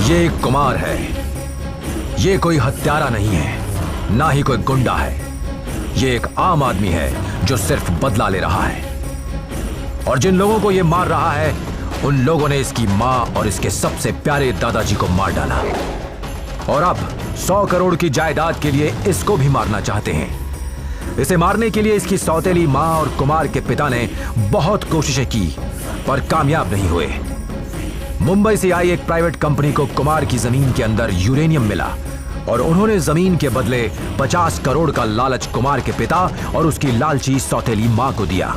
ये एक कुमार है। ये कोई हत्यारा नहीं है, ना ही कोई गुंडा है। ये एक आम आदमी है जो सिर्फ बदला ले रहा है। और जिन लोगों को ये मार रहा है, उन लोगों ने इसकी मां और इसके सबसे प्यारे दादाजी को मार डाला। और अब 100 करोड़ की जायदाद के लिए इसको भी मारना चाहते हैं। इसे मारने के लिए इसकी सौतेली मां और कुमार के पिता ने बहुत कोशिशें की, पर कामयाब नहीं हुए। मुंबई से आई एक प्राइवेट कंपनी को कुमार की जमीन के अंदर यूरेनियम मिला और उन्होंने जमीन के बदले 50 करोड़ का लालच कुमार के पिता और उसकी लालची सौतेली मां को दिया।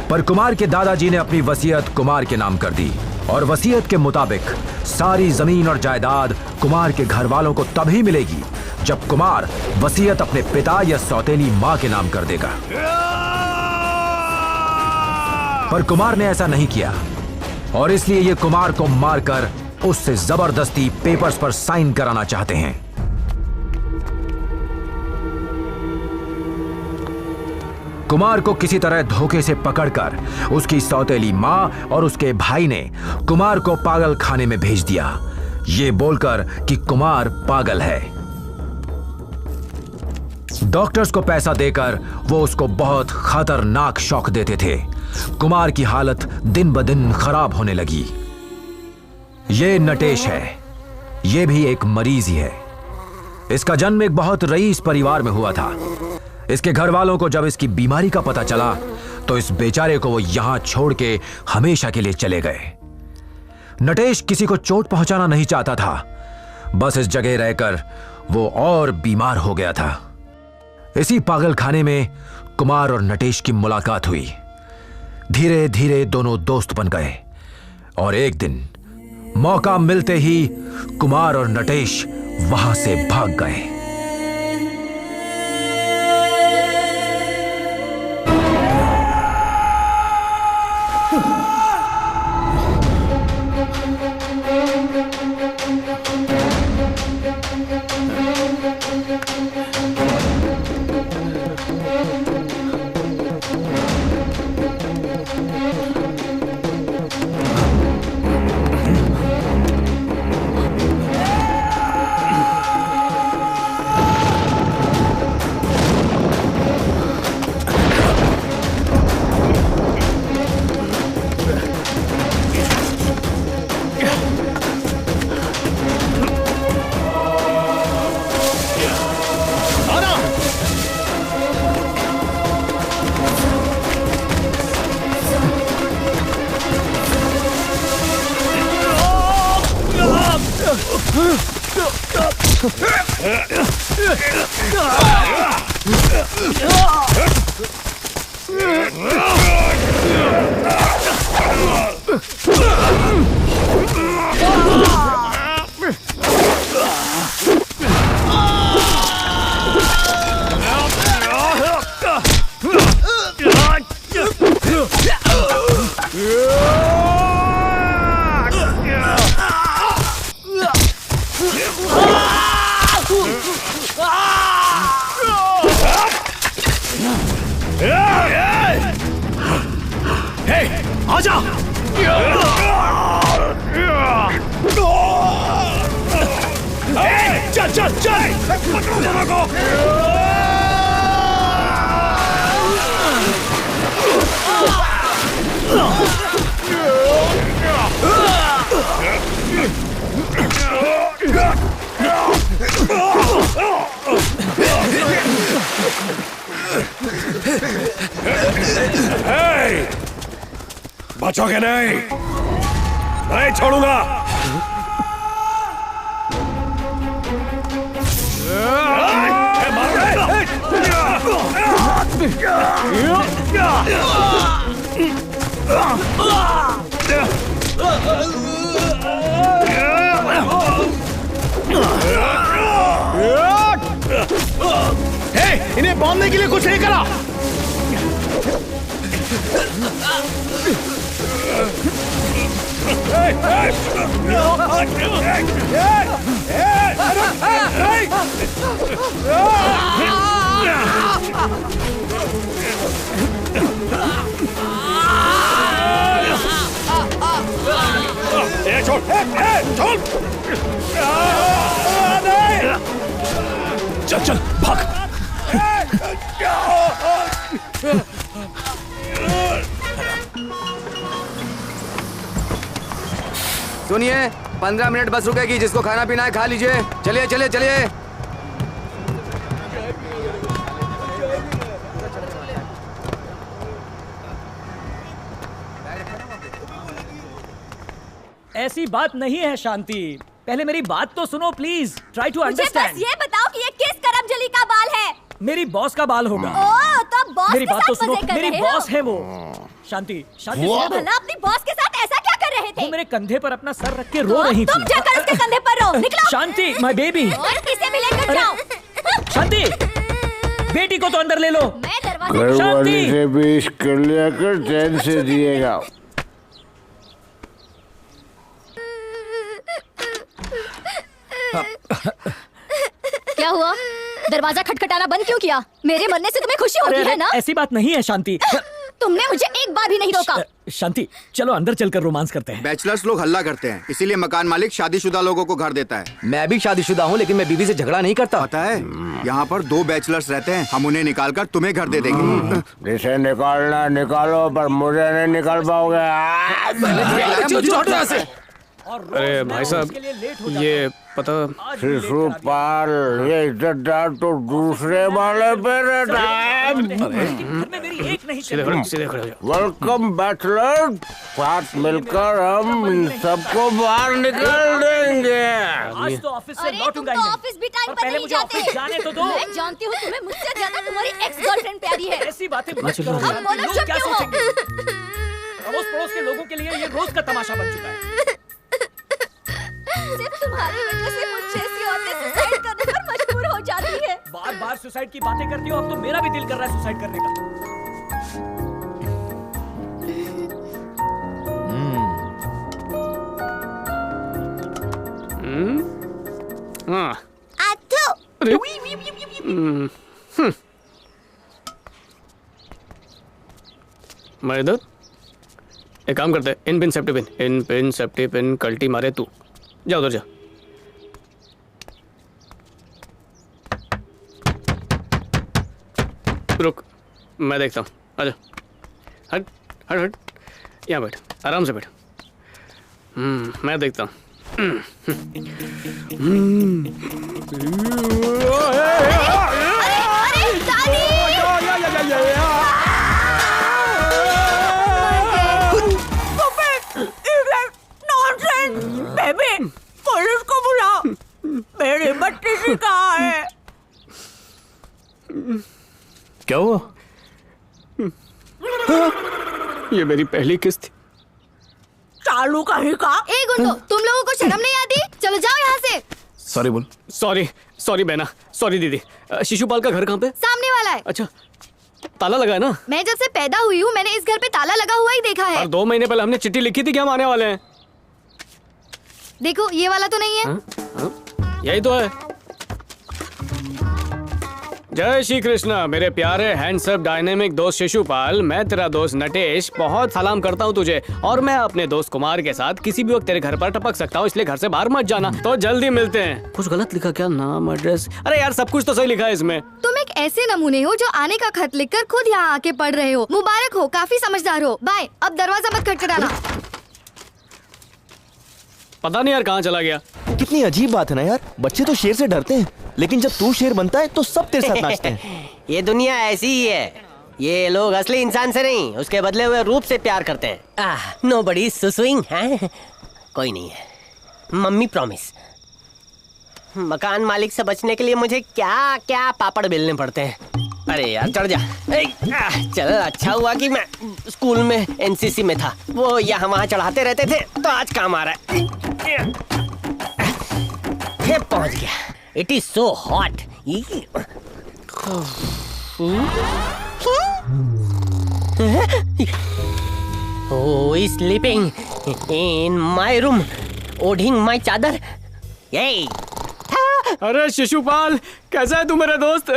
पर कुमार के दादाजी ने अपनी वसीयत कुमार के नाम कर दी और वसीयत के मुताबिक सारी जमीन और जायदाद कुमार के घर वालों को तभी मिलेगी जब कुमार वसीयत अपने पिता या सौतेली मां के नाम कर देगा। पर कुमार ने ऐसा नहीं किया और इसलिए ये कुमार को मारकर उससे जबरदस्ती पेपर्स पर साइन कराना चाहते हैं। कुमार को किसी तरह धोखे से पकड़कर उसकी सौतेली मां और उसके भाई ने कुमार को पागल खाने में भेज दिया, ये बोलकर कि कुमार पागल है। डॉक्टर्स को पैसा देकर वो उसको बहुत खतरनाक शॉक देते थे। कुमार की हालत दिन ब दिन खराब होने लगी। ये नटेश है, ये भी एक मरीज ही है। इसका जन्म एक बहुत रईस परिवार में हुआ था। इसके घर वालों को जब इसकी बीमारी का पता चला तो इस बेचारे को वो यहां छोड़ के हमेशा के लिए चले गए। नटेश किसी को चोट पहुंचाना नहीं चाहता था, बस इस जगह रहकर वो और बीमार हो गया था। इसी पागल खाने में कुमार और नटेश की मुलाकात हुई। धीरे धीरे दोनों दोस्त बन गए और एक दिन मौका मिलते ही कुमार और नटेश वहां से भाग गए। बचोगे नहीं, नहीं छोड़ूंगा। इन्हें बांधने के लिए कुछ लेकर आ। छोड़, छोड़। चल चल भाग। सुनिए, 15 मिनट बस रुकेगी। जिसको खाना पीना है खा लीजिए। चलिए चलिए चलिए। ऐसी बात नहीं है शांति, पहले मेरी बात तो सुनो प्लीज। ट्राई टू मुझे अंडरस्टैंड। बस ये बताओ कि ये किस करमजली का बाल है? मेरी बॉस का बाल होगा। ओह, तो बॉस मेरी के बात तो साथ सुनो, मजे कर मेरी रहे हो? बॉस है वो। शांति, शांति सुनो तो। भला अपनी बॉस के साथ ऐसा क्या कर रहे थे? वो मेरे कंधे पर अपना सर रख के रो रही तुम थी। जाकर उसके कंधे पर रो। निकलो। शांति, माय बेबी। और इसे भी लेकर अरे, जाओ। शांति, बेटी को तो अंदर ले लो। मैं दरवाजे घर वाले शांति। से भी कर लिया कर, चैन से दिएगा। क्या हुआ? दरवाजा खटखटाना बंद क्यों किया? मेरे मरने से तुम्हें खुशी होती है ना? ऐसी बात नहीं है शांति। तुमने मुझे एक बार भी नहीं रोका। शांति, चलो अंदर चलकर रोमांस करते हैं। बैचलर्स लोग हल्ला करते हैं, इसीलिए मकान मालिक शादीशुदा लोगों को घर देता है। मैं भी शादीशुदा हूँ, लेकिन मैं बीवी से झगड़ा नहीं करता। पता है, यहाँ पर 2 बैचलर्स रहते हैं। हम उन्हें निकाल कर तुम्हें घर दे देंगे। जिसे निकालना निकालो, पर मुझे नहीं निकाल पाओगे। अरे भाई साहब, ये पता शिशुपाल, ये इज्जतदार तो दूसरे वाले पे रहता है। सीधे खड़े हो जाओ। वेलकम बैचलर, साथ मिलकर हम इन सबको बाहर निकाल देंगे। आज तो ऑफिस से अरे तुम लौटूंगा तो ही नहीं। ऑफिस भी टाइम और पर पहले नहीं मुझे जाते। ऑफिस जाने तो दो। मैं जानती हूँ तुम्हें मुझसे ज्यादा तुम्हारी एक्स गर्लफ्रेंड प्यारी है। ऐसी बातें मत करो। अब बोलो, लोग चुप क्या क्यों हो? सोचेंगे? अड़ोस पड़ोस के लोगों के लिए ये रोज का तमाशा बन चुका है। सिर्फ तुम्हारी वजह से मुझ जैसी औरतें सुसाइड करने पर मजबूर हो जाती है। बार बार सुसाइड की बातें करती हो, अब तो मेरा भी दिल कर रहा है सुसाइड करने का। हाँ, अथु। अरे मैं इधर एक काम करते हैं, इन पिन सेफ्टी पिन, इन पिन सेफ्टी पिन, कल्टी मारे तू जा उधर जा। रुक, मैं देखता हूँ। आजा, हट हट हट, यहाँ बैठ, आराम से बैठ। मैं देखता हूँ। अरे दादी! बेबी, पुलिस को बुलाओ। मेरी बत्ती सी कहाँ है? क्या हुआ? ये मेरी पहली किस्त थी। चालू कहीं का? ए गुंडो, तुम लोगों को शर्म नहीं आती? चलो जाओ यहाँ से। सॉरी बोल। सॉरी सॉरी बहना, सॉरी दीदी। शिशुपाल का घर कहाँ पे? सामने वाला है। अच्छा, ताला लगा है ना? मैं जब से पैदा हुई हूँ मैंने इस घर पे ताला लगा हुआ ही देखा है। और 2 महीने पहले हमने चिट्ठी लिखी थी कि हम आने वाले हैं। देखो ये वाला तो नहीं है। हाँ? यही तो है। जय श्री कृष्ण मेरे प्यारे हैंडसम डायनेमिक दोस्त शिशुपाल। मैं तेरा दोस्त नटेश बहुत सलाम करता हूँ तुझे, और मैं अपने दोस्त कुमार के साथ किसी भी वक्त तेरे घर पर टपक सकता हूँ, इसलिए घर से बाहर मत जाना। तो जल्दी मिलते हैं। कुछ गलत लिखा क्या? नाम, एड्रेस? अरे यार सब कुछ तो सही लिखा है इसमें। तुम एक ऐसे नमूने हो जो आने का खत लिखकर खुद यहाँ आके पढ़ रहे हो। मुबारक हो, काफी समझदार हो। बाय। अब दरवाजा मत खटखटाना। पता नहीं यार कहाँ चला गया। कितनी अजीब बात है ना यार, बच्चे तो शेर से डरते हैं, लेकिन जब तू शेर बनता है तो सब तेरे साथ नाचते हैं। ये दुनिया ऐसी ही है। ये लोग असली इंसान से नहीं, उसके बदले हुए रूप से प्यार करते हैं। नोबडी सुसुइंग है। कोई नहीं है। Mummy promise. मकान मालिक से बचने के लिए मुझे क्या क्या पापड़ बेलने पड़ते हैं। अरे यार चढ़ जा। चल अच्छा हुआ कि मैं स्कूल में एनसीसी में था। वो यहाँ वहाँ चढ़ाते रहते थे तो आज काम आ रहा है। पहुंच गया। It is so hot. Oh, is sleeping in my room, holding my चादर। Yay! अरे शिशुपाल, कैसा है तू मेरा दोस्त?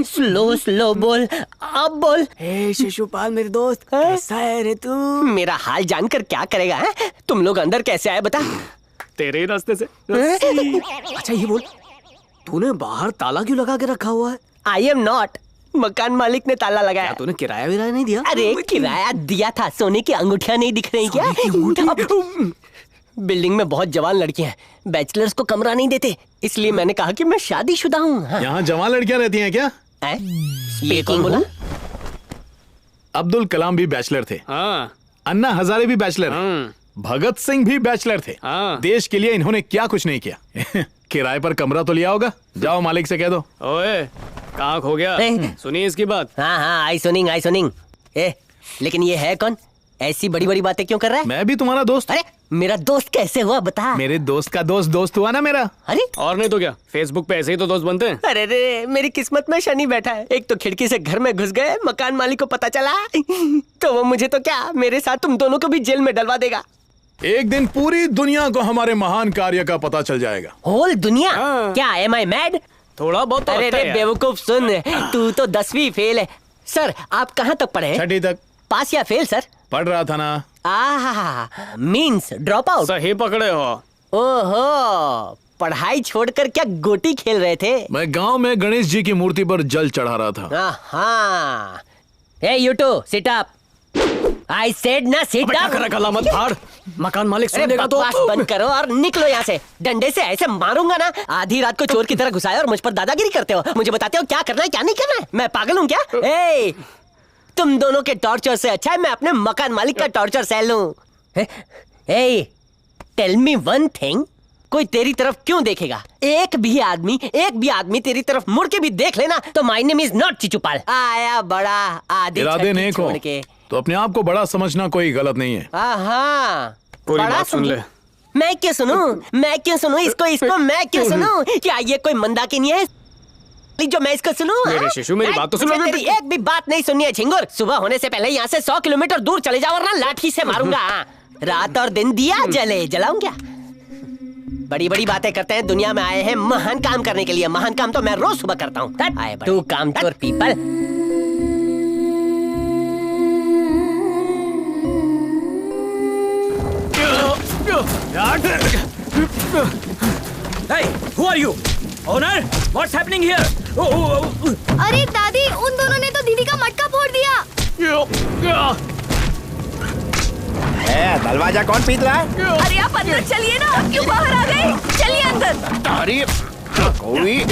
स्लो स्लो बोल, अब बोल। हे शिशुपाल मेरे दोस्त, कैसा है रे तू? मेरा हाल जानकर क्या करेगा है? तुम लोग अंदर कैसे आए बता? तेरे ही रास्ते से। अच्छा ये बोल, तूने बाहर ताला क्यों लगा के रखा हुआ है? आई एम नॉट, मकान मालिक ने ताला लगाया। क्या तूने किराया विराया नहीं दिया? अरे किराया दिया था, सोने की अंगूठियां नहीं दिख रही क्या? बिल्डिंग में बहुत जवान लड़कियां हैं, बैचलर्स को कमरा नहीं देते, इसलिए मैंने कहा कि मैं शादीशुदा हूँ। हाँ। यहाँ जवान लड़कियां रहती हैं क्या? ये कौन बोला? अब्दुल कलाम भी बैचलर थे, हाँ। अन्ना हजारे भी बैचलर, भगत सिंह भी बैचलर थे। हाँ। देश के लिए इन्होंने क्या कुछ नहीं किया। किराए पर कमरा तो लिया होगा, जाओ मालिक से कह दो। ओए कहाँ खो गया? सुनिए इसकी बात। हाँ हाँ, आई सुनिंग। लेकिन ये है कौन? ऐसी बड़ी बड़ी बातें क्यों कर रहा है? मैं भी तुम्हारा दोस्त। अरे मेरा दोस्त कैसे हुआ बता? मेरे दोस्त का दोस्त हुआ ना मेरा। अरे और नहीं तो क्या, फेसबुक पे ऐसे ही तो दोस्त बनते हैं। अरे रे, मेरी किस्मत में शनि बैठा है। एक तो खिड़की से घर में घुस गए, मकान मालिक को पता चला तो वो मुझे तो क्या, मेरे साथ तुम दोनों को भी जेल में डलवा देगा। एक दिन पूरी दुनिया को हमारे महान कार्य का पता चल जाएगा। होल दुनिया? क्या एम आई मैड? थोड़ा बहुत तो अरे लगता है रे यार। बेवकूफ, सुन, तू तो 10वीं फेल है। सर आप कहाँ तक पढ़े? 6ठी तक। पास या फेल सर? पढ़ रहा था ना। Means drop out? सही पकड़े हो। ओहो, पढ़ाई छोड़कर क्या गोटी खेल रहे थे? मैं गांव में गणेश जी की मूर्ति पर जल चढ़ा रहा था। हाँ। Hey you two, sit up. I said ना sit क्या up. कर रहा मत फाड़, मकान मालिक सुन लेगा तो। बकवास बंद करो और निकलो यहाँ से। डंडे से ऐसे मारूंगा ना, आधी रात को चोर की तरह घुसाए और मुझ पर दादागिरी करते हो। मुझे बताते हो क्या करना है क्या नहीं करना है? मैं पागल हूँ क्या? ए, तुम दोनों के टॉर्चर से अच्छा है मैं अपने मकान मालिक का टॉर्चर सह लूं। ए, टेल मी वन थिंग, कोई तेरी तरफ क्यों देखेगा? एक भी आदमी तेरी तरफ मुड़ के भी देख लेना तो माय नेम इज नॉट चिचुपाल। आया बड़ा आधी इरादे नेक हो छोड़ के तो अपने आप को बड़ा समझना कोई गलत नहीं है। हाँ, पूरी बड़ा बात सुन ले। मैं क्यों सुनूं इसको मैं क्यों सुनूं? क्या ये कोई मंदाकिनी है जो मैं इसको सुनूं? मेरे शिशु मेरी बात तो सुनो। मुझे तेरी एक भी बात नहीं सुननी है झिंगुर। सुबह होने से पहले यहाँ से 100 किलोमीटर दूर चले जाओ वरना लाठी से मारूंगा। रात और दिन दिया जले जलाऊं क्या? बड़ी बड़ी बातें करते हैं, दुनिया में आए हैं महान काम करने के लिए। महान काम तो मैं रोज सुबह करता हूँ। टू काम टू पीपल। Hey, who are you? Owner? What's happening here? अरे दादी, उन दोनों ने तो दीदी का मटका फोड़ दिया। दरवाजा कौन पीट रहा है? अरे आप अंदर चलिए ना, आप क्यों बाहर आ गए? चलिए अंदर। अरे कोई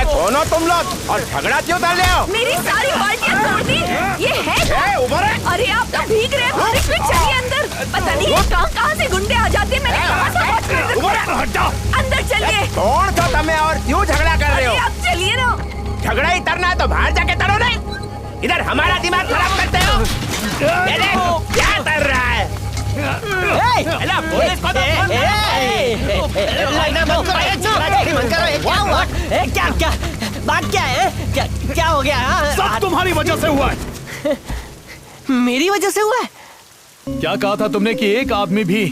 कौन हो तुम लोग और झगड़ा क्यों कर रहे हो? मेरी सारी बाल्टियां तोड़ दी। ये है कौन? ऊपर है। अरे आप तो भीग रहे हैं बारिश में, चलिए अंदर। पता नहीं ये कहाँ से गुंडे आ जाते हैं। मैंने कहा था अंदर चलिए। कौन तो तुम्हें और क्यों झगड़ा कर रहे हो? आप चलिए ना। झगड़ा ही करना है तो बाहर जाके करो ना, इधर हमारा दिमाग खराब करते हो। क्या कर रहा है? पुलिस को क्या बात क्या है? क्या हो गया? सब तुम्हारी वजह से हुआ है। मेरी वजह से हुआ है? क्या कहा था तुमने कि एक आदमी भी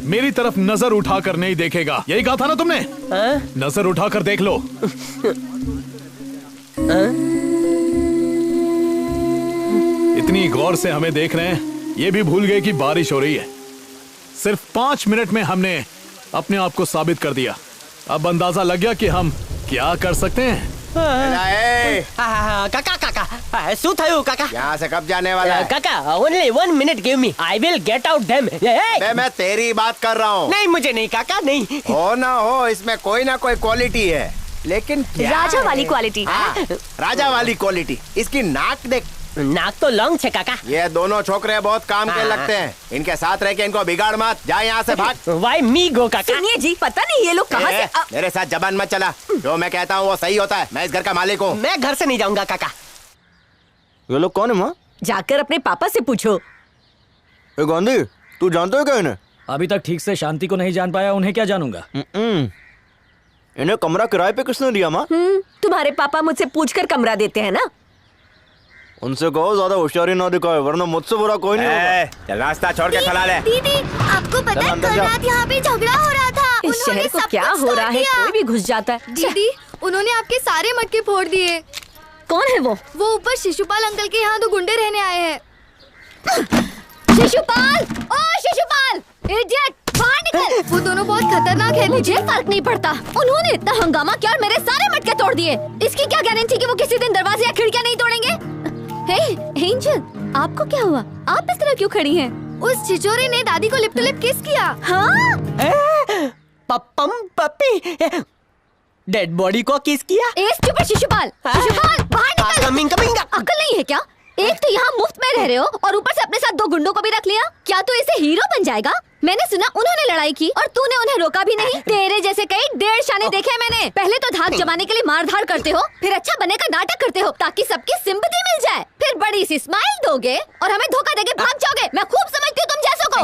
मेरी तरफ नजर उठाकर नहीं देखेगा? यही कहा था ना तुमने? नजर उठाकर देख लो। इतनी गौर से हमें देख रहे हैं, ये भी भूल गए कि बारिश हो रही है। सिर्फ 5 मिनट में हमने अपने आप को साबित कर दिया। अब अंदाजा लग गया कि हम क्या कर सकते हैं। काका शू थयु काका? यहाँ से कब जाने वाला है? काका only 1 minute give me, I will get out them. मैं तेरी बात कर रहा हूँ। नहीं मुझे नहीं काका, नहीं। हो ना हो, इसमें कोई ना कोई क्वालिटी है, लेकिन क्या राजा है? वाली क्वालिटी। राजा वाली क्वालिटी। इसकी नाक देख। नाक तो लॉन्ग है काका। ये दोनों छोकरे बहुत काम के लगते हैं, इनके साथ रह के इनको बिगाड़ मत। जा यहाँ से भाग। वाई मी गो काका? सुनिए जी, पता नहीं ये लोग कहाँ से मेरे साथ जबान मत चला। जो मैं कहता हूँ वो सही होता है। मैं इस घर का मालिक हूँ। मैं घर से नहीं जाऊंगा काका। ये लोग कौन है माँ? जाकर अपने पापा से पूछो। गांधी, तू जानते हो क्या इन्हें? अभी तक ठीक से शांति को नहीं जान पाया, उन्हें क्या जानूंगा? इन्हें कमरा किराए पे किसने दिया माँ? तुम्हारे पापा मुझसे पूछकर कमरा देते हैं ना। उनसे कहो ज्यादा होशियारी ना दिखाए, वरना मुझसे बुरा कोई नहीं होगा। चल रास्ता छोड़ के खला ले। दीदी, आपको पता है कल रात यहाँ पे झगड़ा हो रहा था। इस शहर को क्या हो रहा है, कोई भी घुस जाता है। दीदी, उन्होंने आपके सारे मटके फोड़ दिए। कौन है वो? वो ऊपर शिशुपाल अंकल के यहाँ 2 गुंडे रहने आए हैं। शिशुपाल! ओ इडियट, बाहर निकल। वो दोनों बहुत खतरनाक है। मुझे फर्क नहीं पड़ता। उन्होंने इतना हंगामा किया और मेरे सारे मटके तोड़ दिए। इसकी क्या गारंटी कि वो किसी दिन दरवाजे या खिड़कियां नहीं तोड़ेंगे? हे एंजल, आपको क्या हुआ? आप इस तरह क्यों खड़ी हैं? उस छिछोरे ने दादी को लिप टू लिप किस किया। हाँ? पप्पम पप्पी डेड बॉडी को किस किया? स्टूपिड शिशुपाल, शिशुपाल बाहर निकल। Coming coming. अक्ल नहीं है क्या? एक तो यहाँ मुफ्त में रह रहे हो और ऊपर से अपने साथ 2 गुंडों को भी रख लिया। क्या तू इसे हीरो बन जाएगा? मैंने सुना उन्होंने लड़ाई की और तूने उन्हें रोका भी नहीं। तेरे जैसे कई 1.5 शाने देखे मैंने। पहले तो धाक जमाने के लिए मार धाड़ करते हो, फिर अच्छा बनने का नाटक करते हो ताकि सबकी सिंपैथी मिल जाए, फिर बड़ी सी स्माइल दोगे और हमें धोखा देके भाग जाओगे। मैं खूब समझती हूँ तुम जैसों को।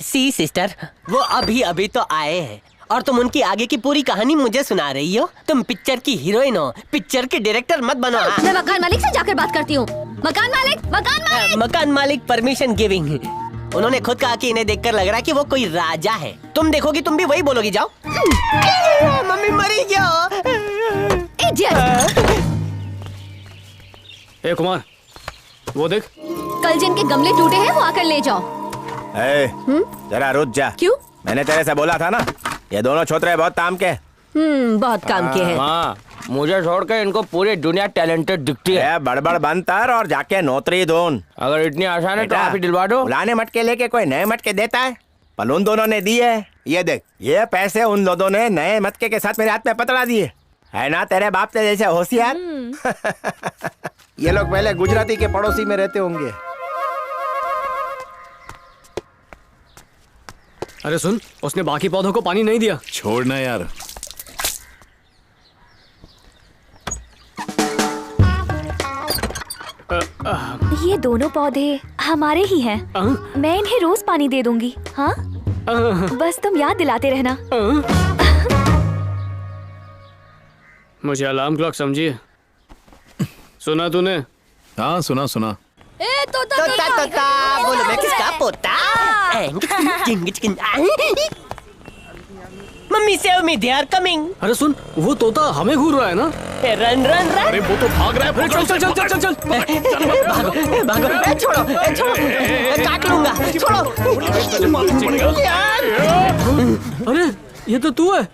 सी सिस्टर, वो अभी अभी तो आए हैं और तुम उनकी आगे की पूरी कहानी मुझे सुना रही हो। तुम पिक्चर की हीरोइन हो, पिक्चर के डायरेक्टर मत बनो। मैं मकान मालिक से जाकर बात करती हूँ। मकान मालिक, मकान मालिक। मकान मालिक परमिशन गिविंग। उन्होंने खुद कहा कि इन्हें देखकर लग रहा है कि वो कोई राजा है। तुम देखोगी तुम भी वही बोलोगी। जाओ। मम्मी मरी क्या? ए कुमार, वो देख। कल जिनके गमले टूटे हैं वो आकर ले जाओ। जरा रुक जा। क्यों? मैंने तेरे से बोला था ना, ये दोनों छोकरे बहुत काम के। बहुत काम के हैं। माँ, मुझे छोड़ के इनको पूरी दुनिया टैलेंटेड दिखती है। बड़बड़ बनतर और जाके नौकरी ढूंढ। अगर इतनी आसान है तो आप ही दिलवा दो। पुराने मटके लेके कोई नए मटके देता है? पर उन दोनों ने दिए। ये देख, ये पैसे उन दोनों ने नए मटके के साथ मेरे हाथ में पकड़ा दिए। है ना तेरे बाप से जैसे होशियार। ये लोग पहले गुजराती के पड़ोसी में रहते होंगे। अरे सुन, उसने बाकी पौधों को पानी नहीं दिया। छोड़ना यार। ये दोनों पौधे हमारे ही हैं। मैं इन्हें रोज पानी दे दूंगी। हाँ, बस तुम याद दिलाते रहना। मुझे अलार्म क्लॉक समझिए। सुना तूने? हाँ सुना सुना। तोता बोलो, मैं किसका पोता? Mummy save me, they are coming. अरे सुन, वो तोता हमें घूर रहा है ना। Run run run. अरे वो तो भाग रहा है। चल चल चल चल चल भागो भागो। छोड़ो छोड़ो, काट लूंगा। छोड़ो। अरे ये तो तू है।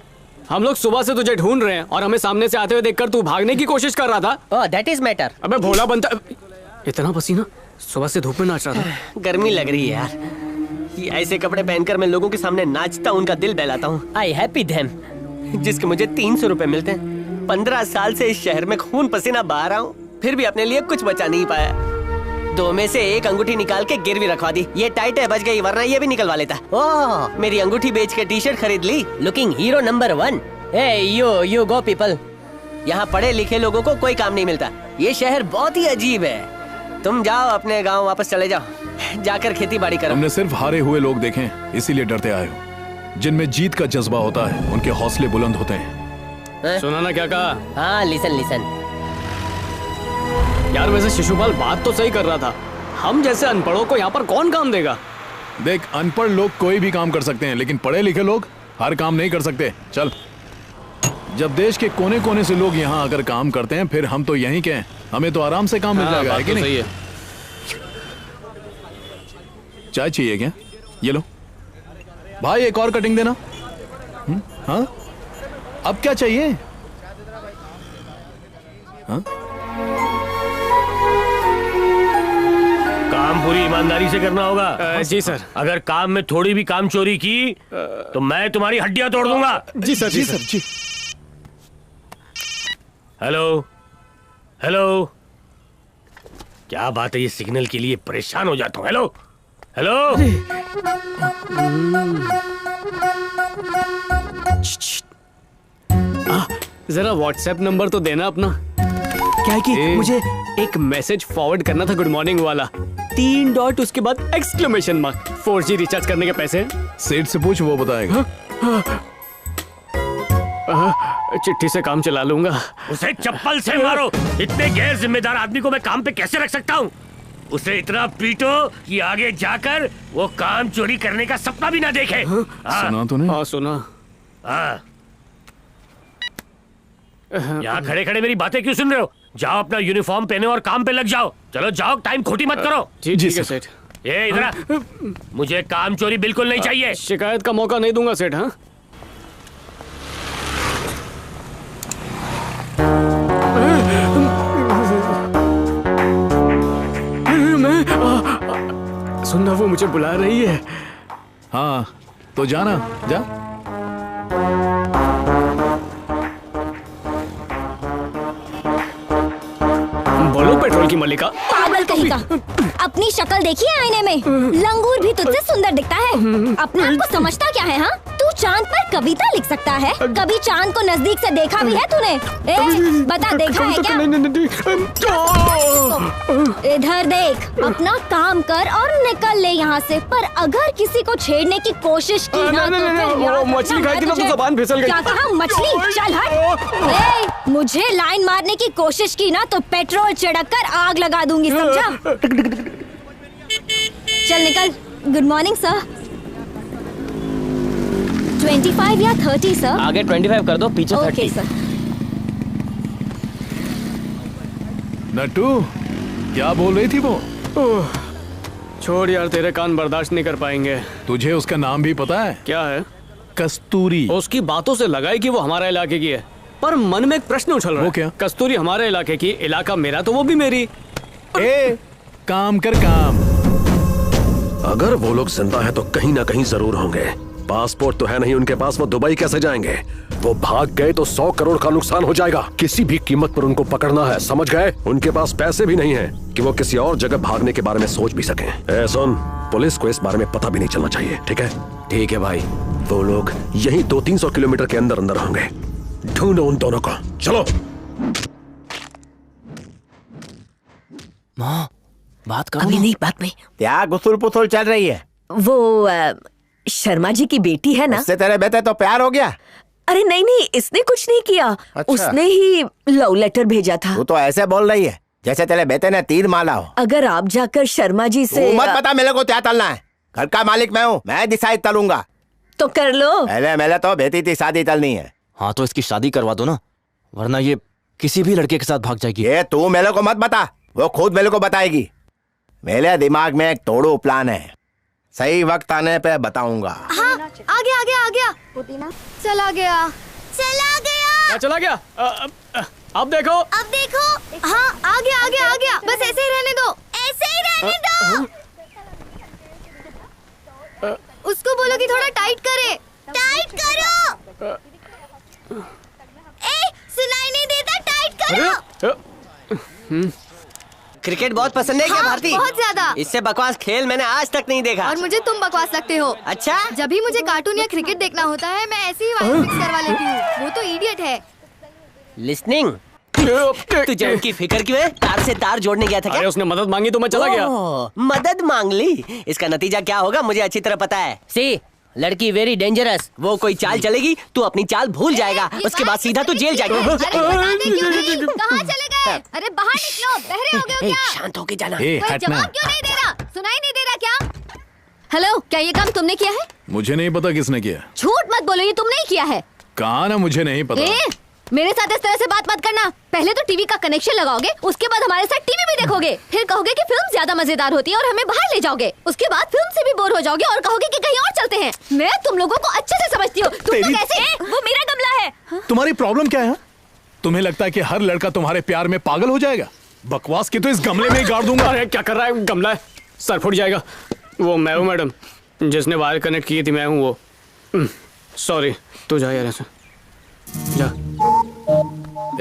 हम लोग सुबह से तुझे ढूंढ रहे हैं और हमें सामने से आते हुए देखकर तू भागने की कोशिश कर रहा था। Oh that is matter. अबे भोला बनता, इतना पसीना, सुबह से धूप में नाच रहा था। गर्मी लग रही है यार। ये ऐसे कपड़े पहनकर मैं लोगों के सामने नाचता हूँ, उनका दिल बहलाता हूँ। आई हैप्पी देम, जिसके मुझे 300 रुपए मिलते हैं। 15 साल से इस शहर में खून पसीना बहा रहा हूँ, फिर भी अपने लिए कुछ बचा नहीं पाया। 2 में से एक अंगूठी निकाल के गिरवी रखवा दी। ये टाइट है, बच गई, वरना ये भी निकलवा लेता। ओह, मेरी अंगूठी बेच के टी-शर्ट खरीद ली। Looking hero number 1। ए यू गो पीपल। यहाँ पढ़े लिखे लोगों को कोई काम नहीं मिलता। ये शहर बहुत ही अजीब है। तुम जाओ अपने गाँव वापस चले जाओ, जाकर खेती बाड़ी करो। हमने सिर्फ हारे हुए लोग देखे, इसीलिए डरते आए हो। जिनमें जीत का जज्बा होता है, उनके हौसले बुलंद होते हैं। सुना ना क्या कहा? हाँ लिसन लिसन। यार वैसे शिशुपाल बात तो सही कर रहा था। हम जैसे अनपढ़ों को यहाँ पर कौन काम देगा? देख, अनपढ़ लोग कोई भी काम कर सकते हैं, लेकिन पढ़े लिखे लोग हर काम नहीं कर सकते। चल, जब देश के कोने कोने से लोग यहाँ आकर काम करते हैं, फिर हम तो यहीं के हैं, हमें तो आराम से काम मिल जाएगा। है कि नहीं? सही है। चाय चाहिए क्या? ये लो भाई, एक और कटिंग देना। हाँ, अब क्या चाहिए? हाँ? काम पूरी ईमानदारी से करना होगा। जी सर। अगर काम में थोड़ी भी काम चोरी की तो मैं तुम्हारी हड्डियां तोड़ दूंगा। जी सर, जी सर, जी। हेलो हेलो, क्या बात है, ये सिग्नल के लिए परेशान हो जाता हूँ। Hello hello. जरा व्हाट्सएप नंबर तो देना अपना। क्या है कि मुझे एक मैसेज फॉरवर्ड करना था, गुड मॉर्निंग वाला। 3 डॉट उसके बाद एक्सक्लेमेशन मार्क। 4G रिचार्ज करने के पैसे। सेठ से पूछ, वो बताएगा। चिट्ठी से काम चला लूंगा। उसे चप्पल से मारो। इतने गैर जिम्मेदार आदमी को मैं काम पे कैसे रख सकता हूँ? उसे इतना पीटो कि आगे जाकर वो काम चोरी करने का सपना भी ना देखे। सुना तूने? हाँ सुना। यहाँ खड़े खड़े मेरी बातें क्यों सुन रहे हो? जाओ अपना यूनिफॉर्म पहने और काम पे लग जाओ। चलो जाओ, टाइम खोटी मत करो। ठीक है सेठ। ये इधर आ। मुझे काम चोरी बिल्कुल नहीं चाहिए। शिकायत का मौका नहीं दूंगा सेठ। हाँ सुनना, वो मुझे बुला रही है। हाँ तो जाना, जा। बोलो पेट्रोल की मलिका। पागल कहीं का, अपनी शक्ल देखी है आईने में? लंगूर भी तुझसे सुंदर दिखता है। अपने आप को समझता क्या है? हाँ, तू चांद पर कविता लिख सकता है? कभी चांद को नजदीक से देखा भी है तूने? बता, देखा है क्या? इधर देख, अपना काम कर और निकल ले यहाँ से। पर अगर किसी को छेड़ने की कोशिश की ना, तो मछली खाई थी ना, तो जुबान फिसल गई। क्या कहा? मछली? चल हट। मुझे लाइन मारने की कोशिश की ना तो पेट्रोल छिड़क कर आग लगा दूंगी, समझा? चल निकल। Good morning sir. 25 या 30 सर? आगे 25 कर दो, पीछे 30। Okay sir. नट्टू, क्या बोल रही थी वो? छोड़ यार, तेरे कान बर्दाश्त नहीं कर पाएंगे। तुझे उसका नाम भी पता है? क्या है? कस्तूरी। उसकी बातों से लगा है कि वो हमारे इलाके की है, पर मन में एक प्रश्न उछल रहा है। वो क्या? कस्तूरी हमारे इलाके की, इलाका मेरा, तो वो भी मेरी। ए, काम कर काम। अगर वो लोग जिंदा हैं तो कहीं ना कहीं जरूर होंगे। पासपोर्ट तो है नहीं उनके पास, वो दुबई कैसे जाएंगे? वो भाग गए तो 100 करोड़ का नुकसान हो जाएगा। किसी भी कीमत पर उनको पकड़ना है, समझ गए? उनके पास पैसे भी नहीं है कि वो किसी और जगह भागने के बारे में सोच भी सकें। ए सुन, पुलिस को इस बारे में पता भी नहीं चलना चाहिए, ठीक है? ठीक है भाई। वो लोग यही 200-300 किलोमीटर के अंदर अंदर होंगे। ढूंढो उन दोनों को, चलो। माँ, बात करो। अभी नहीं, बात में। क्या गुसुल पुसुल चल रही है? वो शर्मा जी की बेटी है ना? उससे तेरे बेटे तो प्यार हो गया? अरे नहीं नहीं, इसने कुछ नहीं किया। अच्छा। उसने ही लव लेटर भेजा था। तू तो ऐसे बोल रही है जैसे तेरे बेटे ने तीर मारा हो। अगर आप जाकर शर्मा जी से मत पता मेरे को क्या तलना है। घर का मालिक मैं हूँ, मैं डिसाइड तलूंगा। तो कर लो। मेरे तो बेटी की शादी तलनी है। हाँ तो इसकी शादी करवा दो ना, वरना ये किसी भी लड़के के साथ भाग जाएगी। ये तू मेरे को मत बता, वो खुद मेरे को बताएगी। मेरे दिमाग में एक तोड़ू प्लान है, सही वक्त आने पे बताऊंगा। हाँ, आ गया आ गया आ गया। चला गया चला गया। क्या चला गया? अब देखो। अब देखो। हाँ, आ गया आ गया आ गया। बस ऐसे ही रहने दो, ऐसे ही रहने दो। उसको बोलो कि थोड़ा टाइट करे। टाइट करो। ए, सुनाई नहीं देता, टाइट करो। क्रिकेट बहुत पसंद है क्या भारती? बहुत ज्यादा। इससे बकवास खेल मैंने आज तक नहीं देखा। और मुझे तुम बकवास लगते हो। अच्छा? जब भी मुझे कार्टून या क्रिकेट देखना होता है, मैं ऐसे ही वायर फिक्स करवा लेती हूँ। वो तो इडियट है। लिस्निंग। तुझे उनकी फिक्र क्यों है? तार से तार जोड़ने गया था क्या? अरे उसने मदद मांगी तो मैं चला गया। मदद मांग ली? इसका नतीजा क्या होगा मुझे अच्छी तरह पता है। सी, लड़की वेरी डेंजरस। वो कोई चाल चलेगी, तू अपनी चाल भूल जाएगा, उसके बाद सीधा तू जेल जाएगा। कहाँ चले गए? अरे बाहर निकलो, बहरे हो गए हो क्या? शांत होके जाना। कोई जवाब क्यों नहीं दे रहा? सुनाई नहीं दे रहा क्या? हेलो, क्या ये काम तुमने किया है? मुझे नहीं पता किसने किया। झूठ मत बोलो, ये तुमने ही किया है। कहा ना मुझे नहीं पता। मेरे साथ इस तरह से बात मत करना। पहले तो टीवी का कनेक्शन लगाओगे, उसके बाद हमारे साथ टीवी भी देखोगे, फिर कहोगे कि फिल्म ज्यादा मजेदार होती है और हमें बाहर ले जाओगे, उसके बाद फिल्म से भी बोर हो जाओगे और कहोगे कि कहीं और चलते हैं। मैं तुम लोगों को अच्छे से समझती हूँ। तुम लोग कैसे? वो मेरा गमला है। तुम्हारी प्रॉब्लम क्या है? तुम्हें लगता है कि हर लड़का तुम्हारे प्यार में पागल हो जाएगा? बकवास की तो इस गमले में ही गाड़ दूंगा। अरे क्या कर रहा है? गमला है, सर फूट जाएगा। वो मैं हूँ मैडम, जिसने वायर कनेक्ट की थी, मैं हूँ वो। सॉरी, तू जा यार, ऐसे जा।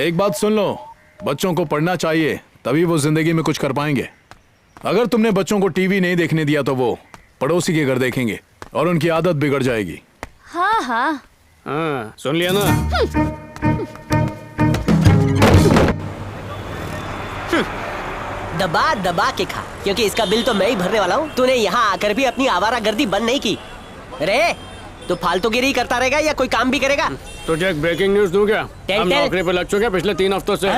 एक बात सुन लो, बच्चों को पढ़ना चाहिए, तभी वो जिंदगी में कुछ कर पाएंगे। अगर तुमने बच्चों को टीवी नहीं देखने दिया तो वो पड़ोसी के घर देखेंगे और उनकी आदत बिगड़ जाएगी। हाँ हाँ हाँ, सुन लिया ना? दबा दबा के खा, क्योंकि इसका बिल तो मैं ही भरने वाला हूँ। तूने यहाँ आकर भी अपनी आवारागर्दी बंद नहीं की। रे, तू फालतूगिरी करता रहेगा या कोई काम भी करेगा? तुझे एक ब्रेकिंग न्यूज दूं क्या? हम नौकरी पे लग चुके हैं पिछले 3 हफ्तों से।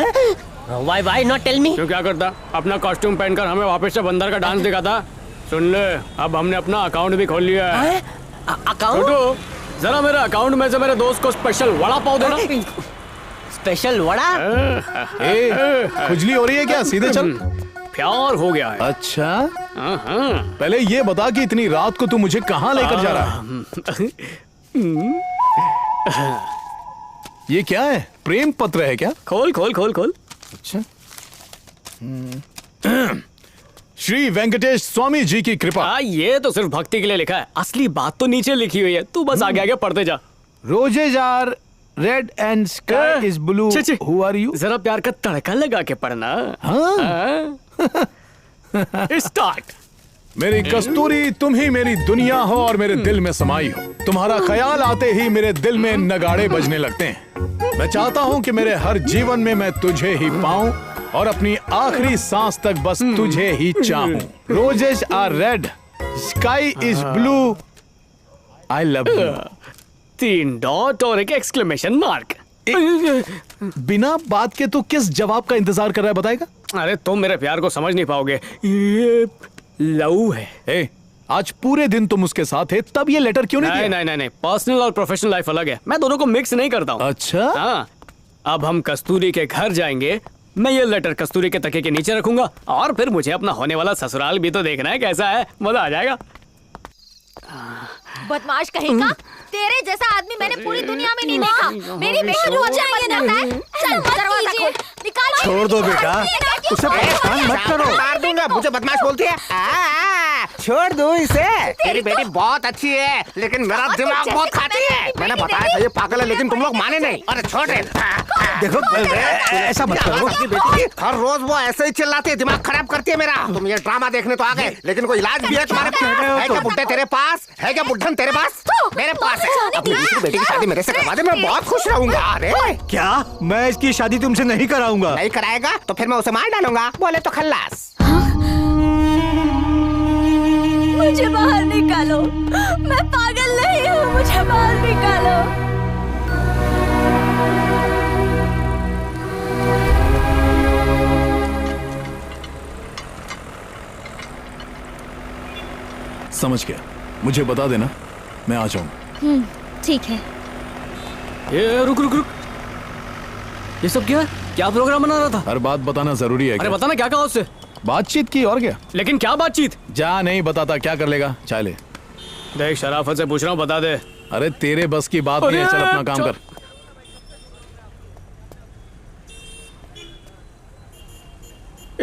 Why not tell me? क्यों, क्या करता? अपना कॉस्ट्यूम पहनकर हमें वापस से बंदर का डांस दिखाता। सुन ले, अब हमने अपना अकाउंट भी खोल लिया है। अकाउंट? जरा मेरे अकाउंट में से मेरे दोस्त को स्पेशल वड़ा पाव देना। स्पेशल वड़ा? खुजली हो रही है क्या? सीधे चल। प्यार हो गया है। अच्छा, पहले ये बता कि इतनी रात को तू मुझे कहाँ लेकर जा रहा है? ये क्या है? प्रेम पत्र है क्या? खोल खोल खोल खोल। अच्छा। श्री वेंकटेश स्वामी जी की कृपा। ये तो सिर्फ भक्ति के लिए लिखा है, असली बात तो नीचे लिखी हुई है। तू बस आगे आगे पढ़ते जा। Roses are red and sky is blue. Who are you? जरा प्यार का तड़का लगा के पढ़ना। स्टार्ट। मेरी कस्तूरी, तुम ही मेरी दुनिया हो और मेरे दिल में समाई हो। तुम्हारा ख्याल आते ही मेरे दिल में नगाड़े बजने लगते हैं। मैं चाहता हूँ कि मेरे हर जीवन में मैं तुझे ही पाऊं और अपनी आखिरी सांस तक बस तुझे ही चाहूं। Roses are red, sky is blue, I love you. 3 dot और एक एक्सक्लेमेशन मार्क। बिना बात के तू किस जवाब का इंतजार कर रहा है, बताएगा? अरे तुम मेरे प्यार को समझ नहीं पाओगे, ये लव है। आज पूरे दिन तुम उसके साथ थे, तब ये लेटर क्यों नहीं दिया? नहीं, पर्सनल और प्रोफेशनल लाइफ अलग है। मैं दोनों को मिक्स नहीं करता हूँ। अच्छा। हाँ, अब हम कस्तूरी के घर जाएंगे। मैं ये लेटर कस्तूरी के तकिए के नीचे रखूंगा और फिर मुझे अपना होने वाला ससुराल भी तो देखना है कैसा है। मजा आ जाएगा। बदमाश कहेगा, तेरे जैसा आदमी मैंने पूरी दुनिया में नहीं देखा। मेरी बहन रोज जाएंगे ना। चल दरवाजा खोल, निकाल। छोड़ दो बेटा, उसे परेशान मत करो। मार दूंगा, मुझे बदमाश बोलती है। छोड़ दो इसे। तेरी बेटी बहुत अच्छी है, लेकिन मेरा दिमाग बहुत खाती है। मैंने बताया था ये पागल है, लेकिन तुम लोग माने नहीं। अरे छोड़ रे। देखो ऐसा मत करो। बेटी हर रोज वो ऐसे ही चिल्लाती है, दिमाग खराब करती है मेरा। तुम ये ड्रामा देखने तो आ गए, लेकिन कोई इलाज भी है तुम्हारे पास? है क्या बुड्ढे तेरे पास? है क्या बुड्ढन तेरे पास? मेरे पास है। अपनी दूसरी बेटी की शादी मेरे से करवा दे, मैं बहुत खुश रहूंगा। अरे क्या? मैं इसकी शादी तुमसे नहीं कराऊंगा। नहीं कराएगा तो फिर मैं उसे मार डालूंगा। बोले तो खल्लास। मुझे बाहर निकालो, मैं पागल नहीं हूँ, मुझे बाहर निकालो। समझ गया, मुझे बता देना, मैं आ जाऊंगा। ठीक है। ये रुक रुक रुक, ये सब क्या है? क्या प्रोग्राम बना रहा था? हर बात बताना जरूरी है। अरे बताना, क्या कहा उससे? बातचीत की और क्या। लेकिन क्या बातचीत? जा, नहीं बताता, क्या कर लेगा? चाय ले। देख शराफत से पूछ रहा हूँ, बता दे। अरे तेरे बस की बात नहीं है, चल अपना काम कर।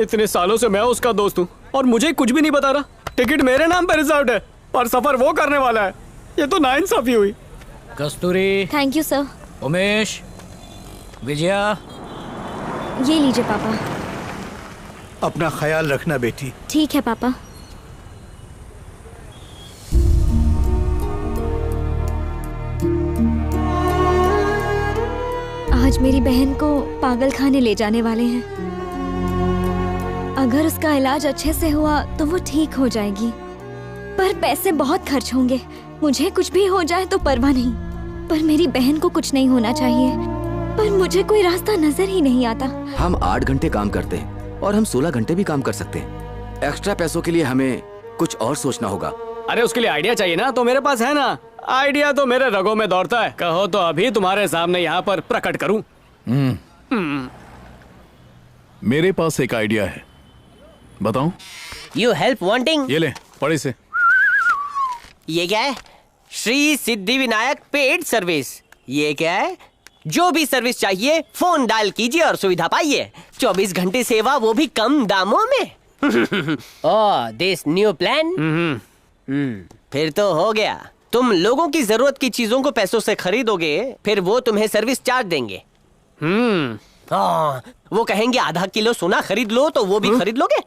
इतने सालों से मैं उसका दोस्त हूँ और मुझे कुछ भी नहीं बता रहा। टिकट मेरे नाम पे रिजर्व्ड है और सफर वो करने वाला है। ये तो नाइंसाफी हुई। Kasturi. Thank you sir. Umesh, Vijaya, ये लीजिए पापा। अपना ख्याल रखना बेटी। ठीक है पापा। आज मेरी बहन को पागल खाने ले जाने वाले हैं। अगर उसका इलाज अच्छे से हुआ तो वो ठीक हो जाएगी, पर पैसे बहुत खर्च होंगे। मुझे कुछ भी हो जाए तो परवाह नहीं, पर मेरी बहन को कुछ नहीं होना चाहिए। पर मुझे कोई रास्ता नजर ही नहीं आता। हम 8 घंटे काम करते हैं और हम 16 घंटे भी काम कर सकते हैं। एक्स्ट्रा पैसों के लिए हमें कुछ और सोचना होगा। अरे उसके लिए आइडिया चाहिए ना, तो मेरे पास है ना। आइडिया तो मेरे रगों में दौड़ता है। कहो तो अभी तुम्हारे सामने यहाँ पर प्रकट करूं। मेरे पास एक आइडिया है, बताऊं? You help wanting. ये ले, पढ़ इसे। ये क्या है? Shri Siddhi Vinayak paid service. ये क्या है? जो भी सर्विस चाहिए फोन डायल कीजिए और सुविधा पाइए। 24 घंटे सेवा, वो भी कम दामों में। ओह, दिस न्यू प्लान। फिर तो हो गया। तुम लोगों की जरूरत की चीजों को पैसों से खरीदोगे, फिर वो तुम्हें सर्विस चार्ज देंगे। वो कहेंगे आधा किलो सोना खरीद लो, तो वो भी खरीद लोगे?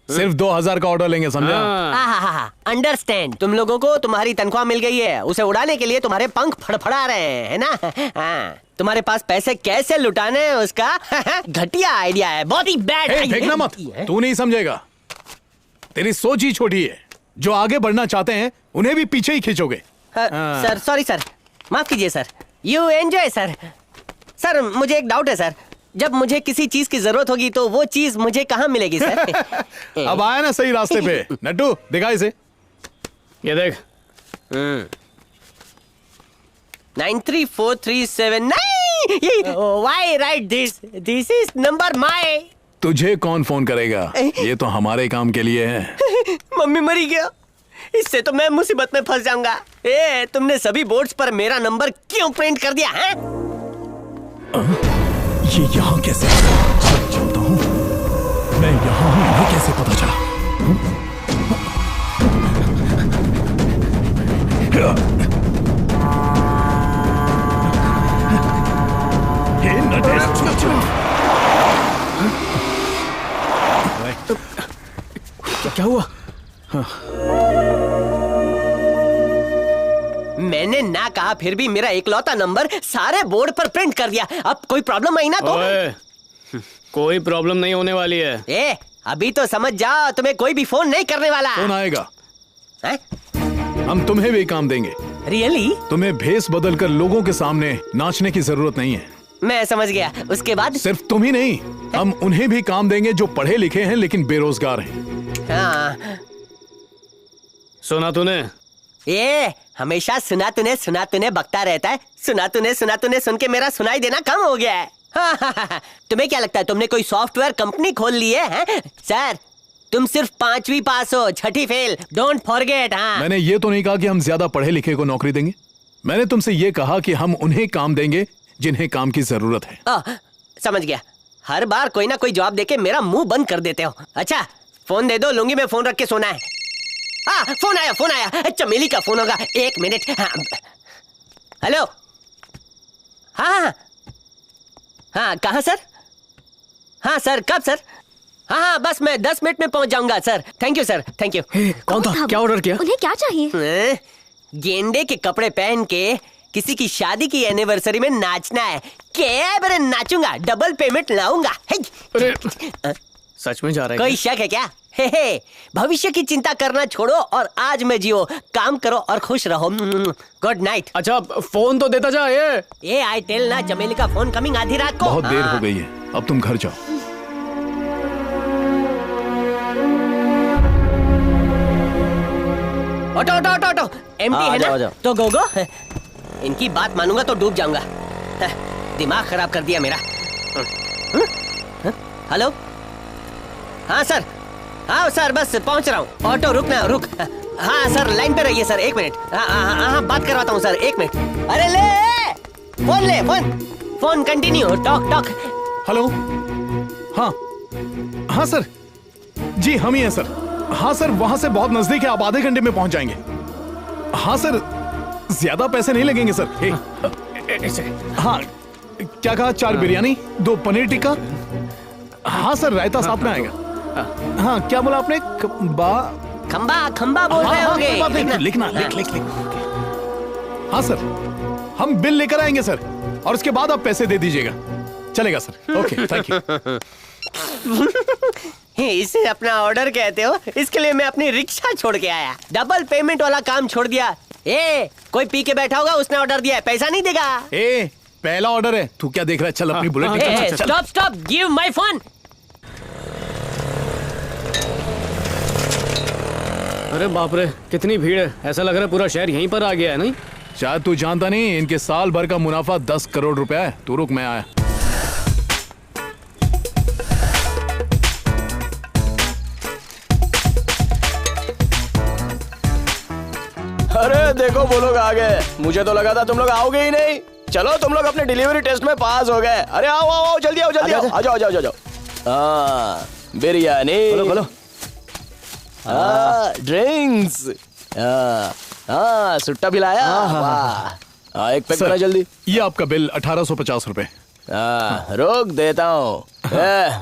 सिर्फ 2000 का ऑर्डर लेंगे, समझा? अंडरस्टैंड। तुम लोगों को तुम्हारी तनख्वाह मिल गई है, उसे उड़ाने के लिए तुम्हारे पंख फड़फड़ा रहे हैं, है ना? तुम्हारे पास पैसे कैसे लुटाने हैं उसका घटिया आइडिया है, बहुत ही बैड। फेंकना मत, तू नहीं समझेगा। तेरी सोच ही छोटी है। जो आगे बढ़ना चाहते हैं उन्हें भी पीछे ही खींचोगे। सर सॉरी सर, माफ कीजिए sir. You enjoy sir. Sir मुझे एक डाउट है सर, जब मुझे किसी चीज की जरूरत होगी तो वो चीज मुझे कहाँ मिलेगी सर? अब आया ना सही रास्ते पे। नट्टू दिखा इसे। ये देख। 93437। नहीं, why write this? This is number my तुझे कौन फोन करेगा? ये तो हमारे काम के लिए है। मम्मी मरी गया, इससे तो मैं मुसीबत में फंस जाऊंगा। तुमने सभी बोर्ड्स पर मेरा नंबर क्यों प्रिंट कर दिया है? ये यहाँ कैसे चलता हूँ? मैं यहाँ हूँ, ये कैसे पता चला? क्या हुआ? मैंने ना कहा फिर भी मेरा इकलौता नंबर सारे बोर्ड पर प्रिंट कर दिया। अब कोई प्रॉब्लम आई ना तो? कोई प्रॉब्लम नहीं होने वाली है। अभी तो समझ जाओ, तुम्हें कोई भी फोन नहीं करने वाला। फोन आएगा। हम तुम्हें भी काम देंगे। रियली? तुम्हें भेस बदल कर लोगों के सामने नाचने की जरूरत नहीं है। मैं समझ गया। उसके बाद? सिर्फ तुम ही नहीं, हम उन्हें भी काम देंगे जो पढ़े लिखे हैं लेकिन बेरोजगार हैं। हाँ। सुना तूने? हमेशा सुना तूने बकता रहता है। सुना तूने सुन के मेरा सुनाई देना कम हो गया है। तुम्हें क्या लगता है तुमने कोई सॉफ्टवेयर कंपनी खोल ली है? सर, तुम सिर्फ 5वीं पास हो, 6ठी फेल। Don't forget. हाँ, मैंने ये तो नहीं कहा कि हम ज्यादा पढ़े लिखे को नौकरी देंगे। मैंने तुमसे ये कहा कि हम उन्हें काम देंगे जिन्हें काम की जरूरत है। समझ गया। हर बार कोई ना कोई जवाब देके मेरा मुंह बंद कर देते हो। अच्छा, फोन दे दो, लूंगी में फोन रख के सोना है। फोन आया। चमेली का फोन होगा। 1 मिनट। हेलो। हाँ, कहाँ सर? हाँ सर, कब सर? हाँ, बस मैं 10 मिनट में पहुंच जाऊंगा sir. Thank you sir, thank you. कौन था? क्या ऑर्डर किया? उन्हें क्या चाहिए? गेंडे के कपड़े पहन के किसी की शादी की एनिवर्सरी में नाचना है। क्या बरे नाचूंगा, डबल पेमेंट लाऊंगा। सच में जा रहा है? कोई शक है क्या? भविष्य की चिंता करना छोड़ो और आज में जियो। काम करो और खुश रहो। Good night. अच्छा, फोन तो देता जा। ये आई टेल ना, चमेली का फोन कमिंग आधी रात को। बहुत देर हो गई है, अब तुम घर जाओ। ऑटो एम्प्टी है ना? तो गो। इनकी बात मानूंगा तो डूब जाऊंगा। दिमाग खराब कर दिया मेरा। हेलो। हाँ सर, बस पहुंच रहा हूँ। ऑटो रुक। हाँ सर, लाइन पे रहिए सर, 1 मिनट। हाँ, बात करवाता हूँ सर, 1 मिनट। अरे ले फोन कंटिन्यू। टॉक। हेलो। हाँ सर, जी हम ही हैं सर। हाँ सर, वहां से बहुत नजदीक है, आप आधे घंटे में पहुंच जाएंगे। हाँ सर, ज्यादा पैसे नहीं लगेंगे सर। हाँ, क्या कहा? 4 बिरयानी, 2 पनीर टिक्का। हाँ सर, रायता साथ में आएगा। हाँ, क्या बोला आपने? खंबा बोल रहे होगे। लिखना। हाँ सर, हम बिल लेकर आएंगे सर, और उसके बाद आप पैसे दे दीजिएगा। चलेगा सर। Okay, thank you. इसे अपना ऑर्डर कहते हो? इसके लिए मैं अपनी रिक्शा छोड़ के आया। डबल पेमेंट वाला काम छोड़ दिया। कोई पी के बैठा होगा, उसने ऑर्डर दिया है, पैसा नहीं देगा। पहला ऑर्डर है, तू क्या देख रहा है? चल अपनी बुलेट निकाल। Stop, give my phone. अरे बाप रे, कितनी भीड़ है। ऐसा लग रहा है पूरा शहर यहीं पर आ गया है। नहीं, शायद तू जानता नहीं, इनके साल भर का मुनाफा 10 करोड़ रुपया है। तू रुक, मैं आया। अरे देखो, वो लोग आ गए। मुझे तो लगा था तुम लोग आओगे ही नहीं। चलो, तुम लोग अपने डिलीवरी टेस्ट में पास हो गए। अरे आओ, जल्दी आओ। आ जाओ। बिरयानी बोलो। ड्रिंक्स। सुट्टा भी लाया। वाह, एक पैक करा जल्दी। ये आपका बिल 1850 रुपए। रोक देता हूँ।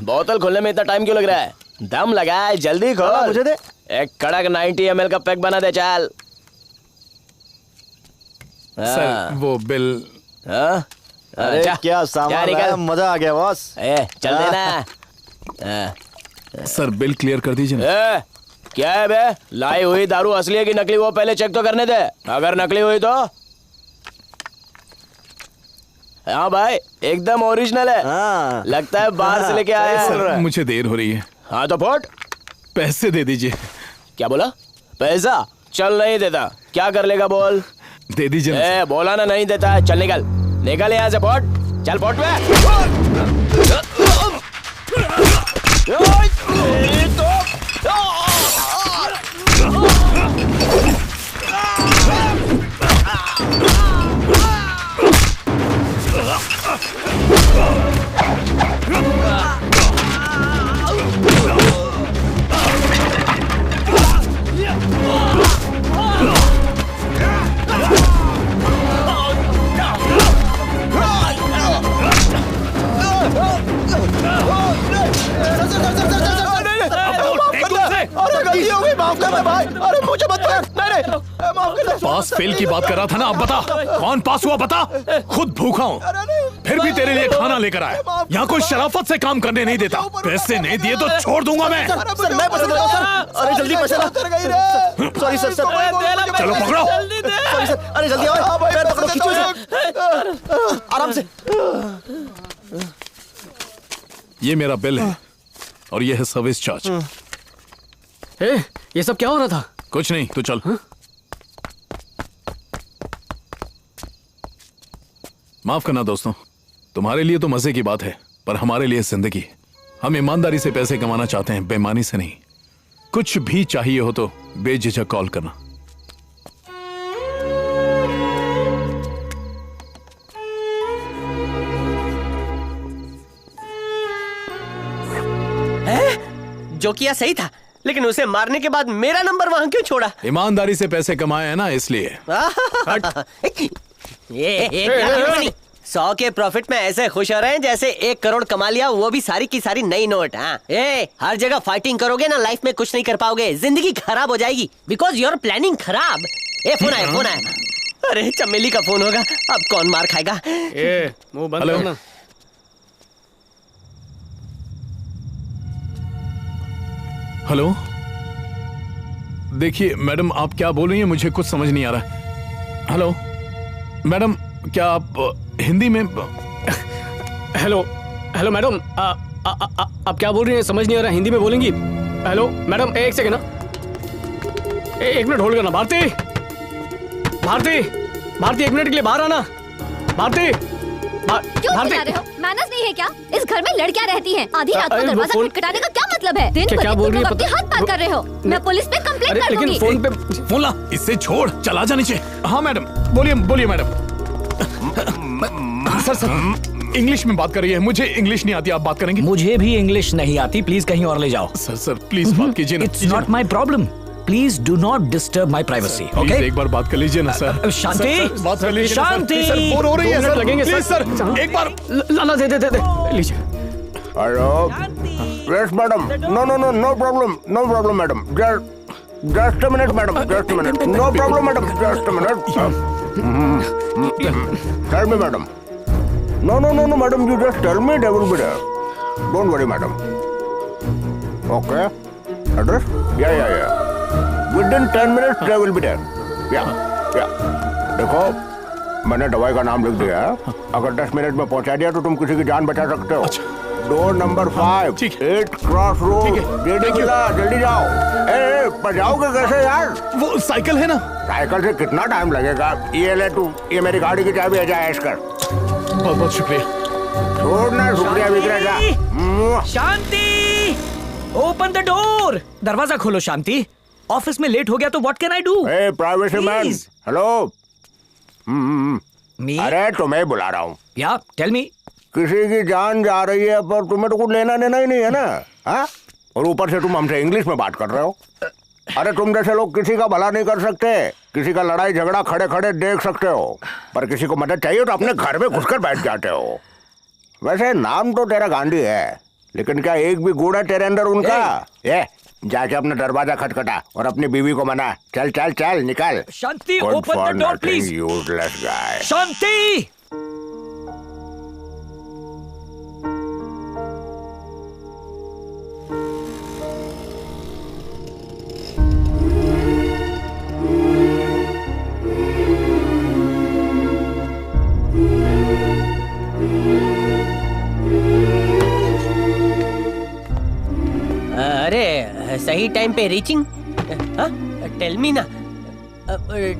बोतल खोलने में इतना टाइम क्यों लग रहा है? दम लगा है, जल्दी खोल। मुझे दे। एक कड़क 90 ml का पैक बना दे। चल सर, वो बिल। अरे क्या सामान है? मजा आ गया बॉस। चल देना। सर, बिल क्लियर कर दीजिए ना। क्या है बे? लाई हुई दारू असली है कि नकली, वो पहले चेक तो करने दे। अगर नकली हुई तो? हाँ भाई, एकदम ओरिजिनल है। लगता है बाहर से लेके आया है। सर, मुझे देर हो रही है। हाँ तो फोट। पैसे दे दीजिए। क्या बोला? पैसा? चल नहीं देता। क्या कर लेगा बोल? दे दीजिए। बोला ना नहीं देता है। चल निकल यहाँ से। फोट। चल फोट में। गलती हो गई, माफ कर भाई। अरे मुझे मत मार। नहीं पास फेल की बात कर रहा था ना, अब बता कौन पास हुआ बता। खुद भूखा हूँ फिर भी तेरे लिए खाना लेकर आया। यहाँ कोई शराफत से काम करने नहीं देता। पैसे नहीं दिए तो छोड़ दूंगा मैं। सर मैं पैसे देता हूं सर। अरे जल्दी पैसे ला। Sorry sir. चलो पकड़ो। Sorry sir. अरे जल्दी आओ, पैर पकड़ो, खींचो इसे। आराम से। ये मेरा बिल है और ये है सर्विस चार्ज। ये सब क्या हो रहा था? कुछ नहीं, तू चल। माफ करना दोस्तों, तुम्हारे लिए तो मजे की बात है पर हमारे लिए जिंदगी। हम ईमानदारी से पैसे कमाना चाहते हैं, बेईमानी से नहीं। कुछ भी चाहिए हो तो बेझिझक कॉल करना। जो किया सही था, लेकिन उसे मारने के बाद मेरा नंबर वहां क्यों छोड़ा? ईमानदारी से पैसे कमाए हैं ना, इसलिए। ये 100 के प्रॉफिट में ऐसे खुश हो रहे हैं जैसे 1 करोड़ कमा लिया, वो भी सारी की सारी नई नोट। हाँ, हर जगह फाइटिंग करोगे ना, लाइफ में कुछ नहीं कर पाओगे, जिंदगी खराब हो जाएगी। बिकॉज योर प्लानिंग खराब। फोन आया, फोन आया। अरे चमेली का फोन होगा, अब कौन मार खाएगा? मुंह बंद करना। हेलो, देखिए मैडम, आप क्या बोल रही हैं मुझे कुछ समझ नहीं आ रहा। हेलो मैडम, क्या आप हिंदी में? हेलो हेलो मैडम, आप क्या बोल रही हैं समझ नहीं आ रहा, हिंदी में बोलेंगी? हेलो मैडम, एक सेकंड ना, एक मिनट होल्ड करना। भारती, भारती, भारती, 1 मिनट के लिए बाहर आना। भारती, क्यों चिल्ला रहे हो? मैनर्स नहीं है क्या? इस घर में लड़कियां रहती हैं। आधी रात को दरवाजा खटखटाने का क्या मतलब है? दिन भर तुम लोग अपने हाथ पार कर रहे हो। मैं पुलिस पे कंप्लेंट कर दूंगी। फोन पे फोन ला, इससे छोड़, चला जा नीचे। हाँ मैडम, बोलिए बोलिए मैडम। सर सर, इंग्लिश में बात कर रही है, मुझे इंग्लिश नहीं आती, आप बात करेंगे? मुझे भी इंग्लिश नहीं आती, प्लीज कहीं और ले जाओ। सर सर प्लीज बात कीजिए ना। It's not my problem, please do not disturb my privacy. Okay, एक बार बात कर लीजिए ना सर। शांति, बात कर लीजिए। शांति, सर बोर हो रही है सर, लगेंगे प्लीज सर, एक बार लाला दे दे दे दे लीजिए। Hello, yes madam, no no no no problem, no problem madam, just a minute madam, just a minute, no problem madam, just a minute. Tell me madam. No no no no madam, you just tell me, they will be there, don't worry madam. Okay, address? या within 10 minutes they will be there. या देखो, मैंने दवाई का नाम लिख दिया है, अगर 10 मिनट में पहुंचा दिया तो तुम किसी की जान बचा सकते हो। डोर नंबर 5, 8 क्रॉस रोड, जल्दी जाओ। पर जाओगे कैसे यार? वो साइकिल है ना। साइकिल से कितना टाइम लगेगा? ये ले तू, ये मेरी गाड़ी की चाबी है, जा ऐश कर। बहुत बहुत शुक्रिया। छोड़ना, शुक्रिया विक्रा, जा। शांति, ओपन द डोर। दरवाजा खोलो शांति। ऑफिस में लेट हो गया तो what can I do? A privacy man, hello. अरे तुम्हें बुला रहा हूँ। या टेल मी। किसी की जान जा रही है पर तुम्हें तो कुछ लेना देना ही नहीं है ना, हाँ? और ऊपर से तुम हमसे इंग्लिश में बात कर रहे हो। अरे तुम जैसे लोग किसी का भला नहीं कर सकते, किसी का लड़ाई झगड़ा खड़े खड़े देख सकते हो, पर किसी को मदद चाहिए तो अपने घर में घुसकर बैठ जाते हो। वैसे नाम तो तेरा गांधी है, लेकिन क्या एक भी गुण है तेरे अंदर उनका? ये जाके अपना दरवाजा खटखटा और अपनी बीवी को मना। चल चल चल, निकल। Shanti, open the door please. Useless guy. Shanti, अरे सही टाइम पे रीचिंग। टेल मी ना,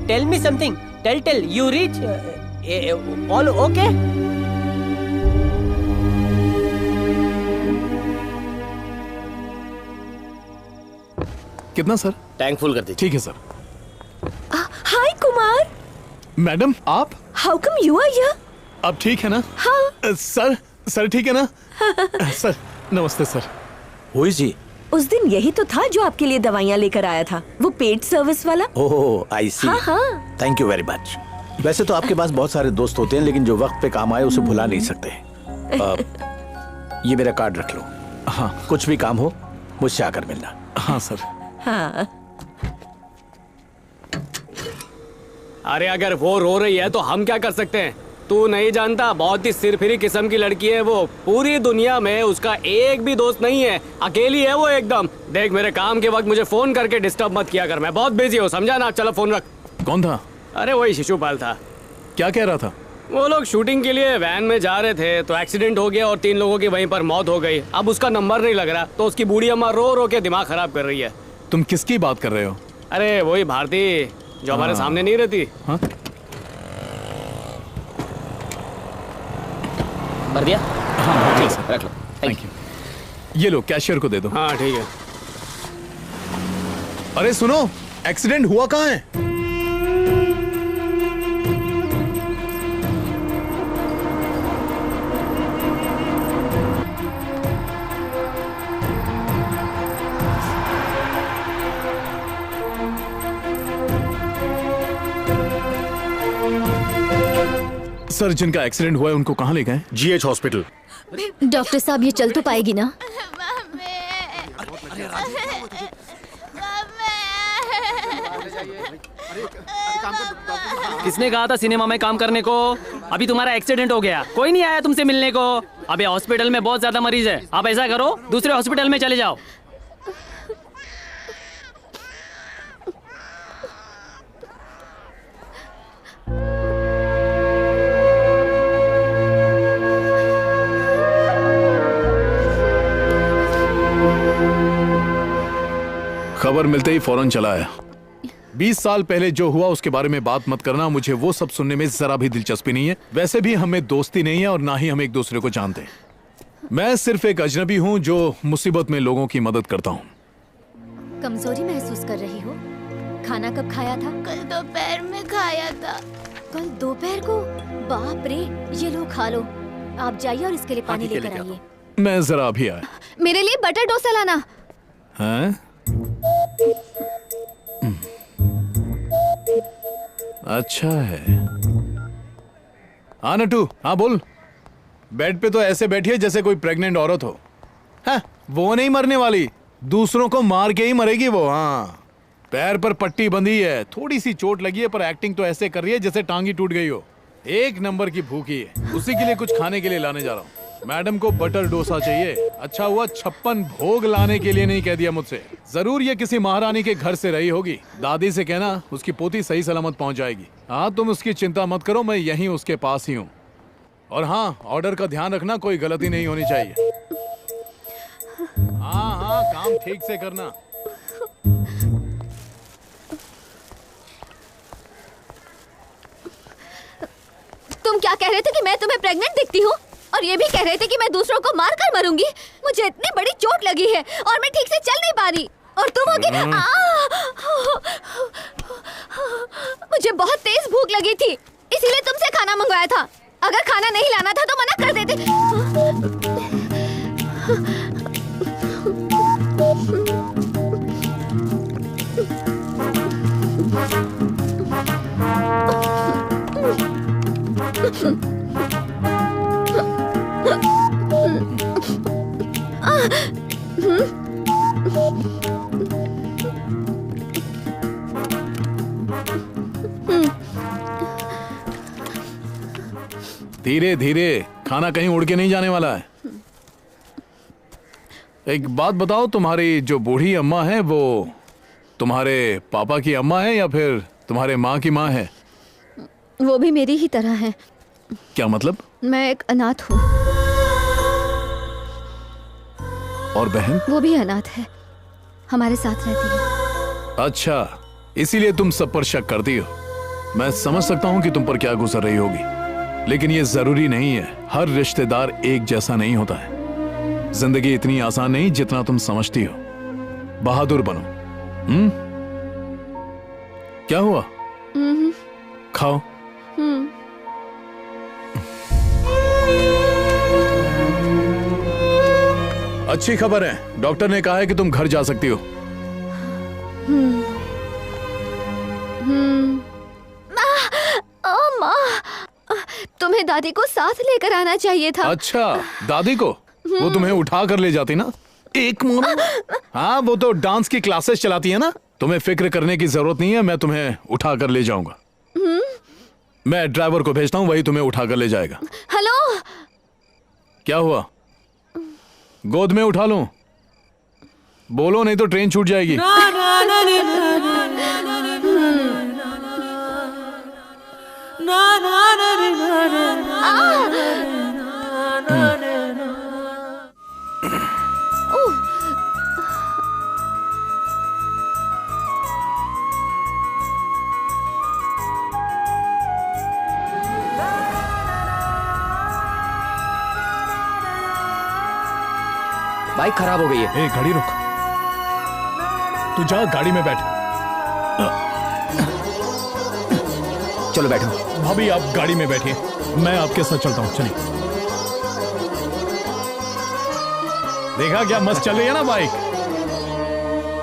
tell me something, tell you reach all okay? कितना सर? टैंक फुल कर दीजिए। ठीक है सर। हाय कुमार। मैडम आप? How come you are here? अब ठीक है ना? हाँ। सर ठीक है ना? सर नमस्ते सर। Who is he? उस दिन यही तो था जो आपके लिए दवाइयाँ लेकर आया था, वो पेड सर्विस वाला। ओह आई सी। हाँ हाँ। Thank you very much. वैसे तो आपके पास बहुत सारे दोस्त होते हैं, लेकिन जो वक्त पे काम आए उसे भुला नहीं सकते। ये मेरा कार्ड रख लो। हाँ, कुछ भी काम हो मुझसे आकर मिलना। हाँ सर। हाँ। अरे अगर वो रो रही है तो हम क्या कर सकते हैं? तू नहीं जानता, बहुत ही सिरफिरी किस्म की लड़की है वो। पूरी दुनिया में उसका एक भी दोस्त नहीं है, अकेली है वो एकदम। देख, मेरे काम के वक्त मुझे फोन करके डिस्टर्ब मत किया कर, मैं बहुत बिजी हूँ, समझा ना? चलो फोन रख। कौन था? अरे वही शिशुपाल था। क्या कह रहा था? वो लोग शूटिंग के लिए वैन में जा रहे थे तो एक्सीडेंट हो गया और 3 लोगों की वहीं पर मौत हो गई। अब उसका नंबर नहीं लग रहा तो उसकी बूढ़ी अम्मा रो रो के दिमाग खराब कर रही है। तुम किसकी बात कर रहे हो? अरे वही भारती जो हमारे सामने नहीं रहती। हाँ? भर दिया? हाँ ठीक है, रख लो। Thank you. ये लो, कैशियर को दे दो। हाँ ठीक है। अरे सुनो, एक्सीडेंट हुआ कहाँ है? सर, जिनका एक्सीडेंट हुआ है उनको कहाँ ले गए? GH hospital. डॉक्टर साहब, ये चल तो पाएगी ना? किसने कहा था सिनेमा में काम करने को? अभी तुम्हारा एक्सीडेंट हो गया, कोई नहीं आया तुमसे मिलने को। अबे हॉस्पिटल में बहुत ज्यादा मरीज है, आप ऐसा करो दूसरे हॉस्पिटल में चले जाओ। खबर मिलते ही फौरन चला आया। 20 साल पहले जो हुआ उसके बारे में बात मत करना, मुझे वो सब सुनने में जरा भी दिलचस्पी नहीं है। वैसे भी हमें दोस्ती नहीं है और ना ही हम एक दूसरे को जानते। मैं सिर्फ एक अजनबी हूँ जो मुसीबत में लोगों की मदद करता हूँ। कमजोरी महसूस कर रही हो? खाना कब खाया था? कल दोपहर में खाया था। कल दोपहर को? बाप रे, ये लो खा लो। आप जाइए और इसके लिए पानी लेकर आइए। मैं जरा अभी आया। मेरे लिए बटर डोसा लाना। हैं? अच्छा है। हाँ नटू, हाँ बोल। बेड पे तो ऐसे बैठी है जैसे कोई प्रेग्नेंट औरत हो। हाँ, वो नहीं मरने वाली, दूसरों को मार के ही मरेगी वो। हाँ, पैर पर पट्टी बंधी है, थोड़ी सी चोट लगी है, पर एक्टिंग तो ऐसे कर रही है जैसे टांगी टूट गई हो। एक नंबर की भूखी है। उसी के लिए कुछ खाने के लिए लाने जा रहा हूँ। मैडम को बटर डोसा चाहिए। अच्छा हुआ 56 भोग लाने के लिए नहीं कह दिया मुझसे। जरूर ये किसी महारानी के घर से रही होगी। दादी से कहना उसकी पोती सही सलामत पहुंच जाएगी। हाँ, तुम उसकी चिंता मत करो, मैं यहीं उसके पास ही हूँ। और हाँ, ऑर्डर का ध्यान रखना, कोई गलती नहीं होनी चाहिए। हाँ हाँ, काम ठीक से करना। तुम क्या कह रहे थे कि मैं तुम्हें प्रेग्नेंट दिखती हूँ? और ये भी कह रहे थे कि मैं दूसरों को मार कर मरूंगी? मुझे इतनी बड़ी चोट लगी है और मैं ठीक से चल नहीं पा रही। और तुम होगी। मुझे बहुत तेज भूख लगी थी, इसीलिए तुमसे खाना मंगवाया था। अगर खाना नहीं लाना था तो मना कर देते। धीरे धीरे, खाना कहीं उड़ के नहीं जाने वाला है। एक बात बताओ, तुम्हारी जो बूढ़ी अम्मा है वो तुम्हारे पापा की अम्मा है या फिर तुम्हारे माँ की माँ है? वो भी मेरी ही तरह है। क्या मतलब? मैं एक अनाथ हूँ। और बहन? वो भी अनाथ है, हमारे साथ रहती है। अच्छा, इसीलिए तुम सब पर शक करती हो। मैं समझ सकता हूँ कि तुम पर क्या गुजर रही होगी, लेकिन ये जरूरी नहीं है। हर रिश्तेदार एक जैसा नहीं होता है। जिंदगी इतनी आसान नहीं जितना तुम समझती हो। बहादुर बनो, क्या हुआ? खाओ। अच्छी खबर है, डॉक्टर ने कहा है कि तुम घर जा सकती हो। तुम्हें दादी को साथ लेकर आना चाहिए था। अच्छा, दादी को? वो तुम्हें उठा कर ले जाती ना। एक मिनट। हाँ, वो तो डांस की क्लासेस चलाती है ना। तुम्हें फिक्र करने की जरूरत नहीं है, मैं तुम्हें उठा कर ले जाऊंगा। मैं ड्राइवर को भेजता हूँ, वही तुम्हें उठा कर ले जाएगा। हेलो, क्या हुआ? गोद में उठा लूं? बोलो, नहीं तो ट्रेन छूट जाएगी। बाइक खराब हो गई है। ए, गाड़ी रुक। तू जा, गाड़ी में बैठ। चलो बैठो। भाभी, आप गाड़ी में बैठिए, मैं आपके साथ चलता हूँ। चलिए। देखा क्या मस्त चल रही है ना बाइक?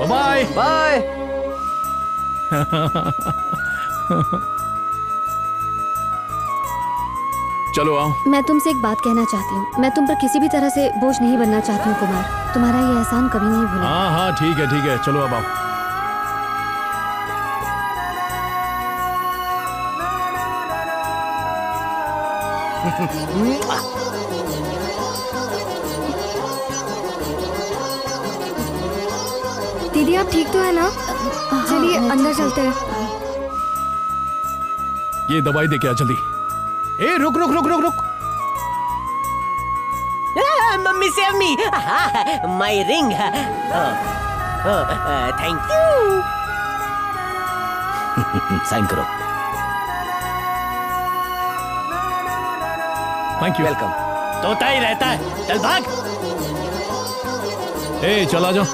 Bye bye. चलो आओ। मैं तुमसे एक बात कहना चाहती हूँ। मैं तुम पर किसी भी तरह से बोझ नहीं बनना चाहती हूँ कुमार। तुम्हारा ये एहसान कभी नहीं भूला। हाँ हाँ, ठीक है ठीक है, चलो अब आओ। दीदी, आप ठीक तो है ना? चलिए अंदर चलते हैं। ये दवाई दे के आ जल्दी। ए, रुक रुक रुक रुक रुक। Mummy save me. My ring. Thank you. Sign करो। Thank you. वेलकम। तोता ही रहता है, चल भाग। ए, चला जाओ,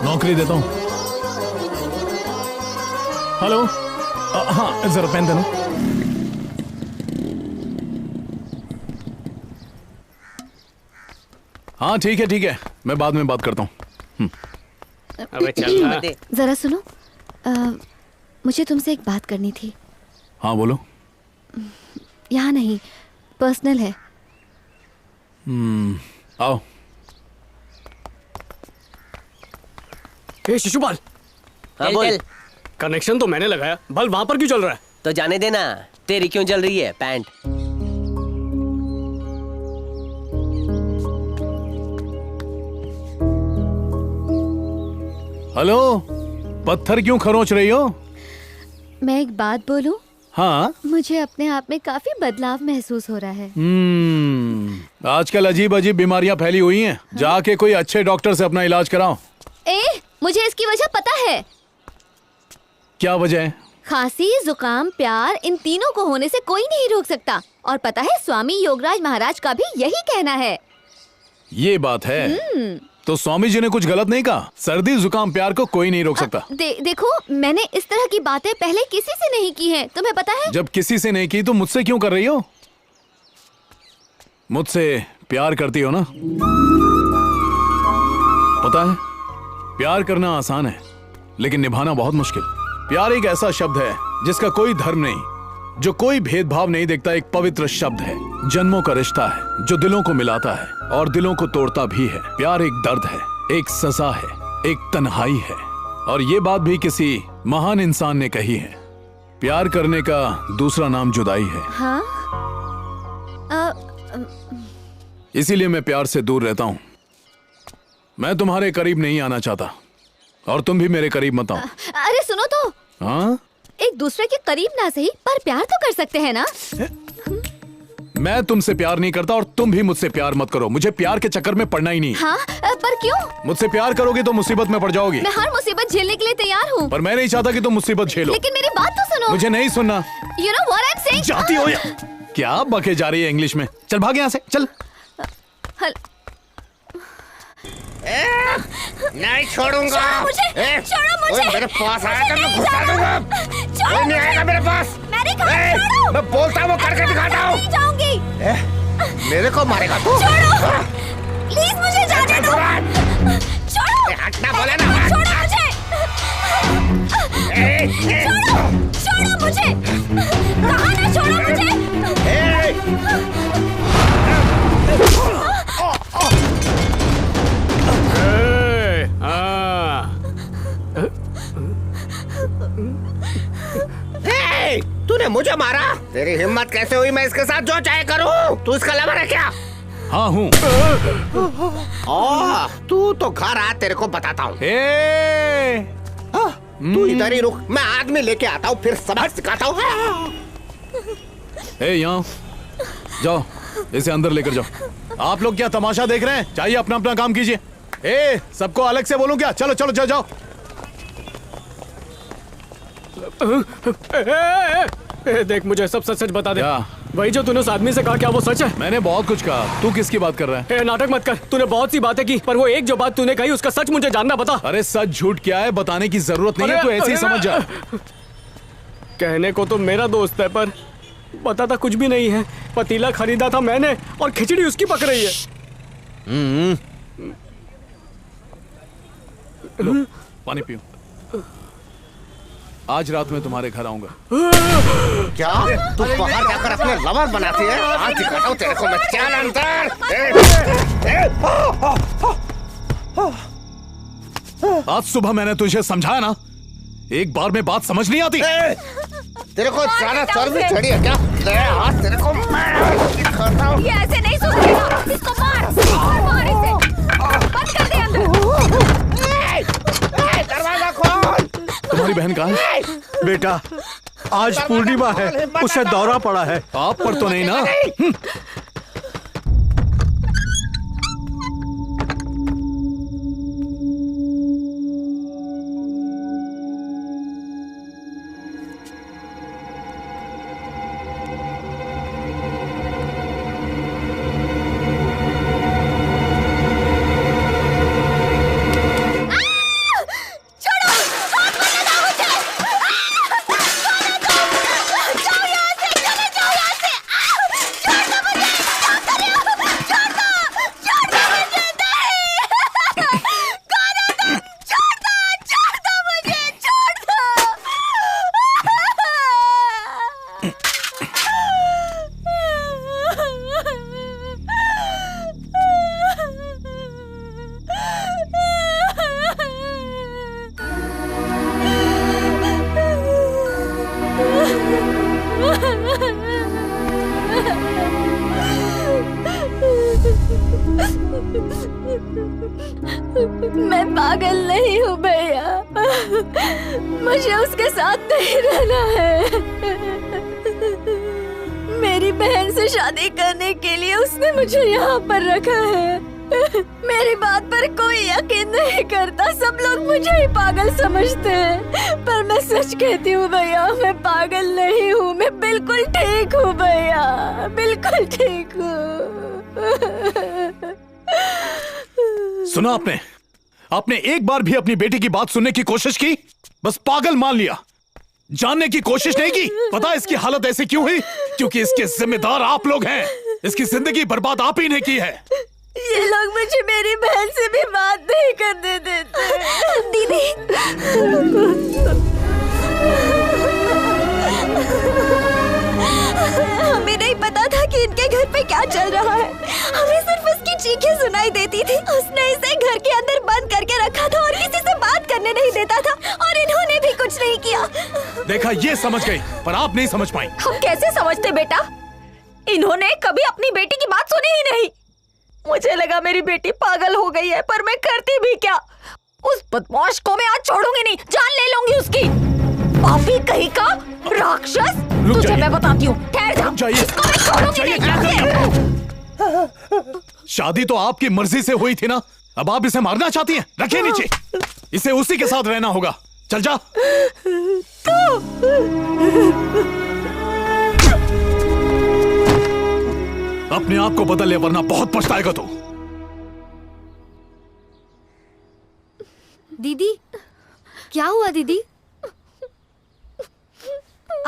नौकरी देता हूँ। हेलो, हाँ जरा पेन देना। हाँ ठीक है, मैं बाद में बात करता हूँ। अबे चल। जरा सुनो, मुझे तुमसे एक बात करनी थी। हाँ बोलो। यहाँ नहीं, पर्सनल है। आओ। ए शिशुपाल। हाँ, बोल। कनेक्शन तो मैंने लगाया, बल्ब वहां पर क्यों चल रहा है? तो जाने देना, तेरी क्यों जल रही है पैंट? हेलो, पत्थर क्यों खरोच रही हो? मैं एक बात बोलूं? हाँ। मुझे अपने आप में काफी बदलाव महसूस हो रहा है। आजकल अजीब अजीब बीमारियां फैली हुई हैं। जाके कोई अच्छे डॉक्टर से अपना इलाज कराओ। मुझे इसकी वजह पता है। क्या वजह है? खांसी, जुकाम, प्यार, इन तीनों को होने से कोई नहीं रोक सकता। और पता है, स्वामी योगराज महाराज का भी यही कहना है। ये बात है। तो स्वामी जी ने कुछ गलत नहीं कहा? सर्दी, जुकाम, प्यार को कोई नहीं रोक सकता। देखो, मैंने इस तरह की बातें पहले किसी से नहीं की हैं, तुम्हें पता है? जब किसी से नहीं की तो मुझसे क्यों कर रही हो? मुझसे प्यार करती हो ना? पता है, प्यार करना आसान है, लेकिन निभाना बहुत मुश्किल। प्यार एक ऐसा शब्द है जिसका कोई धर्म नहीं, जो कोई भेदभाव नहीं देखता। एक पवित्र शब्द है, जन्मों का रिश्ता है जो दिलों को मिलाता है और दिलों को तोड़ता भी है। प्यार एक दर्द है, एक सजा है, एक तन्हाई है। और ये बात भी किसी महान इंसान ने कही है। प्यार करने का दूसरा नाम जुदाई है। हाँ? इसीलिए मैं प्यार से दूर रहता हूँ। मैं तुम्हारे करीब नहीं आना चाहता और तुम भी मेरे करीब मत आओ। अरे सुनो तो। हाँ? एक दूसरे के करीब ना सही, पर प्यार तो कर सकते हैं ना? मैं तुमसे प्यार नहीं करता और तुम भी मुझसे प्यार मत करो। मुझे प्यार के चक्कर में पड़ना ही नहीं। हाँ? पर क्यों? मुझसे प्यार करोगे तो मुसीबत में पड़ जाओगी। मैं हर मुसीबत झेलने के लिए तैयार हूँ। पर मैं नहीं चाहता कि तुम मुसीबत झेलो। लेकिन मेरी बात तो सुनो। मुझे नहीं सुनना। You know what I'm saying? जाती हो या? क्या बके जा रही है इंग्लिश में? चल भाग यहाँ से, चल। नहीं छोड़ूंगा। छोड़ो मुझे, छोड़ो मुझे। मेरे पास आया तो मैं घुसा दूंगा। कोई नहीं आएगा मेरे पास। मैं बोलता हूँ करके दिखाता हूँ। नहीं जाऊंगी। मेरे को मारेगा तू? छोड़ो, प्लीज मुझे जाने दो। छोड़ो, हटना बोले ना। छोड़ो मुझे। छोड़ो, छोड़ो मुझे। कहा ना छोड़ो मुझे। तूने मुझे मारा? तेरी हिम्मत कैसे हुई मैं इसके साथ जो चाहे करूं? तू इसका लवर है क्या? हाँ हूँ। तू तो घर आ, तेरे को बताता हूँ। तू इधर ही रुक, मैं आदमी लेके आता हूँ, फिर सबक सिखाता हूँ। यहाँ जाओ, इसे अंदर लेकर जाओ। आप लोग क्या तमाशा देख रहे हैं? चाहिए अपना अपना काम कीजिए। सबको अलग से बोलूं क्या? चलो चलो जाओ जाओ। देख, मुझे सब सच सच बता दे। वही जो तूने उस आदमी से कहा, क्या वो सच है? मैंने बहुत कुछ कहा। तू किसकी बात कर रहा है? नाटक मत कर। तूने बहुत सी बातें की, पर वो एक जो बात तूने कही उसका सच मुझे जानना बता। अरे सच झूठ क्या है बताने की जरूरत नहीं है, तू ऐसे ही समझ जा। कहने को तो मेरा दोस्त है, पर बताता कुछ भी नहीं है। पतीला खरीदा था मैंने और खिचड़ी उसकी पक रही है। पानी पियो। आज रात में तुम्हारे घर आऊंगा। क्या तू बाहर जाकर अपने लवर बनाती है? आज दिखाता हूं तेरे को मैं। चल अंदर। आज सुबह मैंने तुझे समझाया ना, एक बार में बात समझ नहीं आती। तेरे को ज्यादा चर्बी चढ़ी है क्या? आज तेरे को मैं दिखाता हूं। ये ऐसे नहीं सुधरेगा। इसको मार और मार इसे। बंद कर दे अंदर। दरवाजा खोल। तुम्हारी बहन कहाँ है? बेटा, आज पूर्णिमा है, उसे दौरा पड़ा है। आप पर तो नहीं ना? मैं पागल नहीं हूँ भैया, मुझे उसके साथ नहीं रहना है। मेरी बहन से शादी करने के लिए उसने मुझे यहाँ पर रखा है। मेरी बात पर कोई यकीन नहीं करता, सब लोग मुझे ही पागल समझते हैं, पर मैं सच कहती हूँ भैया, मैं पागल नहीं हूँ, मैं बिल्कुल ठीक हूँ भैया, बिल्कुल ठीक हूँ। सुना आपने? आपने एक बार भी अपनी बेटी की बात सुनने की कोशिश की? बस पागल मान लिया, जानने की कोशिश नहीं की। पता है इसकी हालत ऐसी क्यों हुई? क्योंकि इसके जिम्मेदार आप लोग हैं। इसकी जिंदगी बर्बाद आप ही ने की है। ये लोग मुझे मेरी बहन से भी बात नहीं करने देते। दीदी, हमें नहीं पता था कि इनके घर पे क्या चल रहा है। हमें सिर्फ उसकी चीखें सुनाई देती थी। उसने इसे घर के अंदर बंद करके रखा था और किसी से बात करने नहीं देता था, और इन्होंने भी कुछ नहीं किया। देखा, ये समझ गई, पर आप नहीं समझ पाई। हम कैसे समझते बेटा? इन्होंने कभी अपनी बेटी की बात सुनी ही नहीं। मुझे लगा मेरी बेटी पागल हो गई है, पर मैं करती भी क्या? उस बदमाश को मैं आज छोड़ूंगी नहीं, जान ले लूंगी उसकी। पापी कहीं का राक्षस, तुझे मैं बताती हूँ। ठहर जा, इसको मैं छोड़ूंगी नहीं। शादी तो आपकी मर्जी से हुई थी ना, अब आप इसे मारना चाहती हैं? रखिए नीचे, इसे उसी के साथ रहना होगा। चल जा। अपने आप को बदल ले, वरना बहुत पछताएगा तू। दीदी, क्या हुआ दीदी?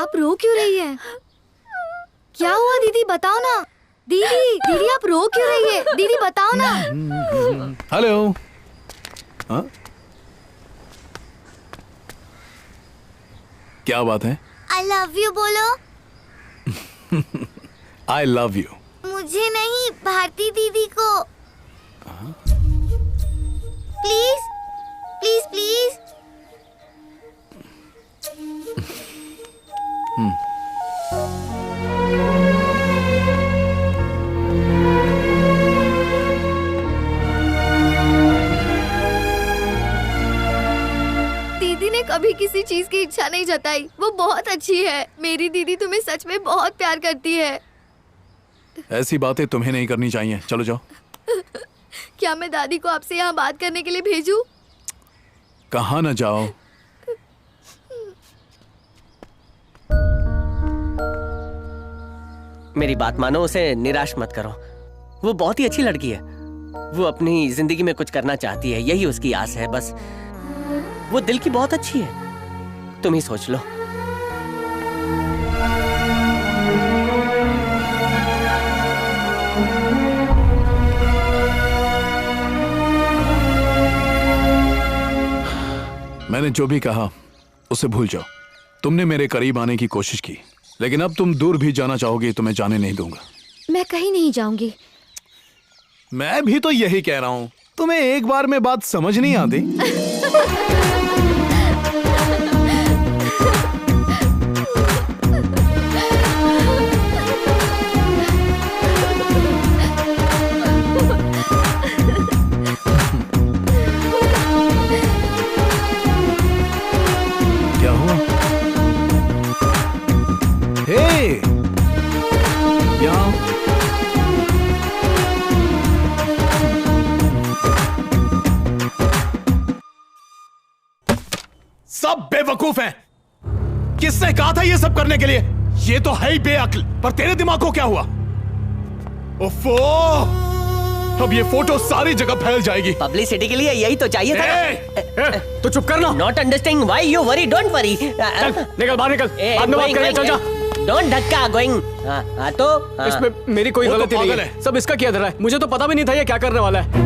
आप रो क्यों रही है? क्या हुआ दीदी, बताओ ना। दीदी, दीदी आप रो क्यों रही है? दीदी बताओ ना। हेलो। हाँ? क्या बात है? I love you बोलो। I love you। मुझे नहीं, भारती दीदी को। Please please please. दीदी ने कभी किसी चीज की इच्छा नहीं जताई। वो बहुत अच्छी है। मेरी दीदी तुम्हें सच में बहुत प्यार करती है। ऐसी बातें तुम्हें नहीं करनी चाहिए। चलो जाओ। क्या मैं दादी को आपसे यहाँ बात करने के लिए भेजूं? कहाँ न जाओ। मेरी बात मानो, उसे निराश मत करो। वो बहुत ही अच्छी लड़की है। वो अपनी जिंदगी में कुछ करना चाहती है, यही उसकी आस है बस। वो दिल की बहुत अच्छी है, तुम ही सोच लो। मैंने जो भी कहा उसे भूल जाओ। तुमने मेरे करीब आने की कोशिश की, लेकिन अब तुम दूर भी जाना चाहोगी तो मैं जाने नहीं दूंगा। मैं कहीं नहीं जाऊंगी। मैं भी तो यही कह रहा हूँ। तुम्हें एक बार में बात समझ नहीं आती? क्या हुआ? हे, यहाँ सब बेवकूफ हैं। किसने कहा था ये सब करने के लिए? ये तो है ही बेअक्ल। पर तेरे दिमाग को क्या हुआ? ओफो, अब ये फोटो सारी जगह फैल जाएगी। पब्लिसिटी के लिए यही तो चाहिए था। तो चुप करना। Not understanding why you worry, don't worry. निकल बाहर, निकल। बाद में बात करेंगे। चल जा। डोंट धक्का गोइंग। तो इसमें मेरी कोई गलती नहीं है। सब इसका किया धरा है। मुझे तो पता भी नहीं था ये क्या करने वाला है।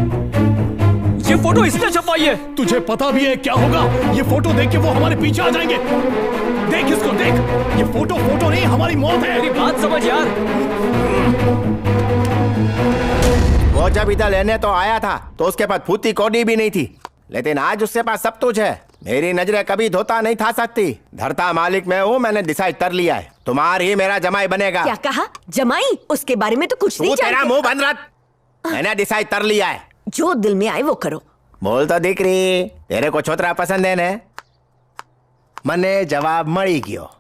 ये फोटो इसने छपवाई है। तुझे पता भी है क्या होगा? ये फोटो देख के वो हमारे पीछे आ जाएंगे। देख इसको, देख। ये फोटो नहीं, हमारी मौत है। मेरी बात समझ यार। वो जब इधर लेने तो आया था तो उसके पास फूटी कौड़ी भी नहीं थी, लेकिन आज उसके पास सब कुछ है। मेरी नजरें कभी धोता नहीं था सकती। धरता मालिक मैं हूँ, मैंने डिसाइड कर लिया है। तुम्हारी मेरा जमाई बनेगा। क्या कहा? जमाई? उसके बारे में तो कुछ नहीं जानते। तेरा मुंह बंद रख। मैंने डिसाइड कर लिया है। जो दिल में आए वो करो। बोल तो दिख रही, तेरे को छोतरा पसंद है ने? मने जवाब मળી गयो।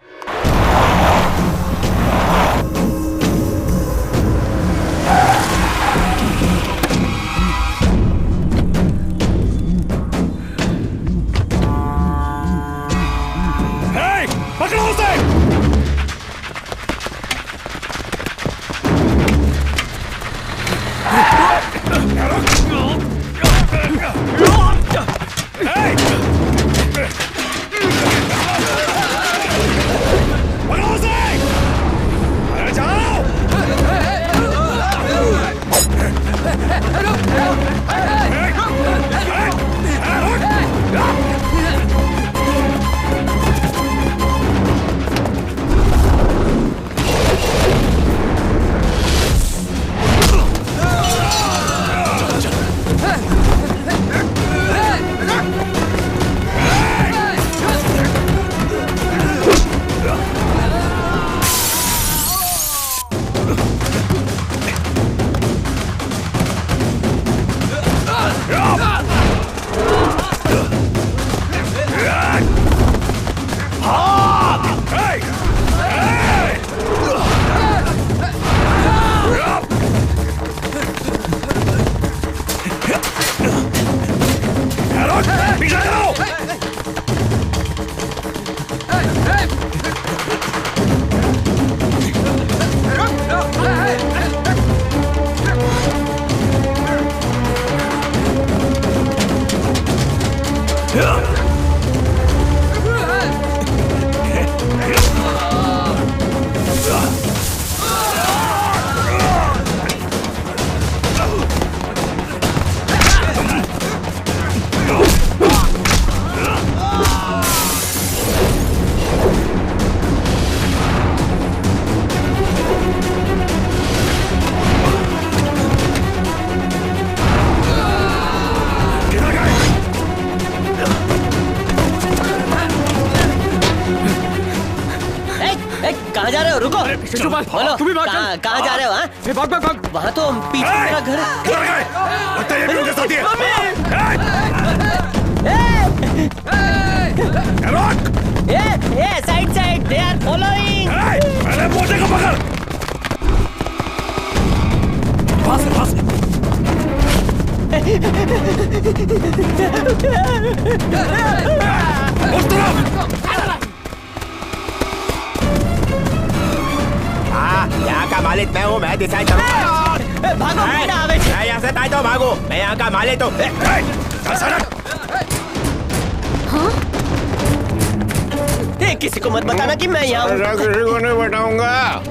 पकड़ो उसे। बोलो कहाँ जा रहे हो? भाग भाग भाग। वहाँ तो पीछे मेरा घर है। Side side, they are following। पहले मोटे को पकड़। पास। यहाँ का मालिक मैं हूँ, मैं डिसाइड करूँगा। भागो, मैं यहाँ से ताई तो भागो, मैं यहाँ का मालिक हूँ। किसी को मत बताना कि मैं यहाँ हूँ। किसी को नहीं बताऊंगा।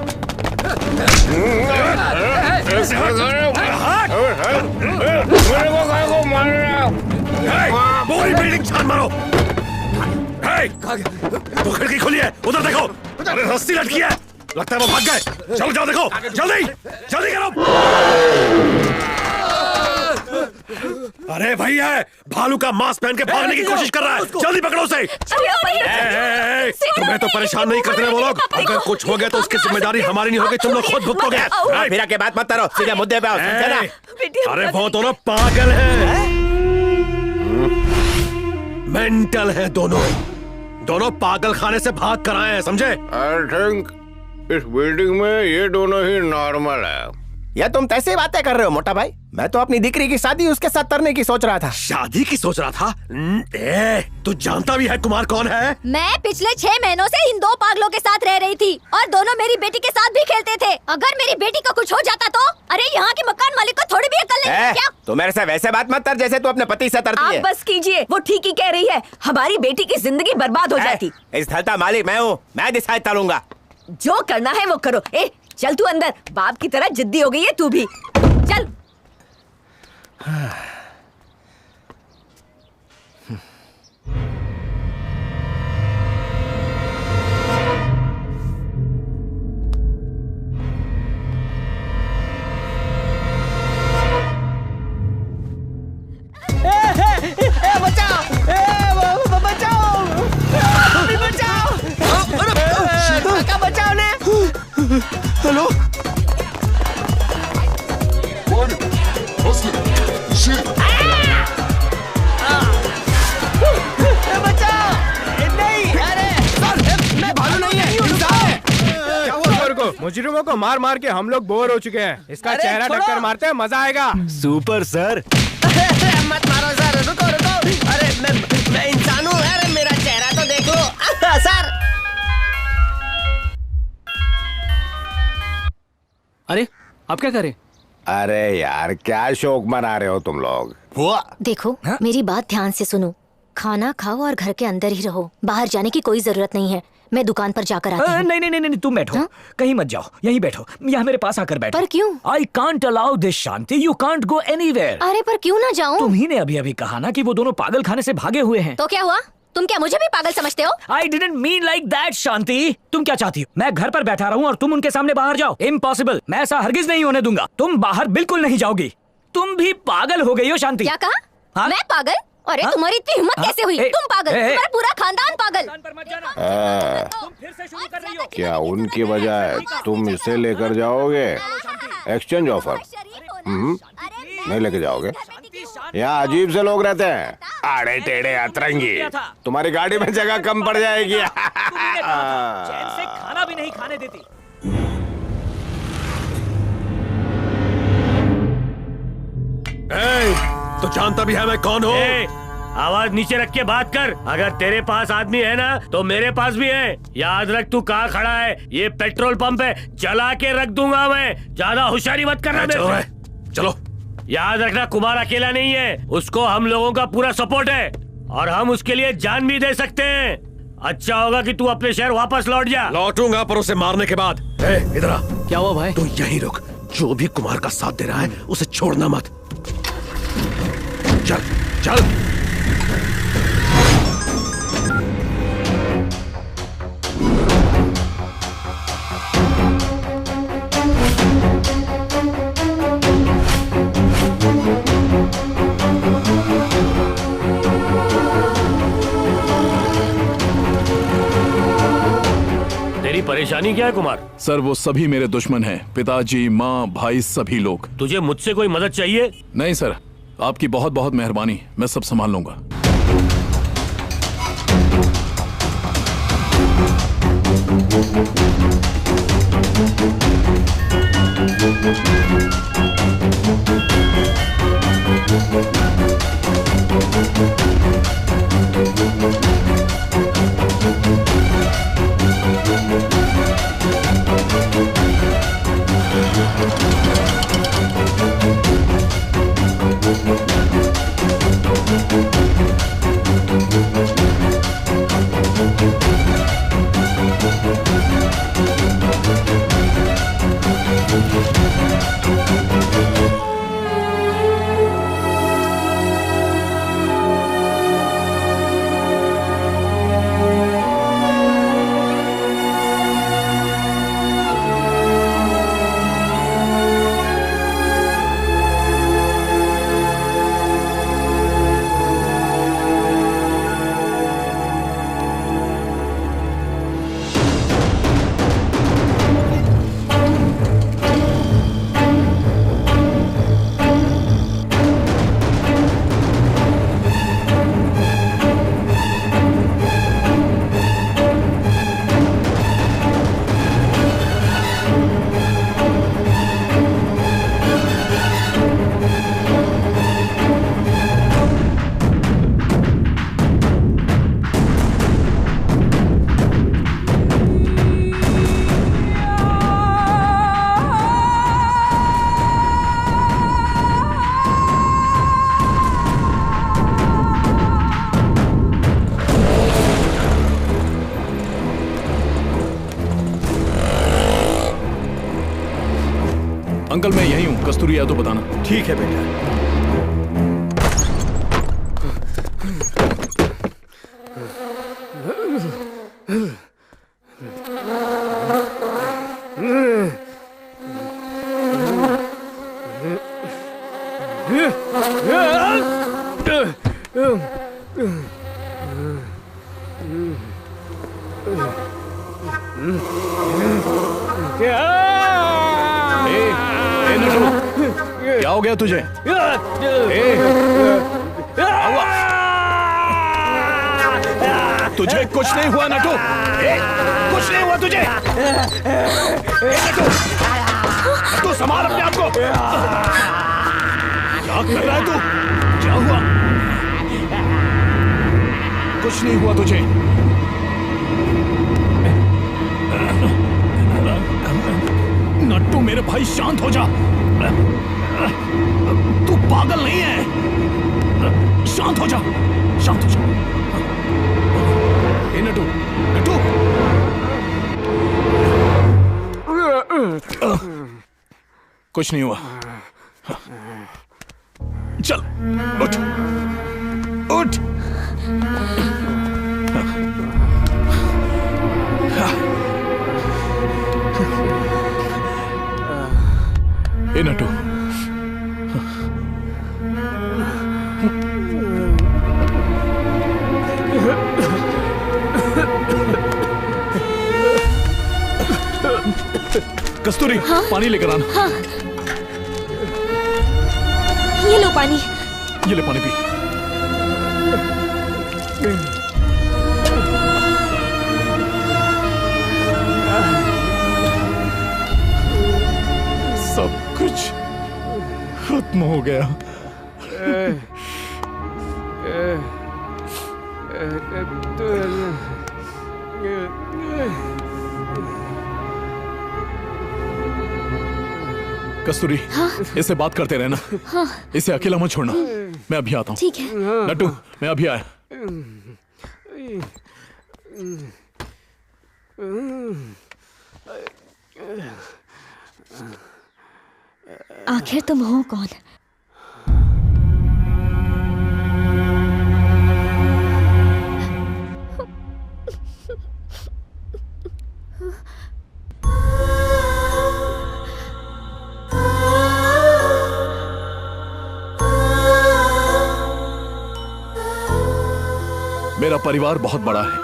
पूरी बिल्डिंग छान मारो। वो खिड़की खुली है, उधर देखो। अरे रस्सी लटकी है, लगता है वो भाग गए। चलो जाओ देखो, जल्दी जल्दी करो। अरे भैया, भालू का मास्क पहन के भागने की कोशिश कर रहा है, जल्दी पकड़ो उसे। तुम्हें तो परेशान नहीं करते वो लोग। अगर कुछ हो गया तो उसकी जिम्मेदारी हमारी नहीं होगी, तुम लोग खुद भुगतोगे। फिर के बात मत करो, सीधे मुद्दे पे आओ। अरे वो दोनों पागल हैं, मेंटल हैं दोनों पागल खाने से भाग कर आए हैं, समझे? आई थिंक इस बिल्डिंग में ये दोनों ही नॉर्मल है। या तुम कैसे बातें कर रहे हो मोटा भाई? मैं तो अपनी दिकरी की शादी उसके साथ करने की सोच रहा था। शादी की सोच रहा था? तू जानता भी है कुमार कौन है? मैं पिछले 6 महीनों से इन 2 पागलों के साथ रह रही थी और दोनों मेरी बेटी के साथ भी खेलते थे। अगर मेरी बेटी को कुछ हो जाता तो? अरे यहाँ के मकान मालिक को थोड़ी भी अकल नहीं है क्या? तो मेरे से वैसे बात मत कर जैसे तू अपने पति से करती है। आप बस कीजिए, वो ठीक ही कह रही है। हमारी बेटी की जिंदगी बर्बाद हो जाती। इस घर का मालिक मैं हूँ, मैं डिसाइड करूंगा। जो करना है वो करो। चल तू अंदर, बाप की तरह जिद्दी हो गई है तू भी। चल। बचाओ ने। हेलो मुजरिमों को मार मार के हम लोग बोर हो चुके हैं। इसका चेहरा टक्कर मारते हैं, मजा आएगा। Super sir. मत मारो सर, रुको रुको। अरे मैं इंसान हूँ। अरे मेरा चेहरा तो देख लो सर। अरे आप क्या करें? अरे यार क्या शौक मना रहे हो तुम लोग? देखो मेरी बात ध्यान से सुनो। खाना खाओ और घर के अंदर ही रहो, बाहर जाने की कोई जरूरत नहीं है। मैं दुकान पर जाकर आती हूँ। नहीं, तुम बैठो। कहीं मत जाओ, यहीं बैठो, यहाँ मेरे पास आकर बैठो। पर क्यों? I can't allow this, Shanti. You can't go anywhere। अरे पर क्यों ना जाऊँ? तुम्ही ने अभी कहा ना कि वो दोनों पागल खाने से भागे हुए हैं। तो क्या हुआ? तुम क्या मुझे भी पागल समझते हो? I didn't mean like that, शांति। तुम क्या चाहती हो? मैं घर पर बैठा रहूं और तुम उनके सामने बाहर जाओ? Impossible। मैं ऐसा हरगिज नहीं होने दूंगा। तुम बाहर बिल्कुल नहीं जाओगी। तुम भी पागल हो गई हो शांति। क्या कहा? मैं पागल? अरे तुम्हारी इतनी हिम्मत कैसे हुई? तुम पागल, तुम्हारा पूरा खानदान पागल। क्या उनकी बजाय तुम इसे लेकर जाओगे? Exchange offer? नहीं लेके जाओगे? यहाँ अजीब से लोग रहते हैं, आड़े टेढ़े अतरंगी। तुम्हारी गाड़ी में जगह कम पड़ जाएगी। खाना भी नहीं खाने देती। तो जानता भी है मैं कौन हूँ? आवाज नीचे रख के बात कर। अगर तेरे पास आदमी है ना तो मेरे पास भी है। याद रख तू कहाँ खड़ा है। ये पेट्रोल पंप है, जला के रख दूंगा मैं। ज्यादा होशियारी मत करना मेरे से। चलो। याद रखना कुमार अकेला नहीं है, उसको हम लोगों का पूरा सपोर्ट है और हम उसके लिए जान भी दे सकते हैं। अच्छा होगा कि तू अपने शहर वापस लौट जा। लौटूंगा पर उसे मारने के बाद। इधर आ। क्या हुआ भाई? तू यहीं रुक, जो भी कुमार का साथ दे रहा है उसे छोड़ना मत। चल चल। परेशानी क्या है कुमार? सर वो सभी मेरे दुश्मन हैं, पिताजी, माँ, भाई, सभी लोग। तुझे मुझसे कोई मदद चाहिए? नहीं सर, आपकी बहुत बहुत मेहरबानी, मैं सब संभाल लूंगा। अंकल मैं यही हूँ, कस्तूरी या तो बताना। ठीक है बेटा। क्या हो गया तुझे? तुझे कुछ नहीं हुआ नटू? कुछ नहीं हुआ तुझे? नटू, नटू संभाल अपने आप को। क्या कर रहा है तू? क्या हुआ? कुछ नहीं हुआ तुझे? नट्टू मेरे भाई शांत हो जा। तू पागल नहीं है, शांत हो जा, शांत हो जा। ए नट्टू, नट्टू। कुछ नहीं हुआ। चल उठ, उठ। ए नट्टू, कस्तूरी हाँ? पानी लेकर आना। हाँ। ये लो पानी। ये ले पानी पी। सब कुछ खत्म हो गया। कस्तूरी हाँ? इससे बात करते रहना। हाँ? इसे अकेला मत छोड़ना। मैं अभी आता हूँ। ठीक है नट्टू, मैं अभी आया। आखिर तुम हो कौन? मेरा परिवार बहुत बड़ा है।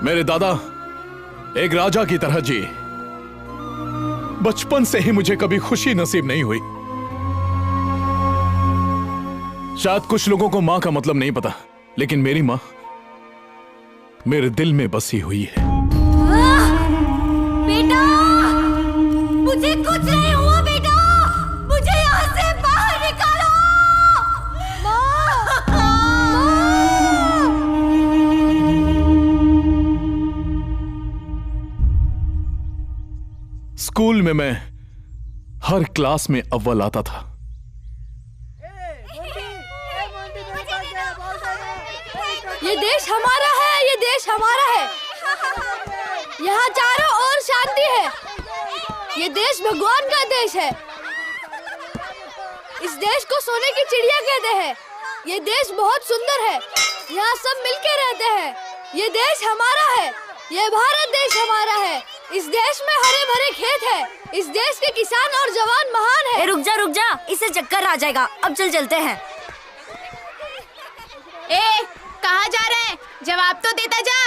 मेरे दादा एक राजा की तरह जी। बचपन से ही मुझे कभी खुशी नसीब नहीं हुई। शायद कुछ लोगों को मां का मतलब नहीं पता, लेकिन मेरी मां मेरे दिल में बसी हुई है। बेटा, मुझे कुछ नहीं हुआ बेटा, मुझे यहाँ से बाहर निकालो। स्कूल में मैं हर क्लास में अव्वल आता था। ये देश हमारा है, ये देश हमारा है। यहाँ चारों ओर शांति है। ये देश भगवान का देश है। इस देश को सोने की चिड़िया कहते हैं। ये देश बहुत सुंदर है। यहाँ सब मिलके रहते हैं। ये देश हमारा है। ये भारत देश हमारा है। इस देश में हरे भरे खेत है। इस देश के किसान और जवान महान है। रुक जा, इसे चक्कर आ जाएगा। अब चलते हैं। कहाँ जा रहे हैं? जवाब तो देता जा।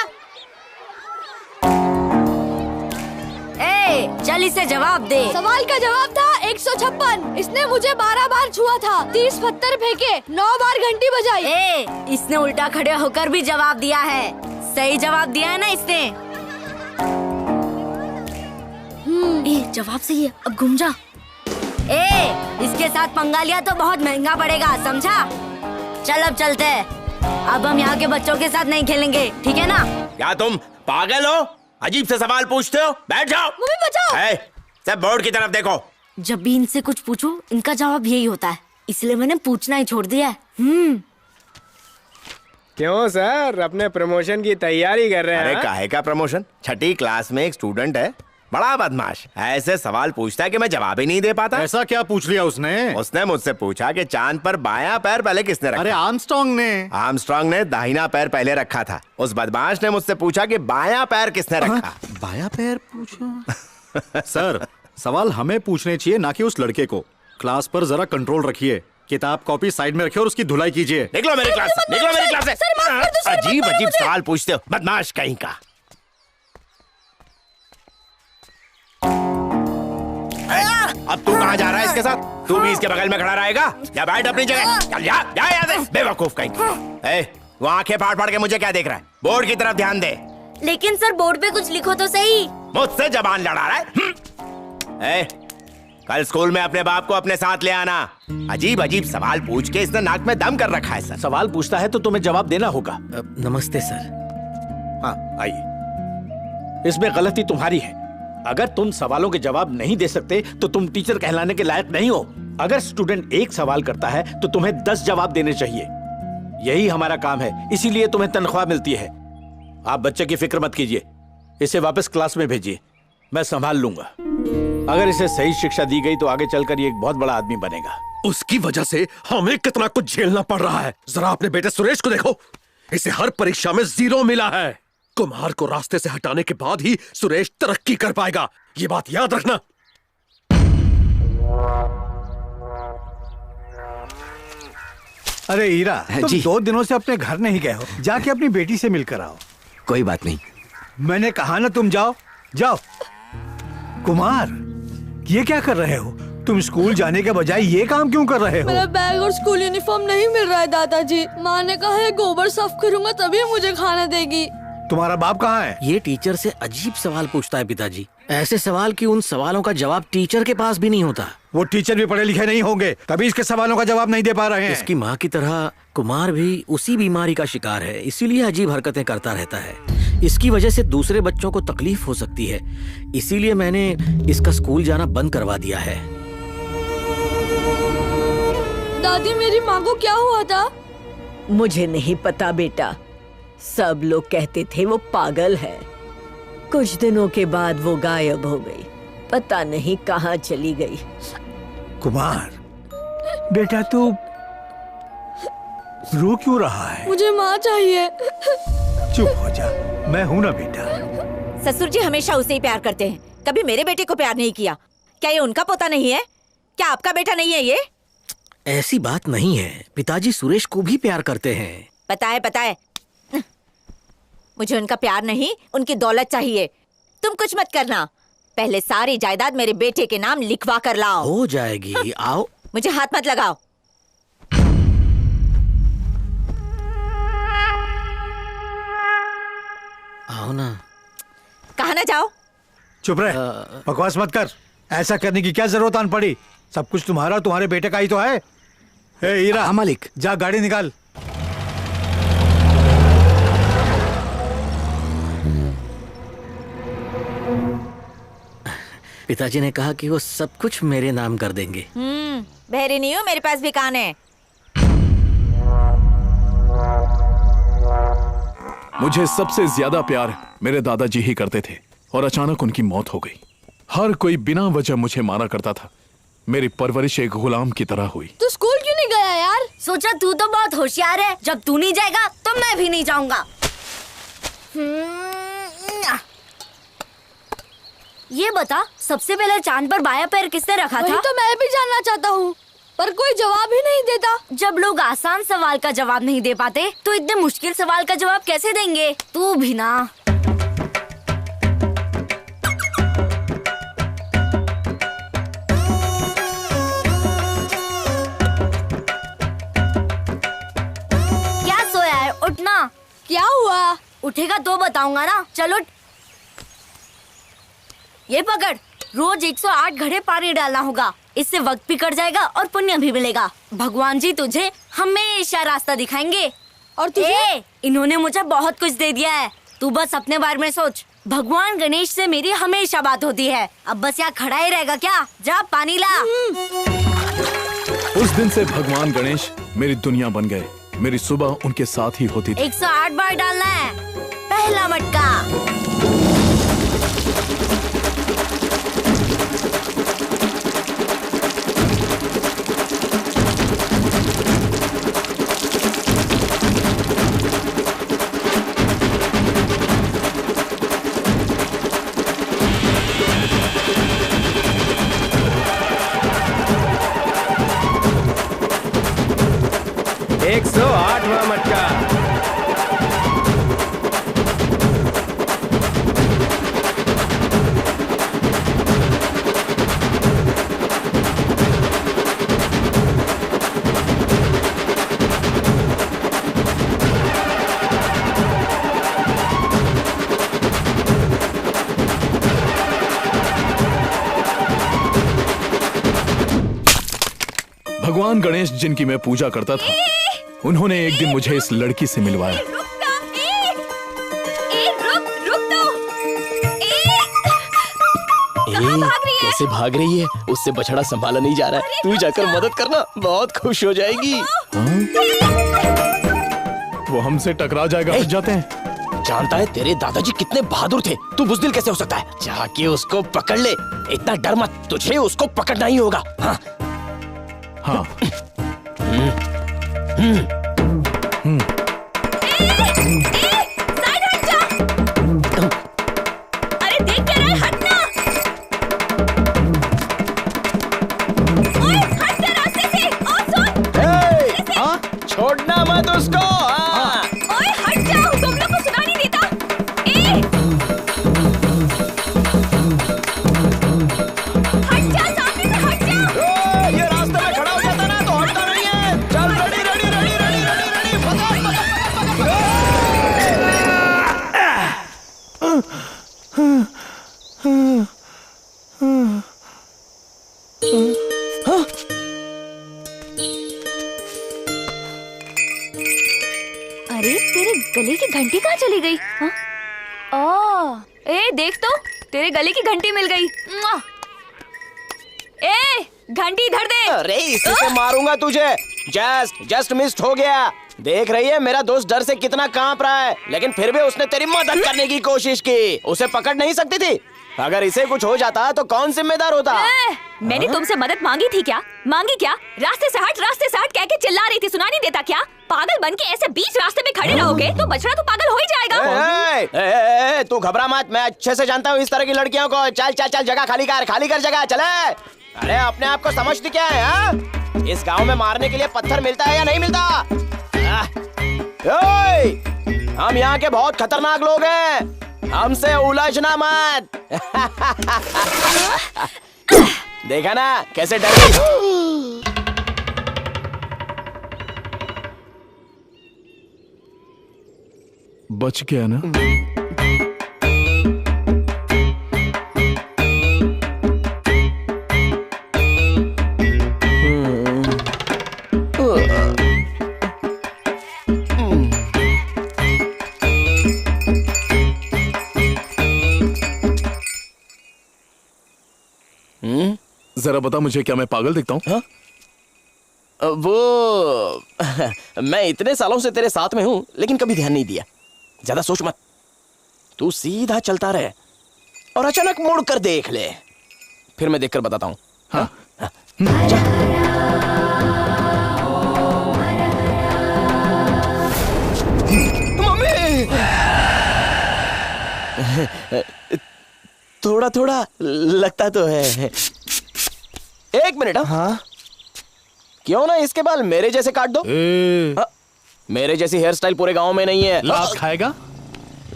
चल इसे जवाब दे। सवाल का जवाब था 156। इसने मुझे 12 बार छुआ था, 30 पत्थर फेंके, 9 बार घंटी बजाई। इसने उल्टा खड़े होकर भी जवाब दिया है। सही जवाब दिया है ना इसने? जवाब सही है। अब घूम जा। इसके साथ पंगा लिया तो बहुत महंगा पड़ेगा, समझा? चल अब चलते हैं। अब हम यहाँ के बच्चों के साथ नहीं खेलेंगे, ठीक है ना? क्या तुम पागल हो? अजीब से सवाल पूछते हो। बैठ जाओ। मम्मी बचाओ। सब बोर्ड की तरफ देखो। जब भी इनसे कुछ पूछो इनका जवाब यही होता है, इसलिए मैंने पूछना ही छोड़ दिया है। क्यों सर, अपने प्रमोशन की तैयारी कर रहे हैं? अरे काहे का प्रमोशन? 6ठी क्लास में एक स्टूडेंट है, बड़ा बदमाश, ऐसे सवाल पूछता है कि मैं जवाब ही नहीं दे पाता। ऐसा क्या पूछ लिया उसने? उसने मुझसे पूछा कि चांद पर बायां पैर पहले किसने रखा? अरे आर्मस्ट्रॉन्ग ने दाहिना पैर पहले रखा था। उस बदमाश ने मुझसे पूछा कि बायां पैर किसने रखा? बायां पैर पूछा? सर, सवाल हमें पूछने चाहिए, ना कि उस लड़के को। क्लास पर जरा कंट्रोल रखिए। किताब कॉपी साइड में रखिए और उसकी धुलाई कीजिए। निकलो मेरी क्लास से, निकलो मेरी क्लास से। अजीब अजीब सवाल पूछते हो, बदमाश कहीं का। अब तू कहाँ जा रहा है इसके साथ? तू भी इसके बगल में खड़ा रहेगा? या बैठ अपनी जगह। चल जा यहाँ से, बेवकूफ कहीं का। वो आंखें फाड़ फाड़ के मुझे क्या देख रहा है? बोर्ड की तरफ ध्यान दे। लेकिन सर बोर्ड पे कुछ लिखो तो सही। मुझसे जबान लड़ा रहा है? कल स्कूल में अपने बाप को अपने साथ ले आना। अजीब अजीब सवाल पूछ के इसने नाक में दम कर रखा है। सर सवाल पूछता है तो तुम्हें जवाब देना होगा। नमस्ते सर। हाँ आइए। इसमें गलती तुम्हारी है। अगर तुम सवालों के जवाब नहीं दे सकते तो तुम टीचर कहलाने के लायक नहीं हो। अगर स्टूडेंट एक सवाल करता है तो तुम्हें 10 जवाब देने चाहिए। यही हमारा काम है, इसीलिए तुम्हें तनख्वाह मिलती है। आप बच्चे की फिक्र मत कीजिए, इसे वापस क्लास में भेजिए, मैं संभाल लूंगा। अगर इसे सही शिक्षा दी गई तो आगे चलकर ये एक बहुत बड़ा आदमी बनेगा। उसकी वजह से हमें कितना कुछ झेलना पड़ रहा है। जरा अपने बेटे सुरेश को देखो, इसे हर परीक्षा में 0 मिला है। कुमार को रास्ते से हटाने के बाद ही सुरेश तरक्की कर पाएगा, ये बात याद रखना। अरे हीरा, तुम 2 दिनों से अपने घर नहीं गए हो, जाके अपनी बेटी से मिलकर आओ। कोई बात नहीं। मैंने कहा ना तुम जाओ जाओ। कुमार, ये क्या कर रहे हो? तुम स्कूल जाने के बजाय ये काम क्यों कर रहे हो? मेरा बैग और स्कूल यूनिफॉर्म नहीं मिल रहा है दादाजी। माँ ने कहा है गोबर साफ करूंगा तभी मुझे खाना देगी। तुम्हारा बाप कहाँ है? ये टीचर से अजीब सवाल पूछता है पिताजी। ऐसे सवाल कि उन सवालों का जवाब टीचर के पास भी नहीं होता। वो टीचर भी पढ़े लिखे नहीं होंगे, तभी इसके सवालों का जवाब नहीं दे पा रहे हैं। इसकी माँ की तरह कुमार भी उसी बीमारी का शिकार है, इसीलिए अजीब हरकतें करता रहता है। इसकी वजह से दूसरे बच्चों को तकलीफ हो सकती है, इसीलिए मैंने इसका स्कूल जाना बंद करवा दिया है। दादी, मेरी माँ को क्या हुआ था? मुझे नहीं पता बेटा, सब लोग कहते थे वो पागल है। कुछ दिनों के बाद वो गायब हो गई, पता नहीं कहाँ चली गई। कुमार बेटा, तू रो क्यों रहा है? मुझे माँ चाहिए। चुप हो जा, मैं हूं ना बेटा। ससुर जी हमेशा उसे ही प्यार करते हैं, कभी मेरे बेटे को प्यार नहीं किया। क्या ये उनका पोता नहीं है? क्या आपका बेटा नहीं है ये? ऐसी बात नहीं है, पिताजी सुरेश को भी प्यार करते हैं। पता है, मुझे उनका प्यार नहीं, उनकी दौलत चाहिए। तुम कुछ मत करना, पहले सारी जायदाद मेरे बेटे के नाम लिखवा कर लाओ। हो जाएगी, आओ। मुझे हाथ मत लगाओ। आओ ना। कहा ना जाओ। चुप रहे, बकवास मत कर। ऐसा करने की क्या जरूरत आन पड़ी? सब कुछ तुम्हारा, तुम्हारे बेटे का ही तो है। ए हीरा, हाँ मालिक। जा गाड़ी निकाल। पिताजी ने कहा कि वो सब कुछ मेरे नाम कर देंगे। बहरी नहीं हूँ, मेरे पास भी कान है। मुझे सबसे ज्यादा प्यार मेरे दादाजी ही करते थे और अचानक उनकी मौत हो गई। हर कोई बिना वजह मुझे मारा करता था। मेरी परवरिश एक गुलाम की तरह हुई। तू स्कूल क्यों नहीं गया यार? सोचा तू तो बहुत होशियार है, जब तू नहीं जाएगा तो मैं भी नहीं जाऊंगा। ये बता, सबसे पहले चांद पर बायां पैर किसने रखा था? तो मैं भी जानना चाहता हूँ, पर कोई जवाब ही नहीं देता। जब लोग आसान सवाल का जवाब नहीं दे पाते तो इतने मुश्किल सवाल का जवाब कैसे देंगे? तू भी ना। क्या सोया है? उठना। क्या हुआ? उठेगा तो बताऊंगा ना। चलो ये पकड़, रोज 108 घड़े पानी डालना होगा। इससे वक्त भी कट जाएगा और पुण्य भी मिलेगा। भगवान जी तुझे हमेशा रास्ता दिखाएंगे। और तुझे? इन्होंने मुझे बहुत कुछ दे दिया है, तू बस अपने बारे में सोच। भगवान गणेश से मेरी हमेशा बात होती है। अब बस यहाँ खड़ा ही रहेगा क्या? जा पानी ला। उस दिन से भगवान गणेश मेरी दुनिया बन गए। मेरी सुबह उनके साथ ही होती थी। 108 बार डालना है। पहला मटका। एक 108वां मटका। भगवान गणेश जिनकी मैं पूजा करता था, उन्होंने एक दिन मुझे इस लड़की से मिलवाया। कैसे भाग रही है? उससे बछड़ा संभाला नहीं जा रहा है। तू जाकर मदद करना, बहुत खुश हो जाएगी। वो हमसे टकरा जाएगा। जाते हैं। जानता है तेरे दादाजी कितने बहादुर थे, तू बुज़दिल कैसे हो सकता है? जाके उसको पकड़ ले। इतना डर मत, तुझे उसको पकड़ना ही होगा। हाँ हाँ। अरे देख क्या रहा है? हटना। ओए, हट जा रास्ते से। और सुन। छोड़ना मत उसको। ओए हट जाओ, तुम लोग को सुना नहीं देता। हट जा, सामने से हट जा। ये रास्ते में खड़ा हो जाता ना तो हटता नहीं है। चल ready ready ready ready ready ready. अरे तेरे गले की घंटी कहाँ चली गई? ए देख तो, तेरे गले की घंटी मिल गई। ए घंटी इधर दे। अरे इसी से मारूंगा तुझे। जस्ट मिस्ड हो गया। देख रही है मेरा दोस्त डर से कितना कांप रहा है, लेकिन फिर भी उसने तेरी मदद करने की कोशिश की। उसे पकड़ नहीं सकती थी? अगर इसे कुछ हो जाता तो कौन जिम्मेदार होता? मैंने तुमसे मदद मांगी थी क्या? मांगी क्या? रास्ते से हट कह के चिल्ला रही थी, सुना नहीं देता क्या? पागल बन के ऐसे बीच रास्ते में खड़े रहोगे तो बछड़ा तो पागल हो ही जाएगा। तू घबरा मत, मैं अच्छे से जानता हूँ इस तरह की लड़कियों को। चल चल चल, जगह खाली कर जगह। चले। अरे अपने आप को समझती क्या है? हा? इस गांव में मारने के लिए पत्थर मिलता है या नहीं मिलता? हम यहाँ के बहुत खतरनाक लोग हैं। हमसे उलझना मत। देखा ना कैसे डर गई। बच गया ना? जरा बता मुझे, क्या मैं पागल दिखता हूँ? वो मैं इतने सालों से तेरे साथ में हूं लेकिन कभी ध्यान नहीं दिया। ज्यादा सोच मत, तू सीधा चलता रहे और अचानक मुड़ कर देख ले, फिर मैं देखकर बताता हूं। हाँ? मम्मी! थोड़ा थोड़ा लगता तो है। एक मिनट। हाँ, क्यों ना इसके बाल मेरे जैसे काट दो। मेरे जैसी हेयर स्टाइल पूरे गांव में नहीं है। लात खाएगा?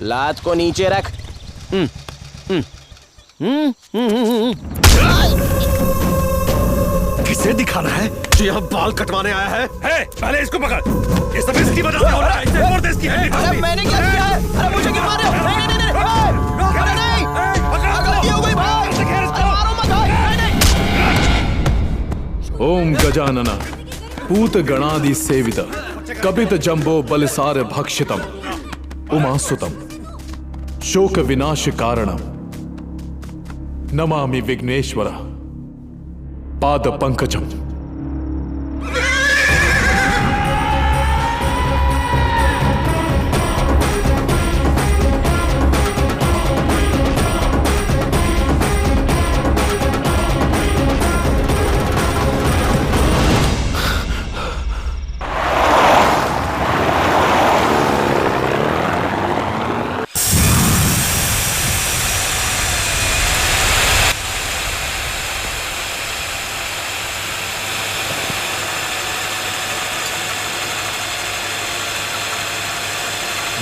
लात को नीचे रख। किसे दिखाना है जो यहाँ बाल कटवाने आया है? पहले इसको पकड़। ये सब इसकी वजह से हो रहा है। इसे और दे इसकी हड्डी फाड़ दी। मैंने क्या किया है? अरे मुझे क्यों मार रहे हो? नहीं नहीं नहीं, अरे नहीं, गलती हो गई भाई। मारो मत भाई। ओम गजानन पूत गणादि सेवित कपित जंबो बलसार भक्षितम उमासुतम शोक विनाश कारणम नमामि विघ्नेश्वर पाद पंकजम।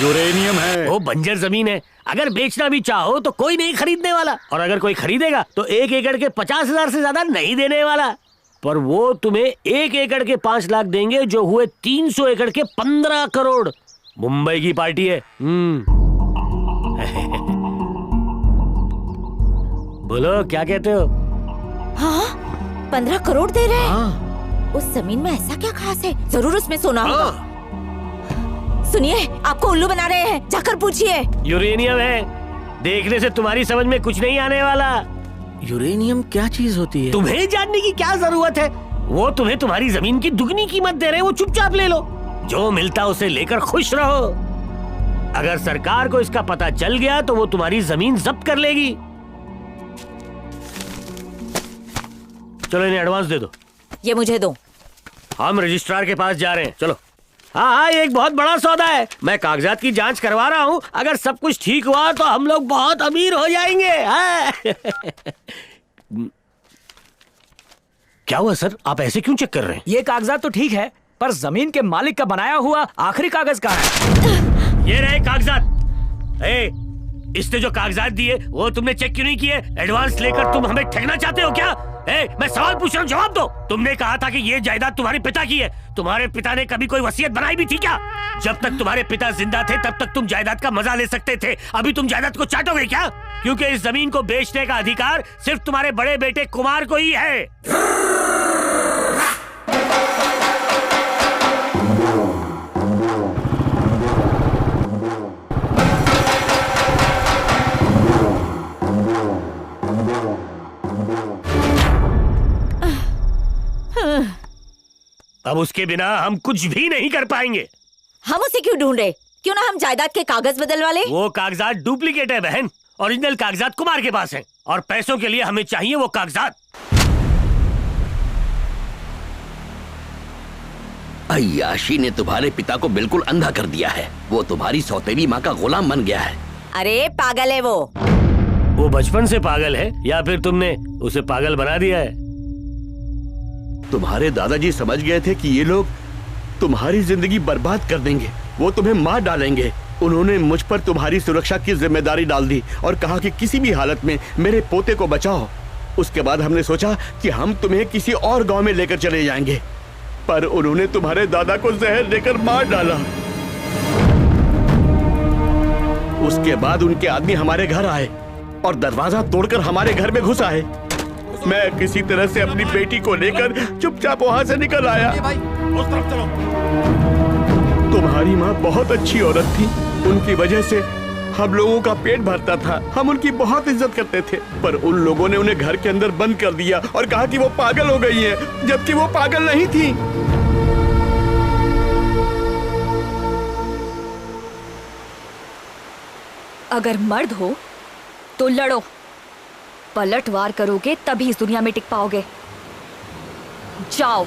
यूरेनियम है। वो बंजर जमीन है, अगर बेचना भी चाहो तो कोई नहीं खरीदने वाला, और अगर कोई खरीदेगा तो 1 एकड़ के 50,000 से ज्यादा नहीं देने वाला। पर वो तुम्हें 1 एकड़ के 5 लाख देंगे, जो हुए 300 एकड़ के 15 करोड़। मुंबई की पार्टी है। बोलो क्या कहते हो? हाँ, 15 करोड़ दे रहे हैं। उस जमीन में ऐसा क्या खास है? जरूर उसमें सोना होगा। सुनिए, आपको उल्लू बना रहे हैं, जाकर पूछिए। यूरेनियम है, देखने से तुम्हारी समझ में कुछ नहीं आने वाला। यूरेनियम क्या चीज होती है? तुम्हें जानने की क्या जरूरत है? वो तुम्हें तुम्हारी जमीन की दुगनी कीमत दे रहे हैं, वो चुपचाप ले लो। जो मिलता उसे लेकर खुश रहो। अगर सरकार को इसका पता चल गया तो वो तुम्हारी जमीन जब्त कर लेगी। चलो इन्हें एडवांस दे दो। ये मुझे दो। हम रजिस्ट्रार के पास जा रहे हैं, चलो। हाँ, ये एक बहुत बड़ा सौदा है। मैं कागजात की जांच करवा रहा हूँ, अगर सब कुछ ठीक हुआ तो हम लोग बहुत अमीर हो जाएंगे। क्या हुआ सर, आप ऐसे क्यों चेक कर रहे हैं? ये कागजात तो ठीक है, पर जमीन के मालिक का बनाया हुआ आखिरी कागज कहाँ है? ये रहे कागजात। इसने जो कागजात दिए वो तुमने चेक क्यों नहीं किए? एडवांस लेकर तुम हमें ठगना चाहते हो क्या? मैं सवाल पूछ रहा हूँ, जवाब दो। तुमने कहा था कि ये जायदाद तुम्हारे पिता की है। तुम्हारे पिता ने कभी कोई वसीयत बनाई भी थी क्या? जब तक तुम्हारे पिता जिंदा थे तब तक तुम जायदाद का मजा ले सकते थे। अभी तुम जायदाद को चाटोगे क्या? क्योंकि इस जमीन को बेचने का अधिकार सिर्फ तुम्हारे बड़े बेटे कुमार को ही है। अब उसके बिना हम कुछ भी नहीं कर पाएंगे। हम उसे क्यों ढूंढ रहे? क्यों ना हम जायदाद के कागज बदलवा ले? वो कागजात डुप्लीकेट है बहन, ओरिजिनल कागजात कुमार के पास हैं, और पैसों के लिए हमें चाहिए वो कागजात। अय्याशी ने तुम्हारे पिता को बिल्कुल अंधा कर दिया है। वो तुम्हारी सौतेली माँ का गुलाम बन गया है। अरे पागल है वो। वो बचपन से पागल है या फिर तुमने उसे पागल बना दिया है? तुम्हारे दादाजी समझ गए थे कि ये लोग तुम्हारी जिंदगी बर्बाद कर देंगे। वो तुम्हें मार डालेंगे उन्होंने मुझ पर तुम्हारी सुरक्षा की जिम्मेदारी डाल दी और कहा कि किसी भी हालत में मेरे पोते को बचाओ। उसके बाद हमने सोचा कि हम तुम्हें किसी और गांव में लेकर चले जाएंगे, पर उन्होंने तुम्हारे दादा को जहर देकर मार डाला। उसके बाद उनके आदमी हमारे घर आए और दरवाजा तोड़कर हमारे घर में घुस आए। मैं किसी तरह से अपनी बेटी को लेकर चुपचाप वहां से निकल आया। उस तरफ चलो। तुम्हारी माँ बहुत अच्छी औरत थी, उनकी वजह से हम लोगों का पेट भरता था। हम उनकी बहुत इज्जत करते थे, पर उन लोगों ने उन्हें घर के अंदर बंद कर दिया और कहा कि वो पागल हो गई है, जबकि वो पागल नहीं थी। अगर मर्द हो तो लड़ो, पलटवार करोगे तभी इस दुनिया में टिक पाओगे। जाओ।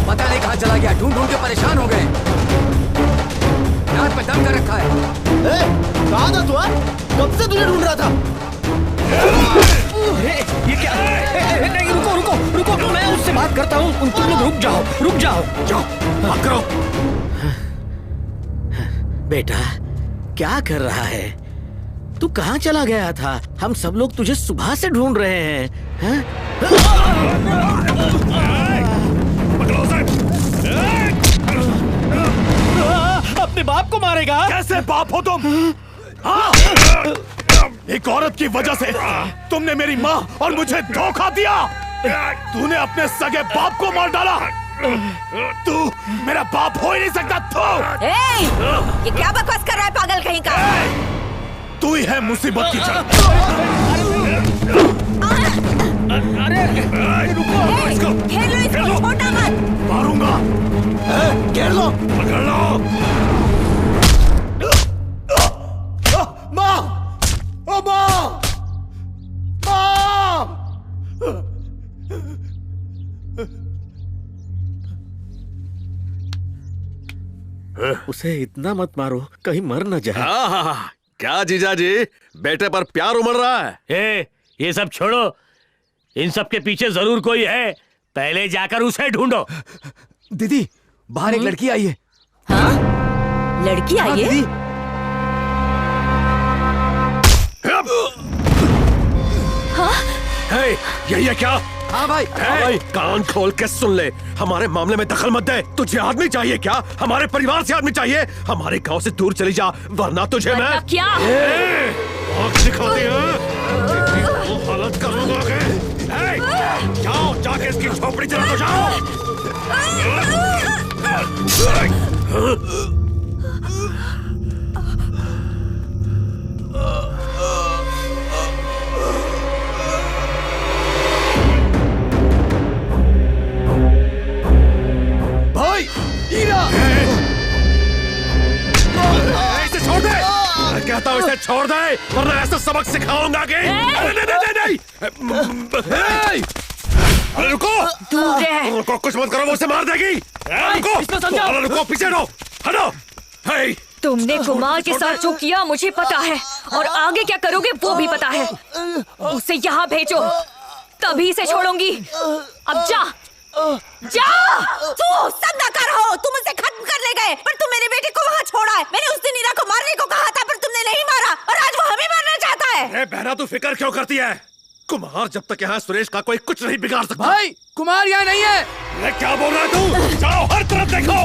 पता नहीं कहाँ चला गया, ढूंढ ढूंढ के परेशान हो गए। रात में दम कर रखा है। कहाँ था तू? कब से तुझे ढूंढ रहा था? ये क्या? नहीं, रुको रुको रुको, मैं उससे बात करता हूँ। तुम लोग रुक जाओ, रुक जाओ, जाओ बात करो। बेटा क्या कर रहा है? तू कहाँ चला गया था? हम सब लोग तुझे सुबह से ढूंढ रहे हैं। अपने बाप को मारेगा? कैसे बाप हो तुम? एक औरत की वजह से तुमने मेरी माँ और मुझे धोखा दिया। तूने अपने सगे बाप को मार डाला। तू मेरा बाप हो ही नहीं सकता। तू ये क्या बकवास कर रहा है पागल कहीं का? तू ही है मुसीबत की जड़। अरे रुको, इसको घेर लो, इसको छोटा मत। मारूंगा। घेर लो, पकड़ लो। माँ, ओ माँ, माँ। उसे इतना मत मारो, कहीं मर न जाए। हाँ, क्या जीजा जी, बेटे पर प्यार उमड़ रहा है। ये सब छोड़ो, इन सब के पीछे जरूर कोई है। पहले जाकर उसे ढूंढो। दीदी, बाहर एक लड़की आई है। हाँ? लड़की आई है? हाँ? यही है क्या? हाँ भाई। भाई कान खोल के सुन ले, हमारे मामले में दखल मत दे। तुझे आदमी चाहिए क्या? हमारे परिवार से आदमी चाहिए। हमारे गांव से दूर चली जा, वरना तुझे मैं क्या आँख दिखाती है। हालत करूंगा। जाओ, जाके इसकी झोपड़ी जला दो, जाओ। भाई, हीरा! इसे छोड़ दे। मैं कहता हूँ इसे छोड़ दे, वरना ऐसा सबक सिखाऊंगा कि नहीं। अरे रुको, रुको, कुछ मत करो, वो उसे मार देगी। रुको, रुको, पीछे हटो, हटो। तुमने कुमार के साथ जो किया मुझे पता है, और आगे क्या करोगे वो भी पता है। उसे यहाँ भेजो, तभी से छोड़ूंगी। अब जा, जा। तू सब नकार हो, तुम उसे खत्म कर ले गए, पर तुम मेरी बेटी को वहाँ छोड़ा है। मैंने उस दिन हीरा को मारने को कहा था, पर तुमने नहीं मारा, और आज वो हमें मारना चाहता है। बहना, तू फिक्र क्यों करती है? कुमार जब तक यहाँ सुरेश का कोई कुछ नहीं बिगाड़ सकता। भाई, कुमार यहाँ नहीं है। मैं क्या बोल रहा है तू? जाओ, हर तरफ देखो।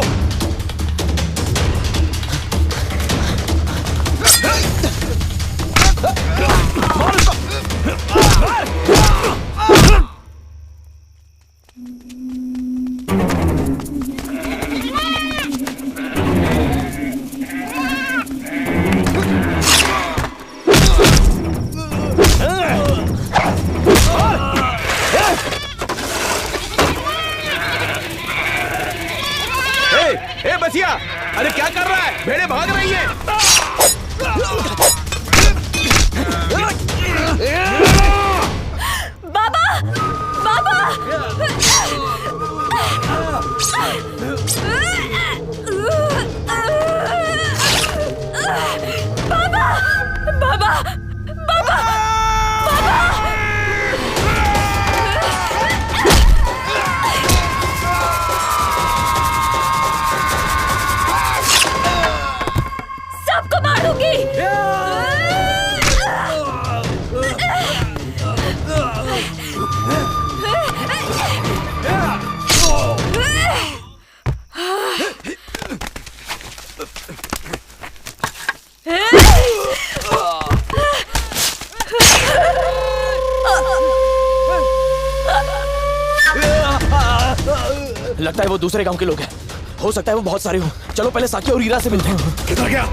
लगता है वो दूसरे गांव के लोग हैं। हो सकता है वो बहुत सारे हो। चलो पहले साकी और हीरा से मिलते हैं। किधर गया?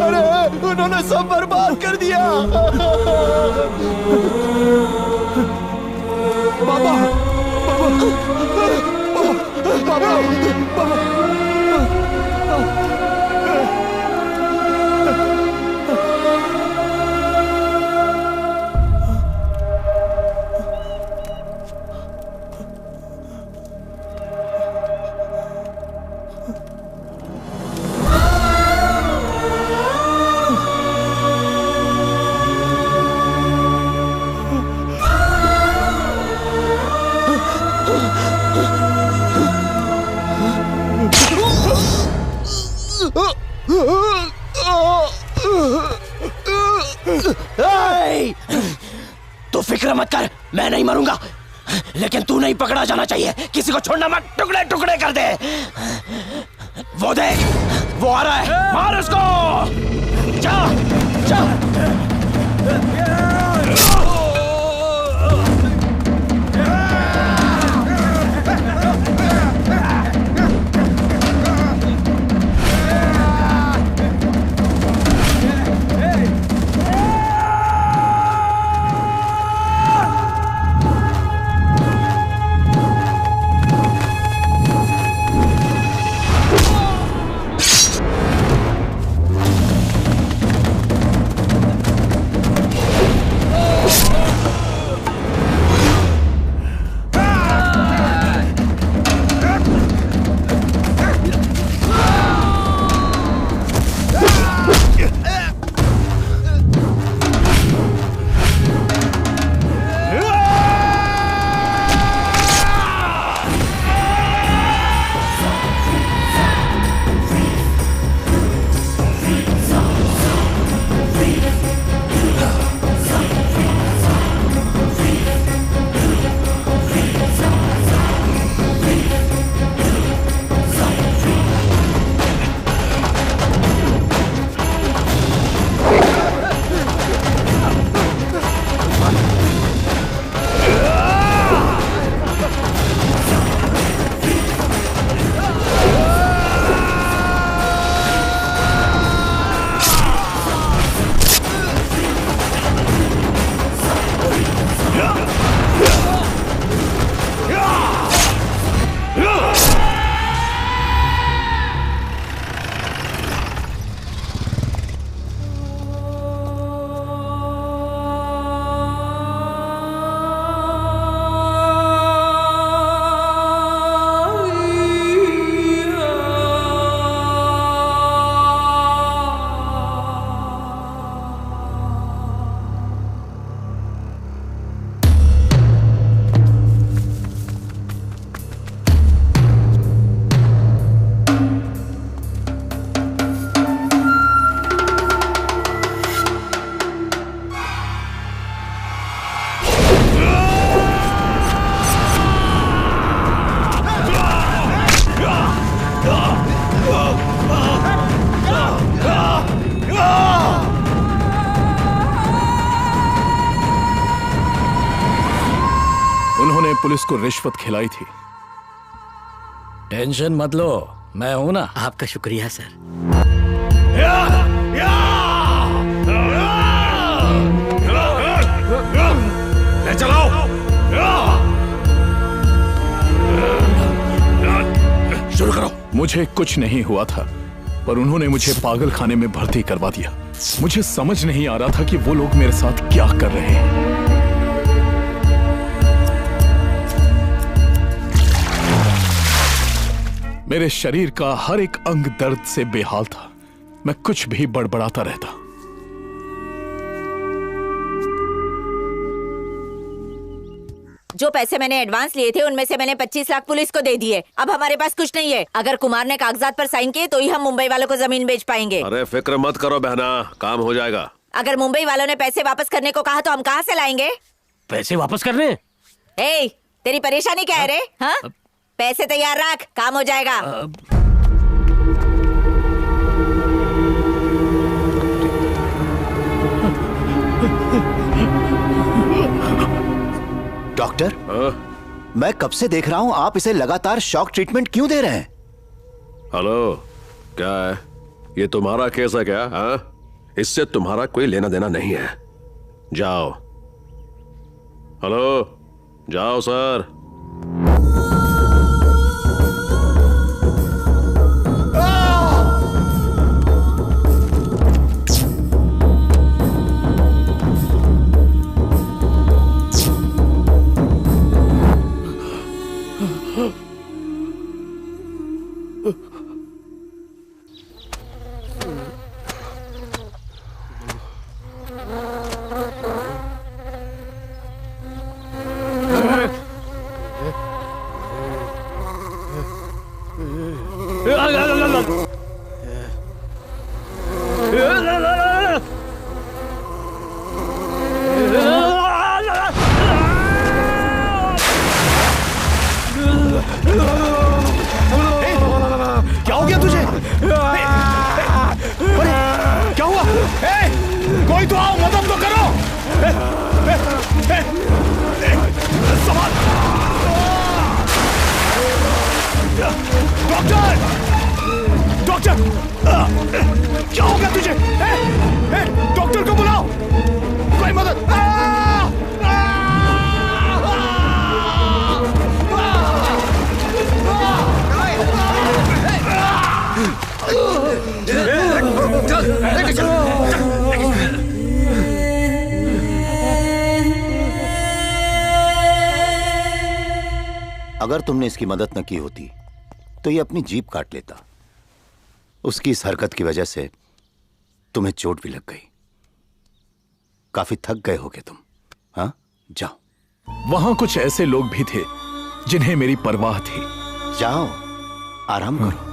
अरे उन्होंने सब बर्बाद कर दिया। बाबा, तू फिक्र मत कर, मैं नहीं मरूंगा, लेकिन तू नहीं पकड़ा जाना चाहिए। किसी को छोड़ना मत, टुकड़े टुकड़े कर दे। वो देख, वो आ रहा है, मार उसको। जा जा। पुलिस को रिश्वत खिलाई थी। टेंशन मत लो, मैं हूं ना। आपका शुक्रिया सर। ले चलाओ। शुरू करो। मुझे कुछ नहीं हुआ था, पर उन्होंने मुझे पागल खाने में भर्ती करवा दिया। मुझे समझ नहीं आ रहा था कि वो लोग मेरे साथ क्या कर रहे हैं। मेरे शरीर का हर एक अंग दर्द से बेहाल था। मैं कुछ भी बड़बड़ाता रहता। जो पैसे मैंने एडवांस लिए थे उनमें से मैंने 25 लाख पुलिस को दे दिए। अब हमारे पास कुछ नहीं है। अगर कुमार ने कागजात पर साइन किए तो ही हम मुंबई वालों को जमीन बेच पाएंगे। अरे फिक्र मत करो बहना, काम हो जाएगा। अगर मुंबई वालों ने पैसे वापस करने को कहा तो हम कहाँ से लाएंगे? पैसे वापस करने? ए, तेरी परेशानी क्या है रे? हाँ? पैसे तैयार रख, काम हो जाएगा। डॉक्टर, मैं कब से देख रहा हूं आप इसे लगातार शॉक ट्रीटमेंट क्यों दे रहे हैं? हेलो, क्या है ये तुम्हारा केस है क्या? हाँ, इससे तुम्हारा कोई लेना देना नहीं है। जाओ। हेलो, जाओ सर। क्या हो गया तुझे? अरे, क्या हुआ? कोई तो आओ, मदद तो करो। संभाल। डॉक्टर, डॉक्टर, क्या हो गया तुझे? डॉक्टर को बुलाओ, कोई मदद। अगर तुमने इसकी मदद न की होती तो ये अपनी जीभ काट लेता। उसकी इस हरकत की वजह से तुम्हें चोट भी लग गई। काफी थक गए होगे तुम। हाँ, जाओ। वहां कुछ ऐसे लोग भी थे जिन्हें मेरी परवाह थी। जाओ, आराम करो।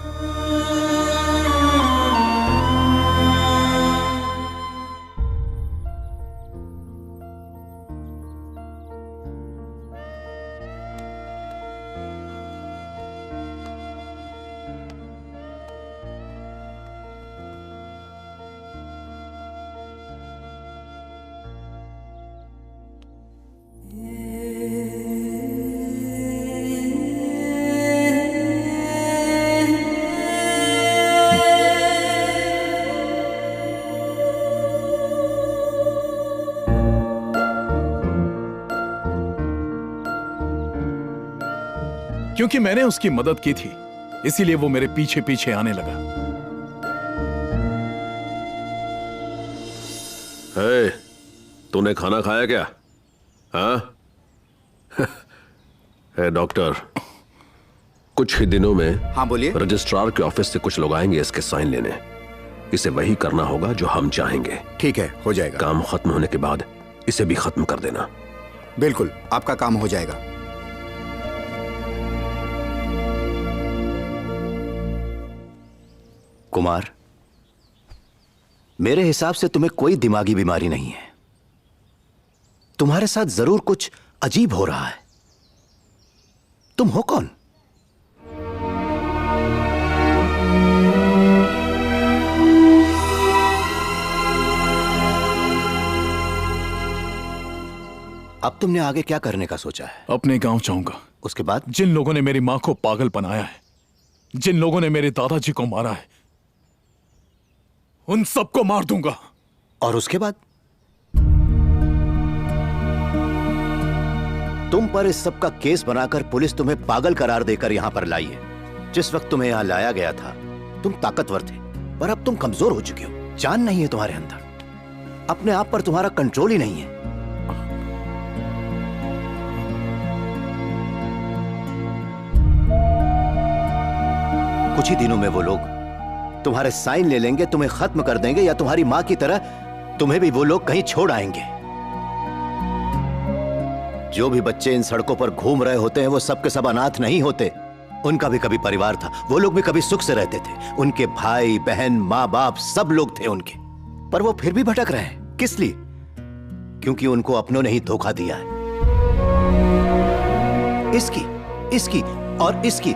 क्योंकि मैंने उसकी मदद की थी, इसीलिए वो मेरे पीछे पीछे आने लगा। हे, तूने खाना खाया क्या? हाँ? हे डॉक्टर, कुछ ही दिनों में हाँ बोलिए। रजिस्ट्रार के ऑफिस से कुछ लोग आएंगे इसके साइन लेने। इसे वही करना होगा जो हम चाहेंगे। ठीक है, हो जाएगा। काम खत्म होने के बाद इसे भी खत्म कर देना। बिल्कुल, आपका काम हो जाएगा। कुमार, मेरे हिसाब से तुम्हें कोई दिमागी बीमारी नहीं है। तुम्हारे साथ जरूर कुछ अजीब हो रहा है। तुम हो कौन? अब तुमने आगे क्या करने का सोचा है? अपने गांव जाऊंगा। उसके बाद? जिन लोगों ने मेरी मां को पागल बनाया है, जिन लोगों ने मेरे दादाजी को मारा है, उन सबको मार दूंगा। और उसके बाद? तुम पर इस सब का केस बनाकर पुलिस तुम्हें पागल करार देकर यहां पर लाई है। जिस वक्त तुम्हें यहां लाया गया था तुम ताकतवर थे, पर अब तुम कमजोर हो चुके हो। जान नहीं है तुम्हारे अंदर, अपने आप पर तुम्हारा कंट्रोल ही नहीं है। कुछ ही दिनों में वो लोग तुम्हारे साइन ले लेंगे, तुम्हें खत्म कर देंगे, या तुम्हारी मां की तरह तुम्हें भी वो लोग कहीं छोड़ आएंगे। जो भी बच्चे इन सड़कों पर घूम रहे होते हैं वो सब के सब अनाथ नहीं होते। उनका भी कभी परिवार था, वो लोग भी कभी सुख से रहते थे। उनके भाई बहन माँ बाप सब लोग थे उनके, पर वो फिर भी भटक रहे हैं। किस लिए? क्योंकि उनको अपनों ने ही धोखा दिया है। इसकी और इसकी,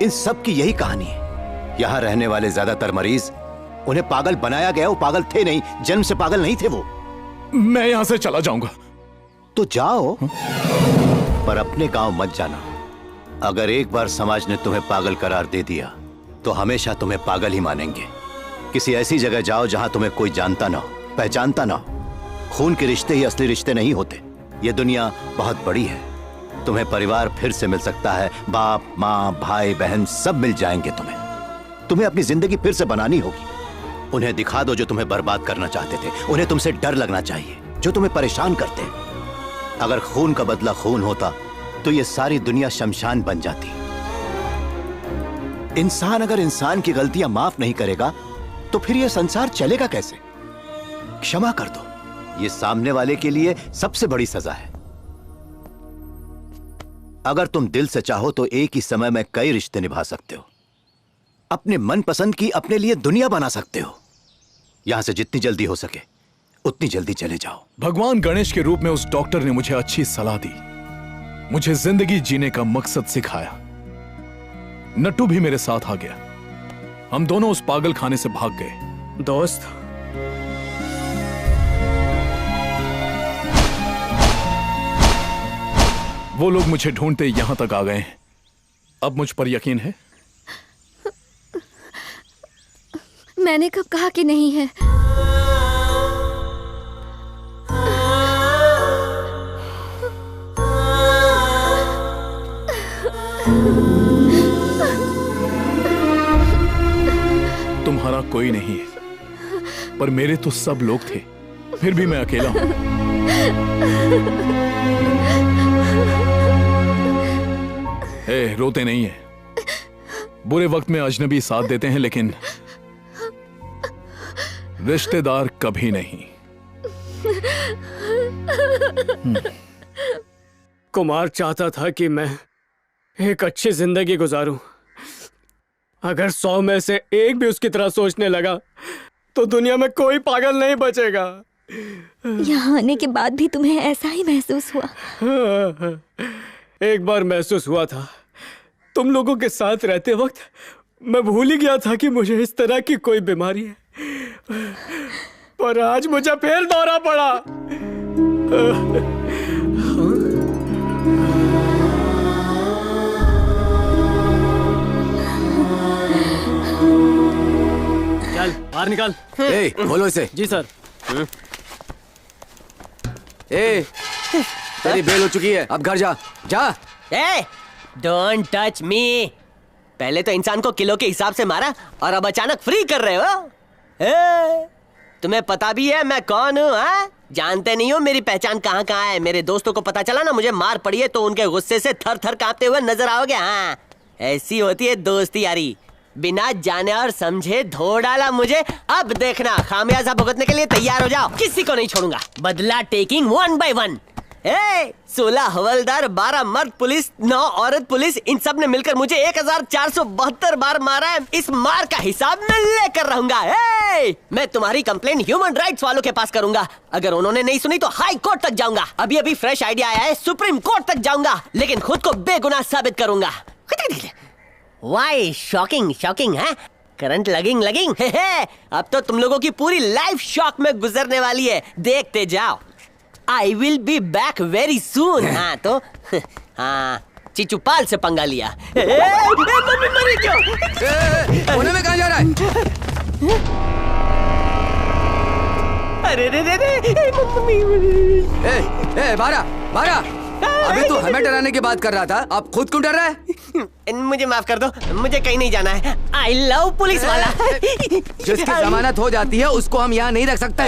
इन सब की यही कहानी है। यहां रहने वाले ज्यादातर मरीज, उन्हें पागल बनाया गया। वो पागल थे नहीं, जन्म से पागल नहीं थे वो। मैं यहां से चला जाऊंगा। तो जाओ। पर अपने गांव मत जाना। अगर एक बार समाज ने तुम्हें पागल करार दे दिया तो हमेशा तुम्हें पागल ही मानेंगे। किसी ऐसी जगह जाओ जहां तुम्हें कोई जानता ना हो, पहचानता ना हो। खून के रिश्ते ही असली रिश्ते नहीं होते। ये दुनिया बहुत बड़ी है। तुम्हें परिवार फिर से मिल सकता है। बाप, माँ, भाई, बहन सब मिल जाएंगे तुम्हें अपनी जिंदगी फिर से बनानी होगी। उन्हें दिखा दो जो तुम्हें बर्बाद करना चाहते थे। उन्हें तुमसे डर लगना चाहिए जो तुम्हें परेशान करते। अगर खून का बदला खून होता तो ये सारी दुनिया शमशान बन जाती। इंसान अगर इंसान की गलतियां माफ नहीं करेगा तो फिर यह संसार चलेगा कैसे? क्षमा कर दो। ये सामने वाले के लिए सबसे बड़ी सजा है। अगर तुम दिल से चाहो तो एक ही समय में कई रिश्ते निभा सकते हो। अपने मनपसंद की अपने लिए दुनिया बना सकते हो। यहां से जितनी जल्दी हो सके उतनी जल्दी चले जाओ। भगवान गणेश के रूप में उस डॉक्टर ने मुझे अच्छी सलाह दी, मुझे जिंदगी जीने का मकसद सिखाया। नट्टू भी मेरे साथ आ गया। हम दोनों उस पागल खाने से भाग गए। दोस्त, वो लोग मुझे ढूंढते यहां तक आ गए हैं। अब मुझ पर यकीन है? मैंने कब कहा कि नहीं है? तुम्हारा कोई नहीं है, पर मेरे तो सब लोग थे। फिर भी मैं अकेला हूं। रोते नहीं है। बुरे वक्त में अजनबी साथ देते हैं लेकिन रिश्तेदार कभी नहीं। कुमार चाहता था कि मैं एक अच्छी जिंदगी गुजारूं। अगर 100 में से एक भी उसकी तरह सोचने लगा तो दुनिया में कोई पागल नहीं बचेगा। यहाँ आने के बाद भी तुम्हें ऐसा ही महसूस हुआ? एक बार महसूस हुआ था। तुम लोगों के साथ रहते वक्त मैं भूल ही गया था कि मुझे इस तरह की कोई बीमारी है, पर आज मुझे फिर दौरा पड़ा। चल बाहर निकाल। ए, खोलो इसे। जी सर। ए, तेरी बेल हो चुकी है, अब घर जा। जा। ए, डोंट टच मी। पहले तो इंसान को किलो के हिसाब से मारा और अब अचानक फ्री कर रहे हो। ए, तुम्हें पता भी है मैं कौन हूँ? हाँ, जानते नहीं हो मेरी पहचान कहाँ कहाँ है। मेरे दोस्तों को पता चला ना मुझे मार पड़ी है तो उनके गुस्से से थर थर कांपते हुए नजर आओगे। हाँ, ऐसी होती है दोस्ती यारी। बिना जाने और समझे धो डाला मुझे। अब देखना, खामियाजा भुगतने के लिए तैयार हो जाओ। किसी को नहीं छोड़ूंगा। बदला टेकिंग 1 by 1। 16 हवलदार, 12 मर्द पुलिस, 9 औरत पुलिस, इन सब ने मिलकर मुझे 1472 बार मारा है। इस मार का हिसाब मैं लेकर रहूंगा। मैं तुम्हारी कंप्लेंट ह्यूमन राइट्स वालों के पास करूंगा। अगर उन्होंने नहीं सुनी तो हाई कोर्ट तक जाऊंगा। अभी अभी फ्रेश आइडिया आया है, सुप्रीम कोर्ट तक जाऊंगा, लेकिन खुद को बेगुनाह साबित करूंगा। वाई शॉकिंग शॉकिंग है, करंट लगिंग। अब तो तुम लोगों की पूरी लाइफ शॉक में गुजरने वाली है। देखते जाओ। I will be back very soon। हाँ तो हाँ, चिचुपाल से पंगा लिया। मम्मी मरी क्यों? कोने में कहाँ जा रहा है? अरे रे रे रे, मम्मी। बारा, अभी तू हमें डराने की बात कर रहा था, अब खुद क्यों डर रहा है? मुझे माफ कर दो, मुझे कहीं नहीं जाना है। I love पुलिस वाला। जिसकी जमानत हो जाती है उसको हम यहाँ नहीं रख सकते।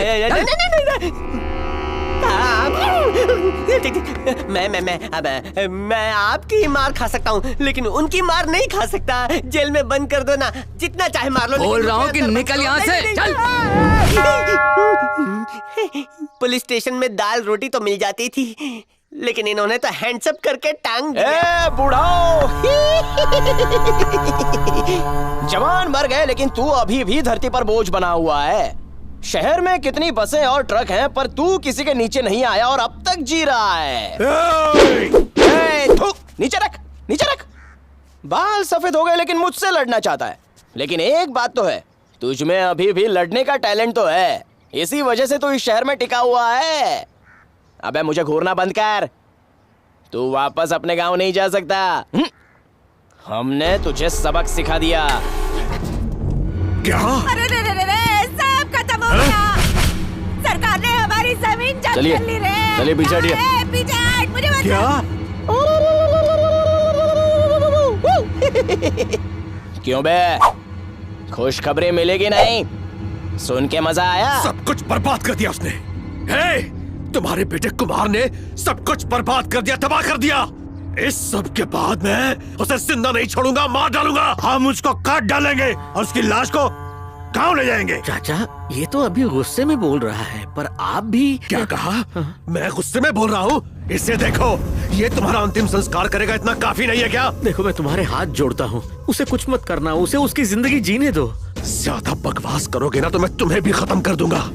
मैं आपकी मार खा सकता हूँ लेकिन उनकी मार नहीं खा सकता। जेल में बंद कर दो ना, जितना चाहे मार लो। बोल रहा हूँ कि निकल यहाँ से, चल। पुलिस स्टेशन में दाल रोटी तो मिल जाती थी, लेकिन इन्होंने तो हैंड्सअप करके टांग दिया। बुढ़ाओ, जवान मर गए लेकिन तू अभी भी धरती पर बोझ बना हुआ है। शहर में कितनी बसें और ट्रक हैं, पर तू किसी के नीचे नहीं आया और अब तक जी रहा है। नीचे रख। बाल सफेद हो गए लेकिन मुझसे लड़ना चाहता है। लेकिन एक बात तो है, तुझ में अभी भी लड़ने का टैलेंट तो है। इसी वजह से तो इस शहर में टिका हुआ है। अबे मुझे घूरना बंद कर। तू वापस अपने गांव नहीं जा सकता। हमने तुझे सबक सिखा दिया। क्या? अरे रे रे रे, सब खत्म हो गया। सरकार ने हमारी जमीन जब्त चलिए, कर ली रे। चलिए पीछे हटिए। पीछे हट, मुझे मत क्या? क्यों बे? खुशखबरी मिलेगी नहीं? सुन के मजा आया? सब कुछ बर्बाद कर दिया उसने। हे, तुम्हारे बेटे कुमार ने सब कुछ बर्बाद कर दिया, तबाह कर दिया। इस सब के बाद मैं उसे जिंदा नहीं छोड़ूंगा, मार डालूंगा। हम उसको काट डालेंगे और उसकी लाश को गाँव ले जाएंगे। चाचा, ये तो अभी गुस्से में बोल रहा है, पर आप भी क्या कहा? मैं गुस्से में बोल रहा हूँ? इसे देखो, ये तुम्हारा अंतिम संस्कार करेगा, इतना काफी नहीं है क्या? देखो, मैं तुम्हारे हाथ जोड़ता हूँ, उसे कुछ मत करना, उसे उसकी जिंदगी जीने दो। ज्यादा बकवास करोगे ना तो मैं तुम्हें भी खत्म कर दूंगा,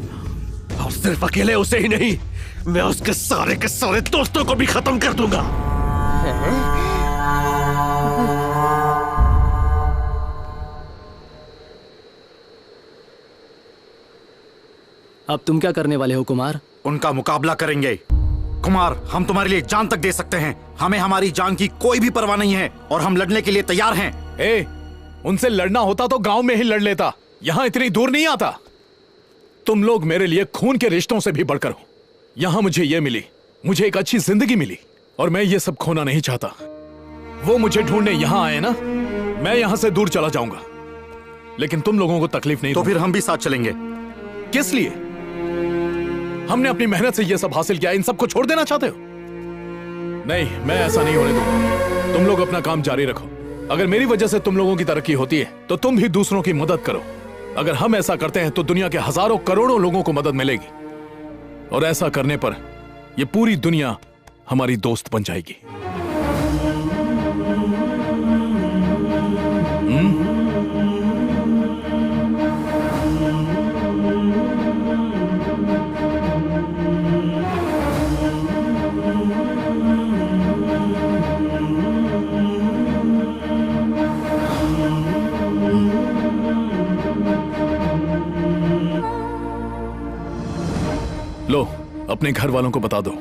और सिर्फ अकेले उसे ही नहीं, मैं उसके सारे के सारे दोस्तों को भी खत्म कर दूंगा। अब तुम क्या करने वाले हो कुमार? उनका मुकाबला करेंगे। कुमार, हम तुम्हारे लिए जान तक दे सकते हैं। हमें हमारी जान की कोई भी परवाह नहीं है और हम लड़ने के लिए तैयार हैं। ए, उनसे लड़ना होता तो गांव में ही लड़ लेता, यहां इतनी दूर नहीं आता। तुम लोग मेरे लिए खून के रिश्तों से भी बढ़कर हो। यहां मुझे ये मिली, मुझे एक अच्छी जिंदगी मिली, और मैं ये सब खोना नहीं चाहता। वो मुझे ढूंढने यहां आए ना, मैं यहां से दूर चला जाऊंगा, लेकिन तुम लोगों को तकलीफ नहीं। तो फिर हम भी साथ चलेंगे। किस लिए? हमने अपनी मेहनत से ये सब हासिल किया, इन सबको छोड़ देना चाहते हो? नहीं, मैं ऐसा नहीं होने दूंगा। तुम लोग अपना काम जारी रखो। अगर मेरी वजह से तुम लोगों की तरक्की होती है तो तुम भी दूसरों की मदद करो। अगर हम ऐसा करते हैं तो दुनिया के हजारों करोड़ों लोगों को मदद मिलेगी, और ऐसा करने पर यह पूरी दुनिया हमारी दोस्त बन जाएगी। लो, अपने घर वालों को बता दो।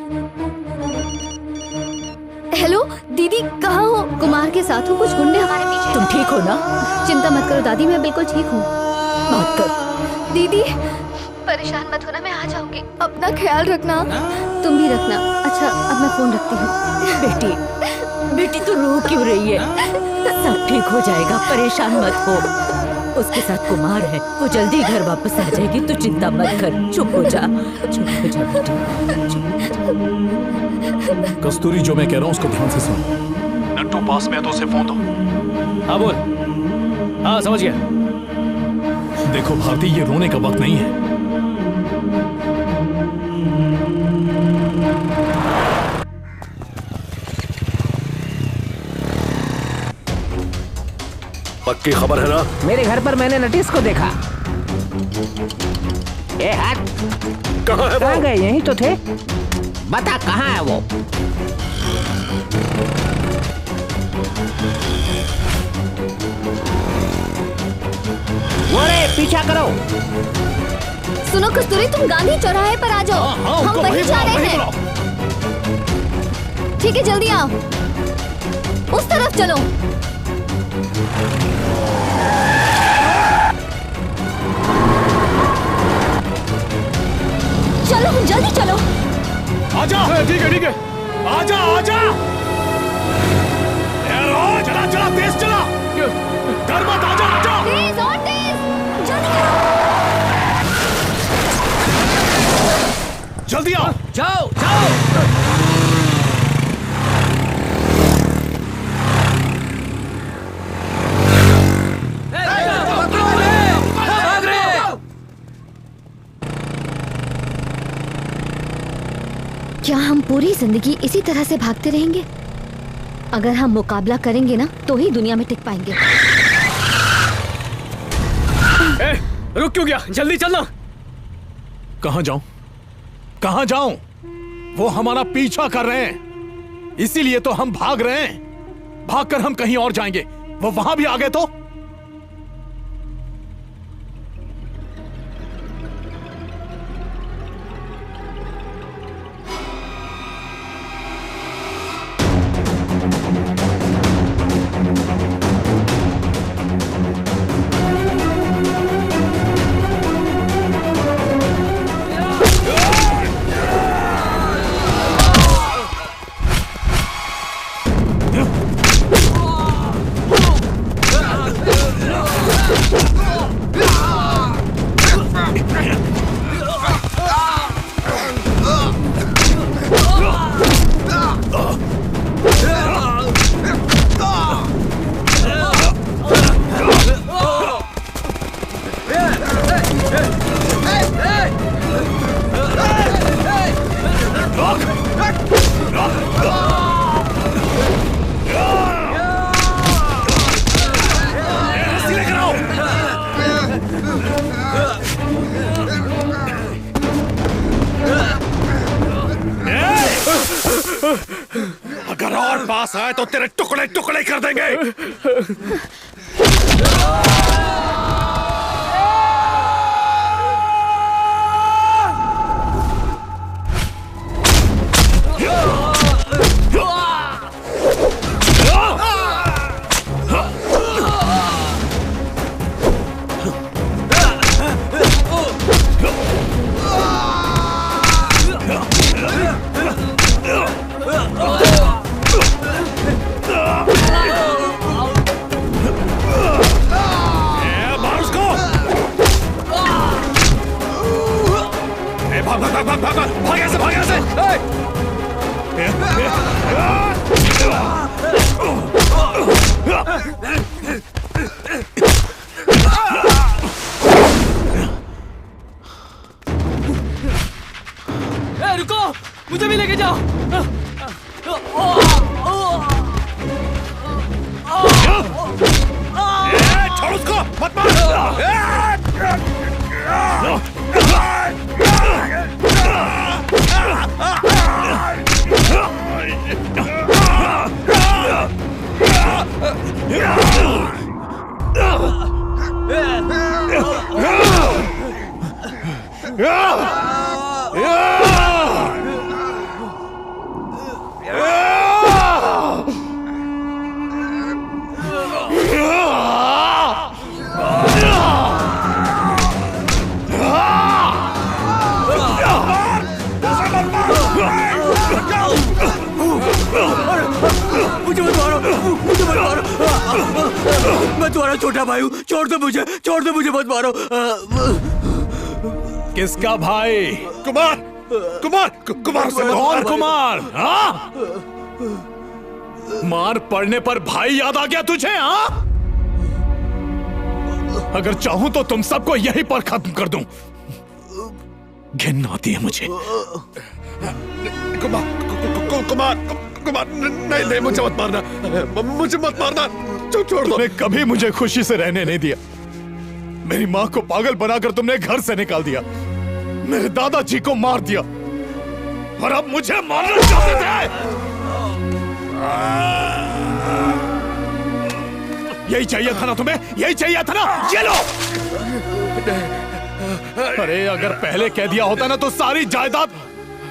हेलो दीदी, कहाँ हो? कुमार के साथ हूँ, कुछ गुंडे हमारे पीछे। तुम ठीक हो ना? चिंता मत करो दादी, मैं बिल्कुल ठीक हूँ। बात कर। दीदी परेशान मत होना, मैं आ जाऊंगी। अपना ख्याल रखना। तुम भी रखना। अच्छा, अब मैं फोन रखती हूँ। बेटी तू रो क्यों रही है? सब ठीक हो जाएगा, परेशान मत हो। उसके साथ कुमार है, वो जल्दी घर वापस आ जाएगी, तू चिंता मत कर। चुप हो जा, चुप हो जा बेटी। कस्तूरी, जो मैं कह रहा हूँ उसको ध्यान से सुन। नट्टू पास में है तो उसे फोन दो। हाँ बोल। हाँ समझ गया। देखो भारती, ये रोने का वक्त नहीं है। पक्की खबर है ना? मेरे घर पर मैंने नटिस को देखा। ए हट, कहाँ है वो? गए? यहीं तो थे। बता कहाँ है वो? रे पीछा करो। सुनो कस्तूरी, तुम गांधी चौराहे पर आ जाओ। हम वहीं जा रहे हैं। ठीक है, जल्दी आओ। उस तरफ चलो। चलो जल्दी चलो। आजा। ठीक है ठीक है, आजा आजा। चला चला, तेज चला, डर मत, आजा आजा। तेज और तेज, जल्दी जल्दी आओ। जाओ जाओ। क्या हम पूरी जिंदगी इसी तरह से भागते रहेंगे? अगर हम मुकाबला करेंगे ना तो ही दुनिया में टिक पाएंगे। रुक क्यों गया? जल्दी चलना। कहां जाऊं? कहां जाऊं? वो हमारा पीछा कर रहे हैं, इसीलिए तो हम भाग रहे हैं। भागकर हम कहीं और जाएंगे, वो वहां भी आ गए तो? अगर और पास आए तो तेरे टुकड़े टुकड़े कर देंगे। भाग ऐसे, भाग ऐसे। रुको, मुझे भी लेके जाओ। छोड़ उसको, मत मार। मुझे मत मारो, मुझे मत मारो। मैं तुम्हारा छोटा भाई हूँ, छोड़ दो मुझे, छोड़ दो मुझे, मत मारो। किसका भाई? कुमार, कुमार, कुमार से कौन कुमार? हाँ? मार पड़ने पर भाई याद आ गया तुझे? हाँ? अगर चाहूं तो तुम सबको यहीं पर खत्म कर दूं। घिन आती है मुझे। कुमार, कुमार, कुमार, नहीं नहीं, मुझे मत मारना, मुझे मत मारना, छोड़ दो। तुमने कभी मुझे खुशी से रहने नहीं दिया। मेरी माँ को पागल बनाकर तुमने घर से निकाल दिया, मेरे दादाजी को मार दिया, और अब मुझे मारना चाहते थे। यही चाहिए था ना तुम्हें? यही चाहिए था ना? ये लो। अरे अगर पहले कह दिया होता ना तो सारी जायदाद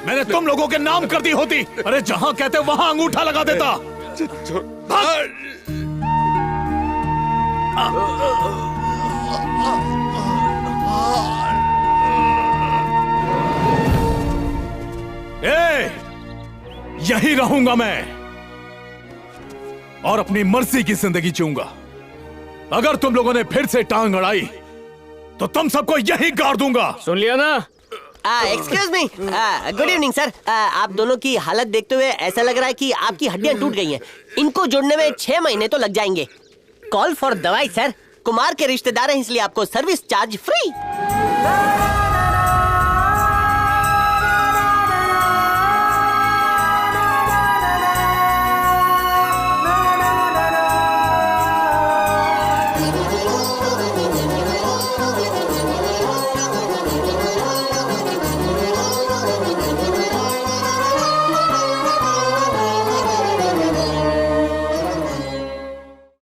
मैंने तुम लोगों के नाम कर दी होती। अरे जहां कहते वहां अंगूठा लगा देता। यही रहूंगा मैं और अपनी मर्जी की जिंदगी जीऊंगा। अगर तुम लोगों ने फिर से टांग अड़ाई तो तुम सबको यही गाड़ दूंगा। सुन लिया ना? Excuse me, good evening sir. आप दोनों की हालत देखते हुए ऐसा लग रहा है कि आपकी हड्डियां टूट गई हैं। इनको जोड़ने में 6 महीने तो लग जाएंगे। कॉल फॉर दवाई सर। कुमार के रिश्तेदार हैं इसलिए आपको सर्विस चार्ज फ्री।